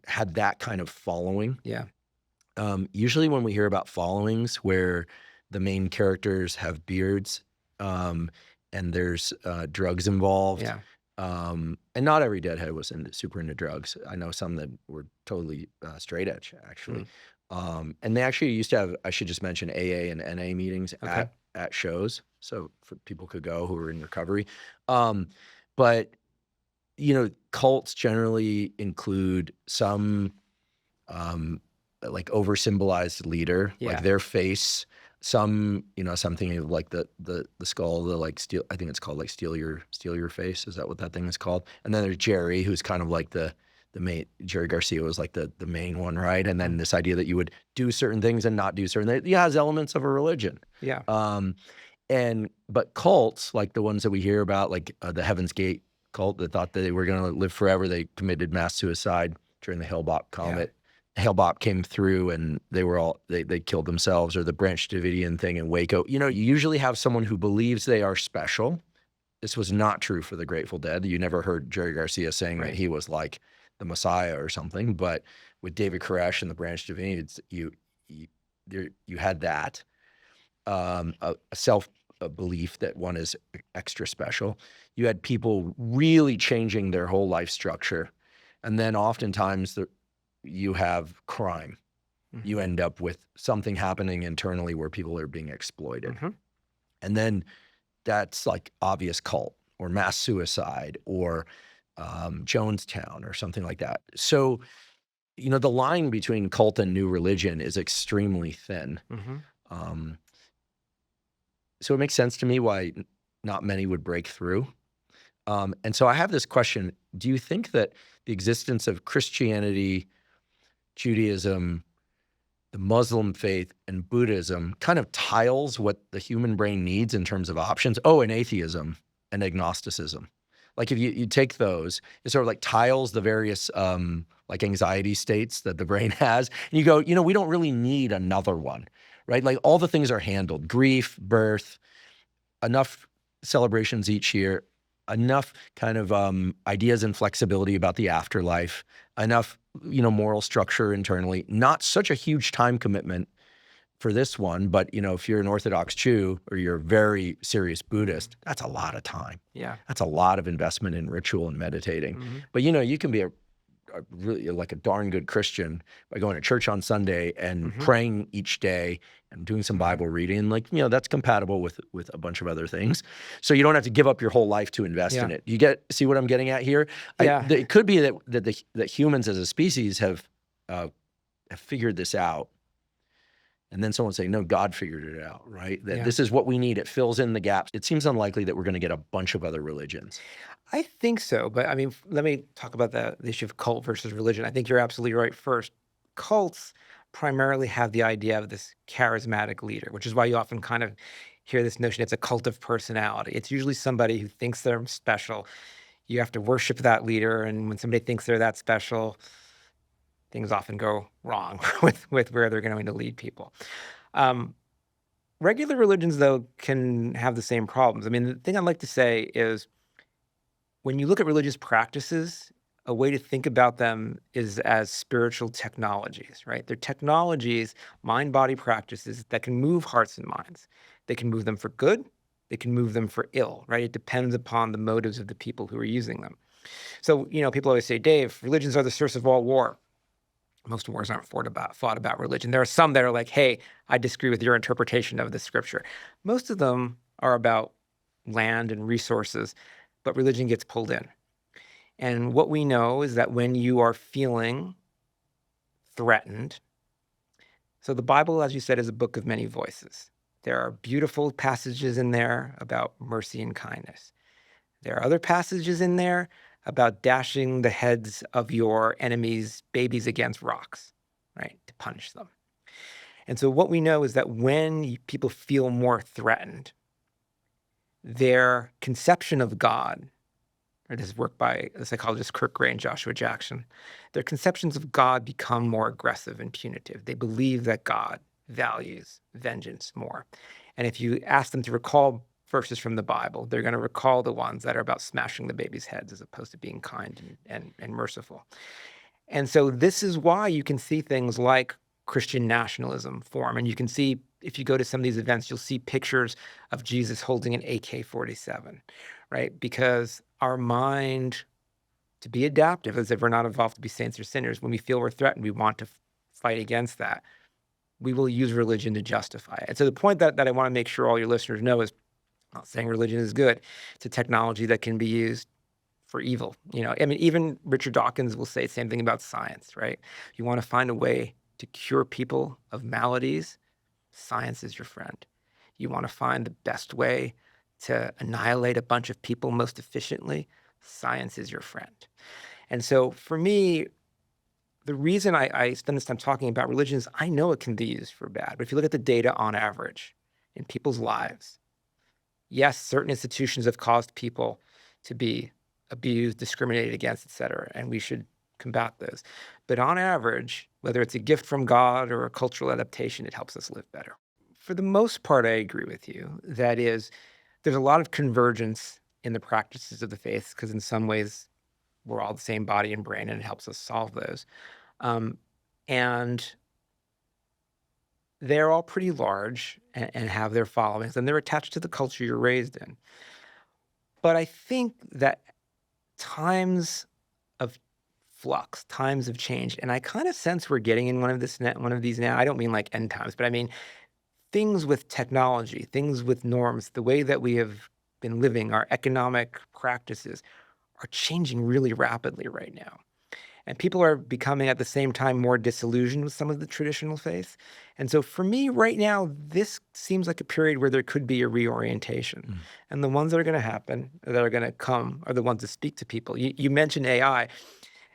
A: had that kind of following.
B: Yeah.
A: Usually when we hear about followings where the main characters have beards and there's drugs involved, and not every Deadhead was super into drugs. I know some that were totally straight edge, actually. And they actually used to have, I should just mention, AA and NA meetings at shows, so for people could go who were in recovery. But, cults generally include some like over-symbolized leader, like their face, something like the skull, steel, I think it's called like steal your face. Is that what that thing is called? And then there's Jerry, who's kind of like the main. Jerry Garcia was like the main one, right? And then this idea that you would do certain things and not do certain things. It has elements of a religion.
B: Yeah.
A: But cults, like the ones that we hear about, like the Heaven's Gate cult that thought that they were going to live forever, they committed mass suicide during the Hale-Bopp comet. Hale-Bopp came through and they killed themselves, or the Branch Davidian thing in Waco. You usually have someone who believes they are special. This was not true for the Grateful Dead. You never heard Jerry Garcia saying that he was like the Messiah or something. But with David Koresh and the Branch Davidians, you had that a self-belief that one is extra special. You had people really changing their whole life structure, and then oftentimes you have crime. You end up with something happening internally where people are being exploited. And then that's like obvious cult or mass suicide or Jonestown or something like that. So, the line between cult and new religion is extremely thin. So it makes sense to me why not many would break through. And so I have this question. Do you think that the existence of Christianity, Judaism, the Muslim faith, and Buddhism kind of tiles what the human brain needs in terms of options? Oh, and atheism and agnosticism. Like if you take those, it sort of like tiles the various like anxiety states that the brain has. And you go, we don't really need another one, right? Like all the things are handled: grief, birth, enough celebrations each year, enough kind of ideas and flexibility about the afterlife, enough, moral structure internally, not such a huge time commitment for this one. But, if you're an Orthodox Jew or you're a very serious Buddhist, that's a lot of time.
B: Yeah.
A: That's a lot of investment in ritual and meditating. But, you can be a really like a darn good Christian by going to church on Sunday and
B: Mm-hmm.
A: praying each day and doing some Bible reading. Like, that's compatible with a bunch of other things. So you don't have to give up your whole life to invest in
B: Yeah.
A: it. See what I'm getting at here?
B: Yeah.
A: It could be that humans as a species have figured this out. And then someone say, no, God figured it out, right? That this is what we need. It fills in the gaps. It seems unlikely that we're going to get a bunch of other religions.
B: I think so. But I mean, let me talk about the issue of cult versus religion. I think you're absolutely right. First, cults primarily have the idea of this charismatic leader, which is why you often kind of hear this notion it's a cult of personality. It's usually somebody who thinks they're special. You have to worship that leader. And when somebody thinks they're that special, things often go wrong with where they're going to lead people. Regular religions, though, can have the same problems. I mean, the thing I'd like to say is when you look at religious practices, a way to think about them is as spiritual technologies, right? They're technologies, mind-body practices that can move hearts and minds. They can move them for good. They can move them for ill, right? It depends upon the motives of the people who are using them. So, people always say, Dave, religions are the source of all war. Most wars aren't fought about religion. There are some that are like, hey, I disagree with your interpretation of the scripture. Most of them are about land and resources, but religion gets pulled in. And what we know is that when you are feeling threatened, so the Bible, as you said, is a book of many voices. There are beautiful passages in there about mercy and kindness. There are other passages in there about dashing the heads of your enemies' babies against rocks, right, to punish them. And so what we know is that when people feel more threatened, their conception of God, or this is work by the psychologists Kirk Gray and Joshua Jackson, their conceptions of God become more aggressive and punitive. They believe that God values vengeance more. And if you ask them to recall verses from the Bible, they're going to recall the ones that are about smashing the baby's heads as opposed to being kind and merciful. And so this is why you can see things like Christian nationalism form. And you can see, if you go to some of these events, you'll see pictures of Jesus holding an AK-47, right? Because our mind, to be adaptive, as if we're not evolved to be saints or sinners, when we feel we're threatened, we want to fight against that. We will use religion to justify it. And so the point that I want to make sure all your listeners know is, I'm not saying religion is good. It's a technology that can be used for evil. I mean, even Richard Dawkins will say the same thing about science, right? You want to find a way to cure people of maladies, science is your friend. You want to find the best way to annihilate a bunch of people most efficiently, science is your friend. And so for me, the reason I spend this time talking about religion is I know it can be used for bad. But if you look at the data on average in people's lives, yes, certain institutions have caused people to be abused, discriminated against, et cetera, and we should combat those. But on average, whether it's a gift from God or a cultural adaptation, it helps us live better. For the most part, I agree with you. That is, there's a lot of convergence in the practices of the faith because in some ways, we're all the same body and brain, and it helps us solve those. And they're all pretty large and have their followings, and they're attached to the culture you're raised in. But I think that times of flux, times of change, and I kind of sense we're getting in one of these now. I don't mean like end times, but I mean things with technology, things with norms, the way that we have been living, our economic practices are changing really rapidly right now. And people are becoming at the same time more disillusioned with some of the traditional faiths. And so for me right now, this seems like a period where there could be a reorientation. And the ones that are going to happen, that are going to come, are the ones that speak to people. You mentioned AI.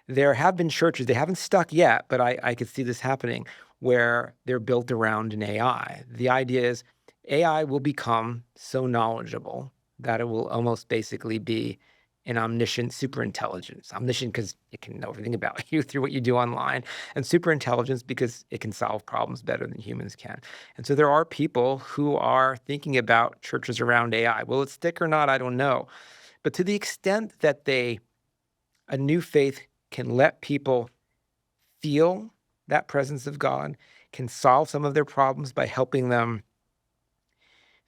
B: There have been churches, they haven't stuck yet, but I could see this happening, where they're built around an AI. The idea is AI will become so knowledgeable that it will almost basically be an omniscient superintelligence. Omniscient because it can know everything about you through what you do online, and superintelligence because it can solve problems better than humans can. And so there are people who are thinking about churches around AI. Will it stick or not? I don't know. But to the extent that a new faith can let people feel that presence of God, can solve some of their problems by helping them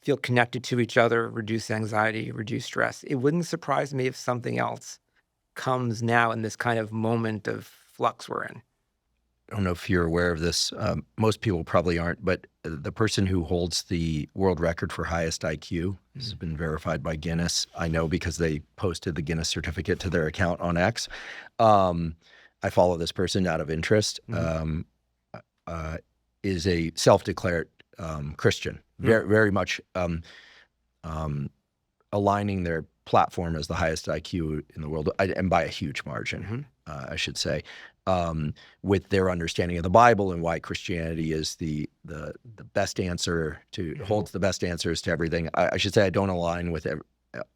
B: feel connected to each other, reduce anxiety, reduce stress. It wouldn't surprise me if something else comes now in this kind of moment of flux we're in.
A: I don't know if you're aware of this. Most people probably aren't, but the person who holds the world record for highest IQ has been verified by Guinness. I know because they posted the Guinness certificate to their account on X. I follow this person out of interest. Is a self-declared Christian, very much aligning their platform as the highest IQ in the world, and by a huge margin, I should say, with their understanding of the Bible and why Christianity is the best answer to, holds the best answers to everything. I should say I don't align with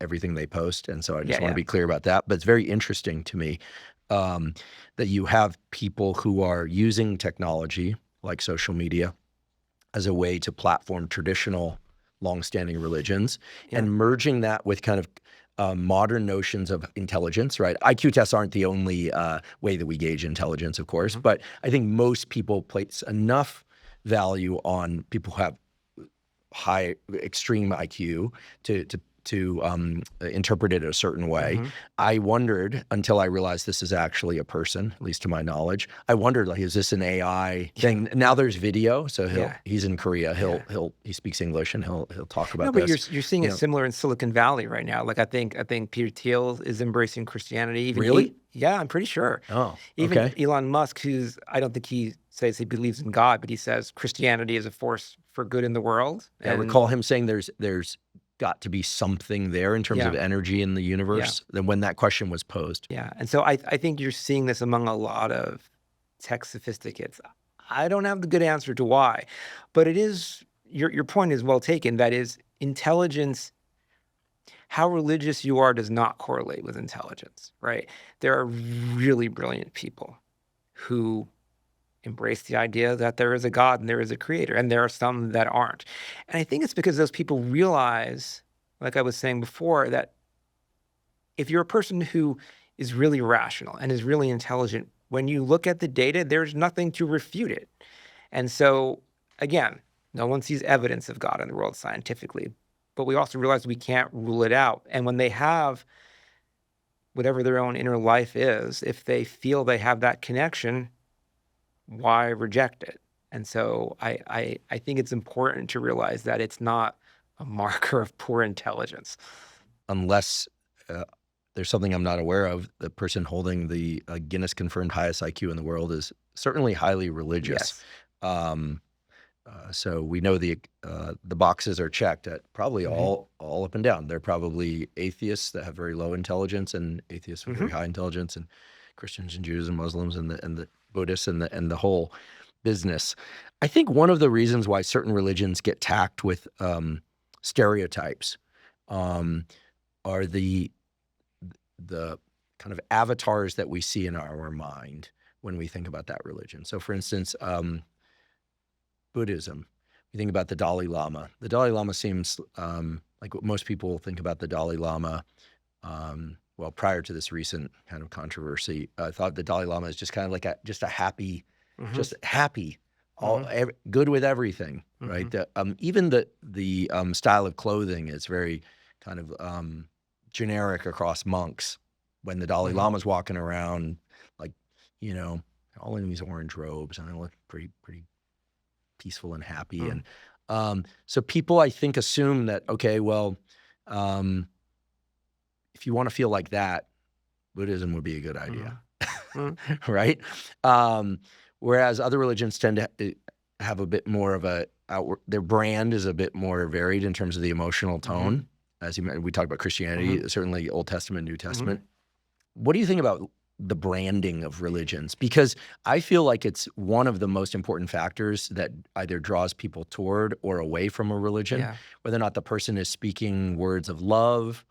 A: everything they post, and so I just want to be clear about that. But it's very interesting to me that you have people who are using technology like social media as a way to platform traditional longstanding religions and merging that with kind of modern notions of intelligence, right? IQ tests aren't the only way that we gauge intelligence, of course, but I think most people place enough value on people who have high, extreme IQ to interpret it a certain way. I wondered, until I realized this is actually a person, at least to my knowledge, I wondered, like, is this an AI thing? Now there's video, so he's in Korea. He speaks English and he'll talk about
B: but
A: this.
B: you're seeing it similar in Silicon Valley right now. Like I think Peter Thiel is embracing Christianity. Even
A: really?
B: Yeah, I'm pretty sure.
A: Oh,
B: even
A: okay.
B: Elon Musk, I don't think he says he believes in God, but he says Christianity is a force for good in the world.
A: I recall him saying there's got to be something there in terms of energy in the universe than when that question was posed.
B: Yeah. And so I think you're seeing this among a lot of tech sophisticates. I don't have the good answer to why, but it is, your point is well taken. That is, intelligence, how religious you are does not correlate with intelligence, right? There are really brilliant people who embrace the idea that there is a God and there is a creator, and there are some that aren't. And I think it's because those people realize, like I was saying before, that if you're a person who is really rational and is really intelligent, when you look at the data, there's nothing to refute it. And so, again, no one sees evidence of God in the world scientifically, but we also realize we can't rule it out. And when they have whatever their own inner life is, if they feel they have that connection, why reject it? And so I think it's important to realize that it's not a marker of poor intelligence.
A: Unless there's something I'm not aware of, the person holding the Guinness confirmed highest IQ in the world is certainly highly religious. So we know the boxes are checked at probably all up and down. They're probably atheists that have very low intelligence, and atheists with very high intelligence, and Christians and Jews and Muslims and the Buddhists and the whole business. I think one of the reasons why certain religions get tacked with stereotypes are the kind of avatars that we see in our mind when we think about that religion. So, for instance, Buddhism. You think about the Dalai Lama. The Dalai Lama seems like what most people think about the Dalai Lama. Well, prior to this recent kind of controversy, I thought the Dalai Lama is just kind of like just a happy, good with everything, right? Even the style of clothing is very kind of generic across monks. When the Dalai Lama's walking around, like, all in these orange robes, and they look pretty peaceful and happy. And so people, I think, assume that, okay, well, if you want to feel like that, Buddhism would be a good idea, right? Whereas other religions tend to have a bit more of their brand is a bit more varied in terms of the emotional tone. As we talked about Christianity, certainly Old Testament, New Testament. What do you think about the branding of religions? Because I feel like it's one of the most important factors that either draws people toward or away from a religion, whether or not the person is speaking words of love,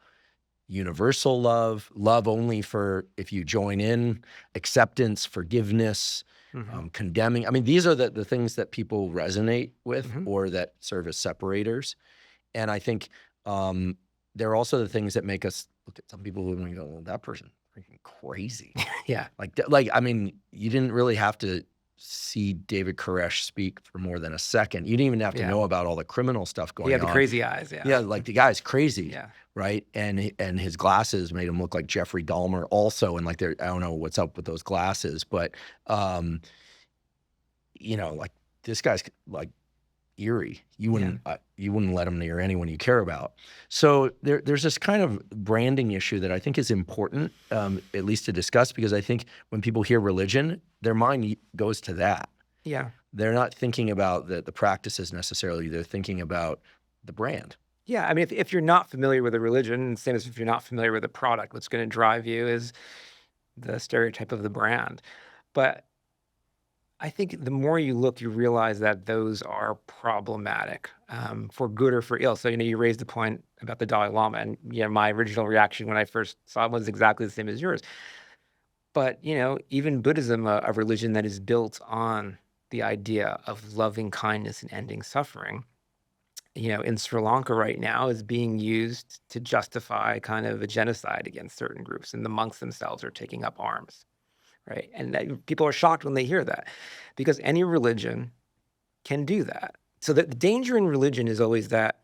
A: universal love only for if you join in, acceptance, forgiveness, condemning. I mean, these are the things that people resonate with or that serve as separators. And I think they're also the things that make us look at some people and we go, well, that person freaking crazy. Like, I mean, you didn't really have to see David Koresh speak for more than a second. You didn't even have to know about all the criminal stuff going on.
B: He had the crazy eyes,
A: Yeah, like the guy's crazy,
B: Yeah.
A: right? And his glasses made him look like Jeffrey Dahmer also. And like, I don't know what's up with those glasses, but, you know, like this guy's like eerie. You wouldn't let him near anyone you care about. So there's this kind of branding issue that I think is important, at least to discuss, because I think when people hear religion, their mind goes to that.
B: Yeah.
A: They're not thinking about the practices necessarily. They're thinking about the brand.
B: Yeah, I mean, if you're not familiar with a religion, same as if you're not familiar with a product, what's going to drive you is the stereotype of the brand. But I think the more you look, you realize that those are problematic, for good or for ill. So, you raised the point about the Dalai Lama, and my original reaction when I first saw it was exactly the same as yours. But, even Buddhism, a religion that is built on the idea of loving kindness and ending suffering, in Sri Lanka right now is being used to justify kind of a genocide against certain groups, and the monks themselves are taking up arms, right? And people are shocked when they hear that, because any religion can do that. So the danger in religion is always that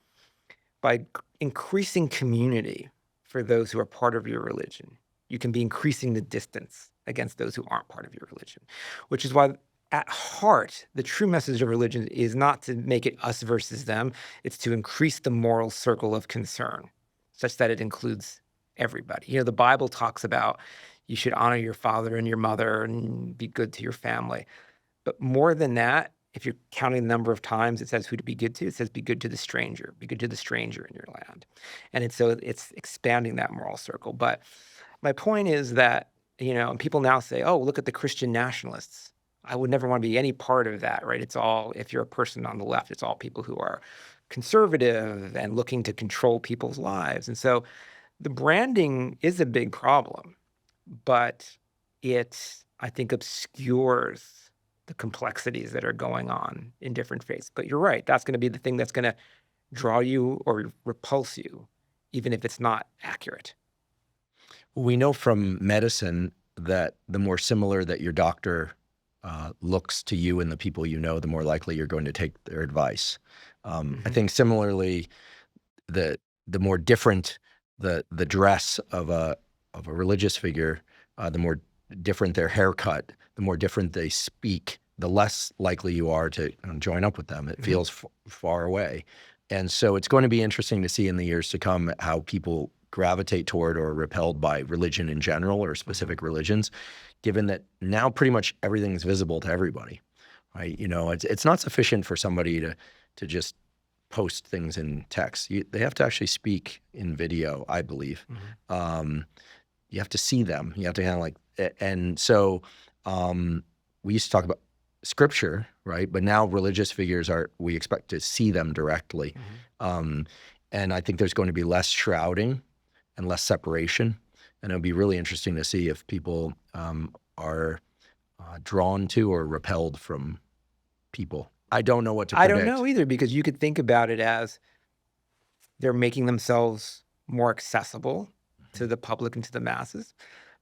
B: by increasing community for those who are part of your religion, you can be increasing the distance against those who aren't part of your religion, which is why at heart, the true message of religion is not to make it us versus them. It's to increase the moral circle of concern such that it includes everybody. The Bible talks about you should honor your father and your mother and be good to your family. But more than that, if you're counting the number of times it says who to be good to, it says be good to the stranger, be good to the stranger in your land. And it's expanding that moral circle. But my point is that, and people now say, oh, look at the Christian nationalists. I would never want to be any part of that, right? It's all, if you're a person on the left, it's all people who are conservative and looking to control people's lives. And so the branding is a big problem, but it, I think, obscures the complexities that are going on in different faiths. But you're right, that's going to be the thing that's going to draw you or repulse you, even if it's not accurate.
A: We know from medicine that the more similar that your doctor looks to you and the people you know, the more likely you're going to take their advice. I think similarly, the more different the dress of a religious figure, the more different their haircut, the more different they speak, the less likely you are to join up with them. It feels far away. And so it's going to be interesting to see in the years to come how people gravitate toward or are repelled by religion in general or specific religions, given that now pretty much everything is visible to everybody, right? It's not sufficient for somebody to just post things in text. They have to actually speak in video, I believe. You have to see them. You have to kind of and so we used to talk about scripture, right? But now religious figures we expect to see them directly. And I think there's going to be less shrouding and less separation. And it'll be really interesting to see if people are drawn to or repelled from people. I don't know what to predict.
B: I don't know either, because you could think about it as they're making themselves more accessible to the public and to the masses.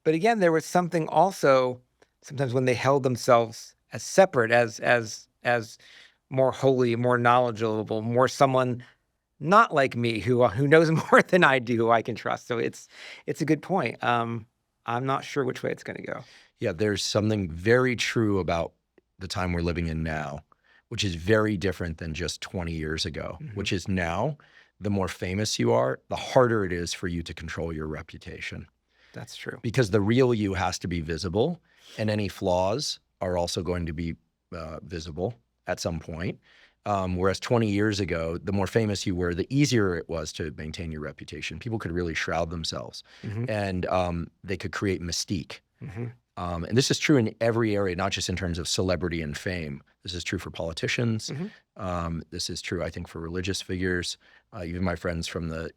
B: But again, there was something also sometimes when they held themselves as separate, as more holy, more knowledgeable, more someone not like me who knows more than I do, who I can trust. So it's a good point. I'm not sure which way it's going to go.
A: Yeah, there's something very true about the time we're living in now, which is very different than just 20 years ago, which is now, the more famous you are, the harder it is for you to control your reputation.
B: That's true.
A: Because the real you has to be visible, and any flaws are also going to be visible at some point. Whereas 20 years ago, the more famous you were, the easier it was to maintain your reputation. People could really shroud themselves, and they could create mystique. And this is true in every area, not just in terms of celebrity and fame. This is true for politicians. This is true, I think, for religious figures. Even my friends from the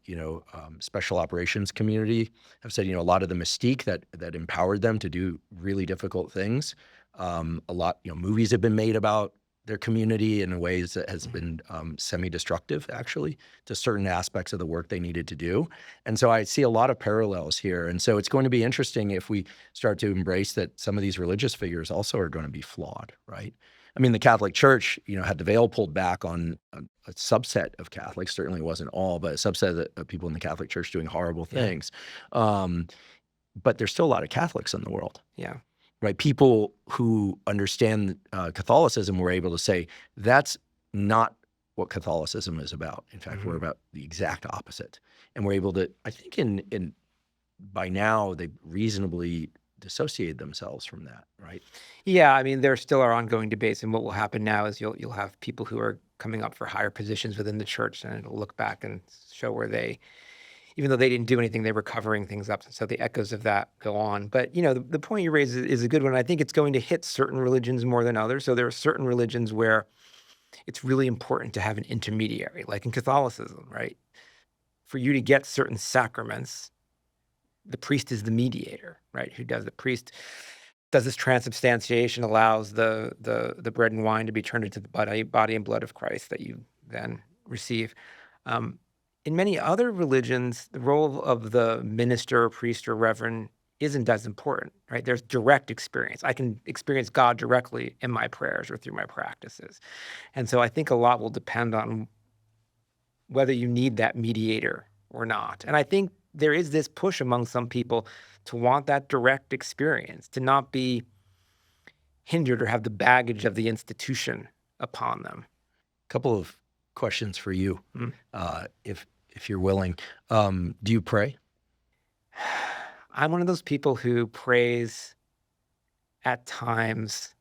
A: special operations community have said, a lot of the mystique that empowered them to do really difficult things. A lot, movies have been made about their community in ways that has been semi-destructive, actually, to certain aspects of the work they needed to do. And so I see a lot of parallels here. And so it's going to be interesting if we start to embrace that some of these religious figures also are going to be flawed, right? I mean, the Catholic Church, had the veil pulled back on a subset of Catholics. Certainly wasn't all, but a subset of people in the Catholic Church doing horrible things. But there's still a lot of Catholics in the world.
B: Yeah.
A: Right? People who understand Catholicism were able to say, that's not what Catholicism is about. In fact, we're about the exact opposite. And we're able to, I think by now, they reasonably dissociated themselves from that, right?
B: Yeah, I mean, there still are ongoing debates, and what will happen now is you'll have people who are coming up for higher positions within the church, and it'll look back and show where they, even though they didn't do anything, they were covering things up. So the echoes of that go on. But, the point you raise is a good one. I think it's going to hit certain religions more than others. So there are certain religions where it's really important to have an intermediary, like in Catholicism, right? For you to get certain sacraments, the priest is the mediator, right? The priest does this transubstantiation, allows the bread and wine to be turned into the body and blood of Christ that you then receive. In many other religions, the role of the minister, priest, or reverend isn't as important, right? There's direct experience. I can experience God directly in my prayers or through my practices. And so I think a lot will depend on whether you need that mediator or not. And I think there is this push among some people to want that direct experience, to not be hindered or have the baggage of the institution upon them.
A: Couple of questions for you, if you're willing. Do you pray?
B: I'm one of those people who prays at times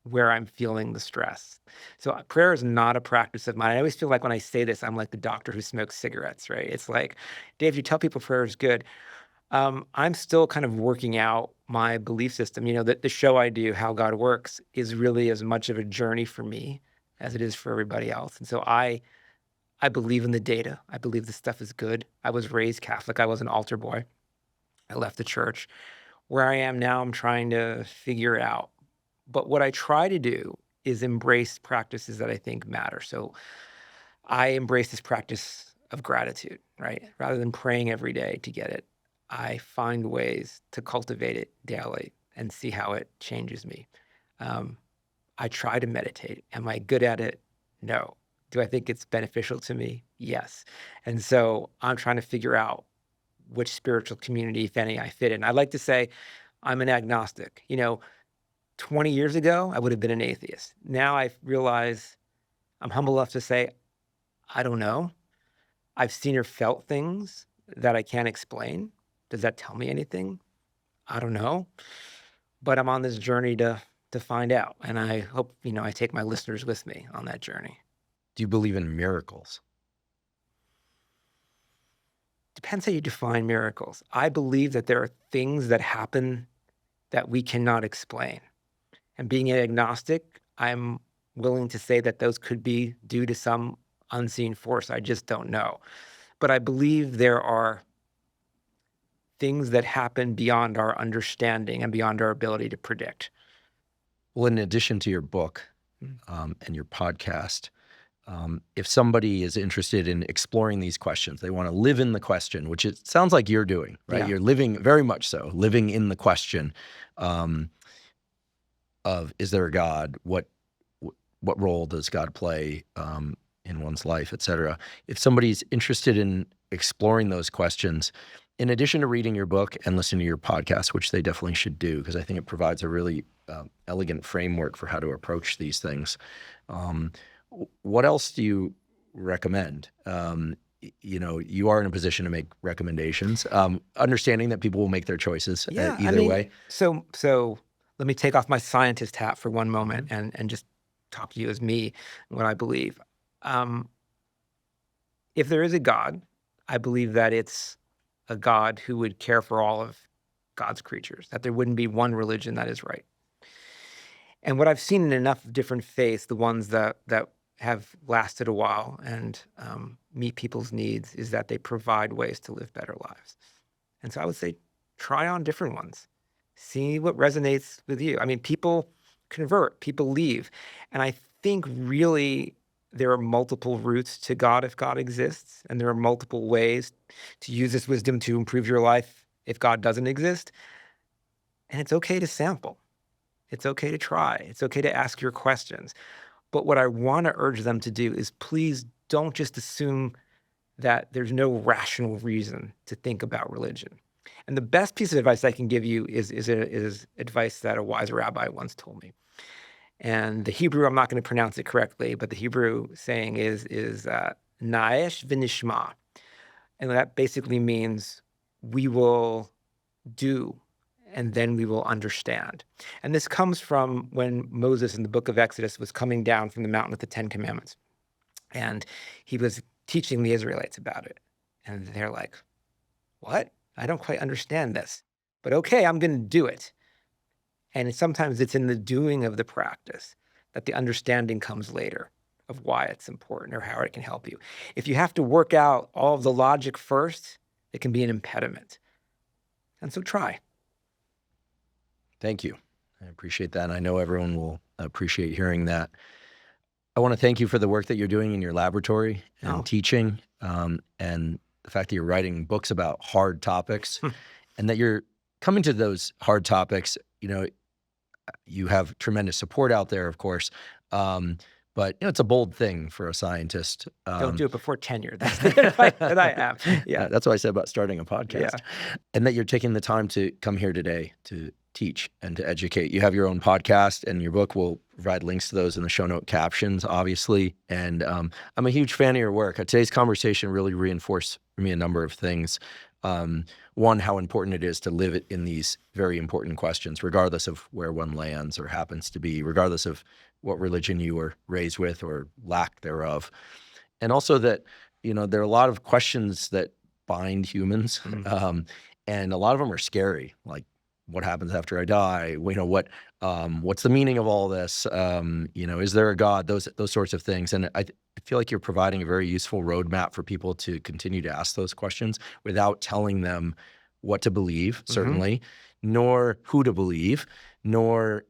B: where I'm feeling the stress. So prayer is not a practice of mine. I always feel like when I say this, I'm like the doctor who smokes cigarettes, right? It's like, Dave, you tell people prayer is good. I'm still kind of working out my belief system. The show I do, How God Works, is really as much of a journey for me as it is for everybody else. And so I believe in the data. I believe this stuff is good. I was raised Catholic. I was an altar boy. I left the church. Where I am now, I'm trying to figure it out. But what I try to do is embrace practices that I think matter. So I embrace this practice of gratitude, right? Rather than praying every day to get it, I find ways to cultivate it daily and see how it changes me. I try to meditate. Am I good at it? No. Do I think it's beneficial to me? Yes. And so I'm trying to figure out which spiritual community, if any, I fit in. I like to say I'm an agnostic. 20 years ago, I would have been an atheist. Now I realize I'm humble enough to say, I don't know. I've seen or felt things that I can't explain. Does that tell me anything? I don't know. But I'm on this journey to find out. And I hope, I take my listeners with me on that journey.
A: Do you believe in miracles?
B: Depends how you define miracles. I believe that there are things that happen that we cannot explain. And being an agnostic, I'm willing to say that those could be due to some unseen force. I just don't know. But I believe there are things that happen beyond our understanding and beyond our ability to predict.
A: Well, in addition to your book and your podcast, if somebody is interested in exploring these questions, they want to live in the question, which it sounds like you're doing, right?
B: Yeah.
A: You're living, very much so, living in the question of, is there a God? What role does God play in one's life, et cetera? If somebody's interested in exploring those questions, in addition to reading your book and listening to your podcast, which they definitely should do, because I think it provides a really elegant framework for how to approach these things. What else do you recommend? You are in a position to make recommendations, understanding that people will make their choices either way.
B: So let me take off my scientist hat for one moment and just talk to you as me and what I believe. If there is a God, I believe that it's a God who would care for all of God's creatures, that there wouldn't be one religion that is right. And what I've seen in enough different faiths, the ones that have lasted a while and meet people's needs, is that they provide ways to live better lives. And so I would say, try on different ones. See what resonates with you. I mean, people convert, people leave. And I think really there are multiple routes to God if God exists, and there are multiple ways to use this wisdom to improve your life if God doesn't exist. And it's okay to sample. It's okay to try. It's okay to ask your questions. But what I want to urge them to do is please don't just assume that there's no rational reason to think about religion. And the best piece of advice I can give you is advice that a wise rabbi once told me. And the Hebrew, I'm not going to pronounce it correctly, but the Hebrew saying is Naesh v'nishma. And that basically means we will do and then we will understand. And this comes from when Moses in the book of Exodus was coming down from the mountain with the 10 Commandments. And he was teaching the Israelites about it. And they're like, what? I don't quite understand this. But okay, I'm going to do it. And sometimes it's in the doing of the practice that the understanding comes later of why it's important or how it can help you. If you have to work out all of the logic first, it can be an impediment. And so try.
A: Thank you. I appreciate that. And I know everyone will appreciate hearing that. I want to thank you for the work that you're doing in your laboratory and teaching, and the fact that you're writing books about hard topics and that you're coming to those hard topics. You know, you have tremendous support out there, of course, but it's a bold thing for a scientist.
B: Don't do it before tenure. That's the advice that I have. Yeah,
A: that's what I said about starting a podcast.
B: Yeah.
A: And that you're taking the time to come here today to teach and to educate. You have your own podcast, and your book will provide links to those in the show note captions, obviously. And I'm a huge fan of your work. Today's conversation really reinforced for me a number of things. One, how important it is to live it in these very important questions, regardless of where one lands or happens to be, regardless of what religion you were raised with or lack thereof. And also that, there are a lot of questions that bind humans, and a lot of them are scary, like, what happens after I die? What's the meaning of all this? Is there a God? Those sorts of things. And I feel like you're providing a very useful roadmap for people to continue to ask those questions without telling them what to believe, certainly, nor who to believe, nor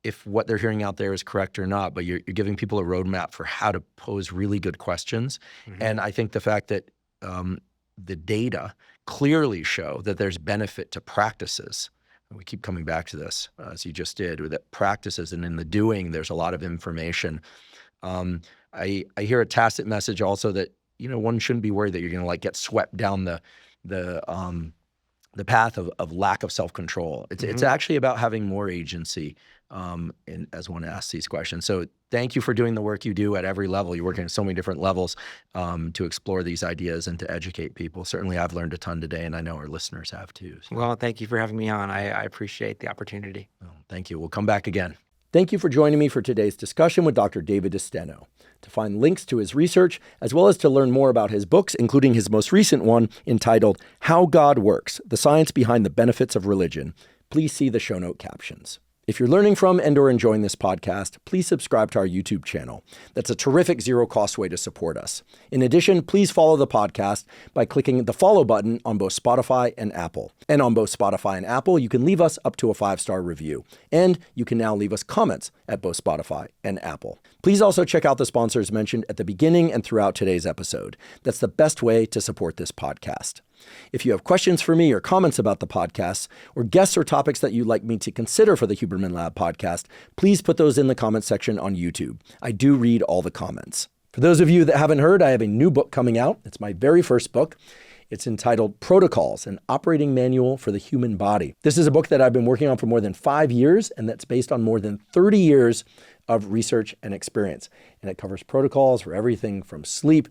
A: if what they're hearing out there is correct or not. But you're giving people a roadmap for how to pose really good questions. And I think the fact that the data clearly show that there's benefit to practices. And we keep coming back to this, as you just did, with the practices, and in the doing, there's a lot of information. I hear a tacit message also that, one shouldn't be worried that you're going to get swept down the path of lack of self-control. It's actually about having more agency as one asks these questions. So thank you for doing the work you do at every level. You're working at so many different levels to explore these ideas and to educate people. Certainly I've learned a ton today, and I know our listeners have too. So.
B: Well, thank you for having me on. I appreciate the opportunity.
A: Well, thank you. We'll come back again. Thank you for joining me for today's discussion with Dr. David DeSteno. To find links to his research, as well as to learn more about his books, including his most recent one entitled How God Works, The Science Behind the Benefits of Religion, please see the show note captions. If you're learning from and or enjoying this podcast, please subscribe to our YouTube channel. That's a terrific zero-cost way to support us. In addition, please follow the podcast by clicking the follow button on both Spotify and Apple. And on both Spotify and Apple, you can leave us up to a 5-star review. And you can now leave us comments at both Spotify and Apple. Please also check out the sponsors mentioned at the beginning and throughout today's episode. That's the best way to support this podcast. If you have questions for me or comments about the podcast, or guests or topics that you'd like me to consider for the Huberman Lab podcast, please put those in the comment section on YouTube. I do read all the comments. For those of you that haven't heard, I have a new book coming out. It's my very first book. It's entitled Protocols, an Operating Manual for the Human Body. This is a book that I've been working on for more than 5 years, and that's based on more than 30 years of research and experience. And it covers protocols for everything from sleep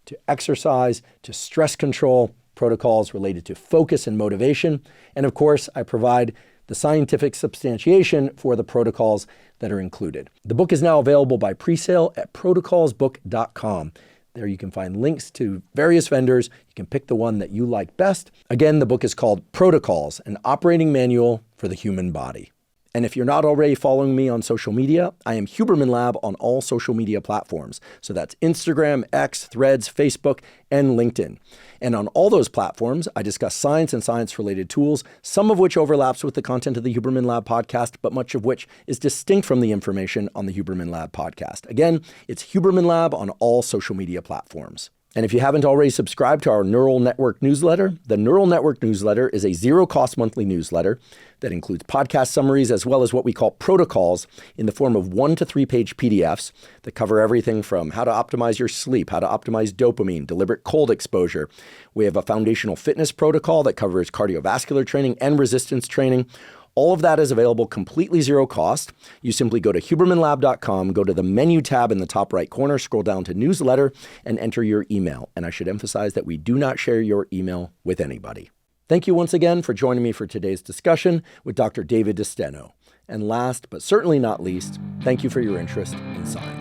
A: to exercise to stress control, protocols related to focus and motivation. And of course, I provide the scientific substantiation for the protocols that are included. The book is now available by pre-sale at protocolsbook.com. There you can find links to various vendors. You can pick the one that you like best. Again, the book is called Protocols, an Operating Manual for the Human Body. And if you're not already following me on social media, I am Huberman Lab on all social media platforms. So that's Instagram, X, Threads, Facebook, and LinkedIn. And on all those platforms, I discuss science and science-related tools, some of which overlaps with the content of the Huberman Lab podcast, but much of which is distinct from the information on the Huberman Lab podcast. Again, it's Huberman Lab on all social media platforms. And if you haven't already subscribed to our Neural Network newsletter, the Neural Network newsletter is a zero-cost monthly newsletter that includes podcast summaries as well as what we call protocols in the form of 1 to 3 page PDFs that cover everything from how to optimize your sleep, how to optimize dopamine, deliberate cold exposure. We have a foundational fitness protocol that covers cardiovascular training and resistance training. All of that is available completely zero cost. You simply go to hubermanlab.com, go to the menu tab in the top right corner, scroll down to newsletter, and enter your email. And I should emphasize that we do not share your email with anybody. Thank you once again for joining me for today's discussion with Dr. David DeSteno. And last, but certainly not least, thank you for your interest in science.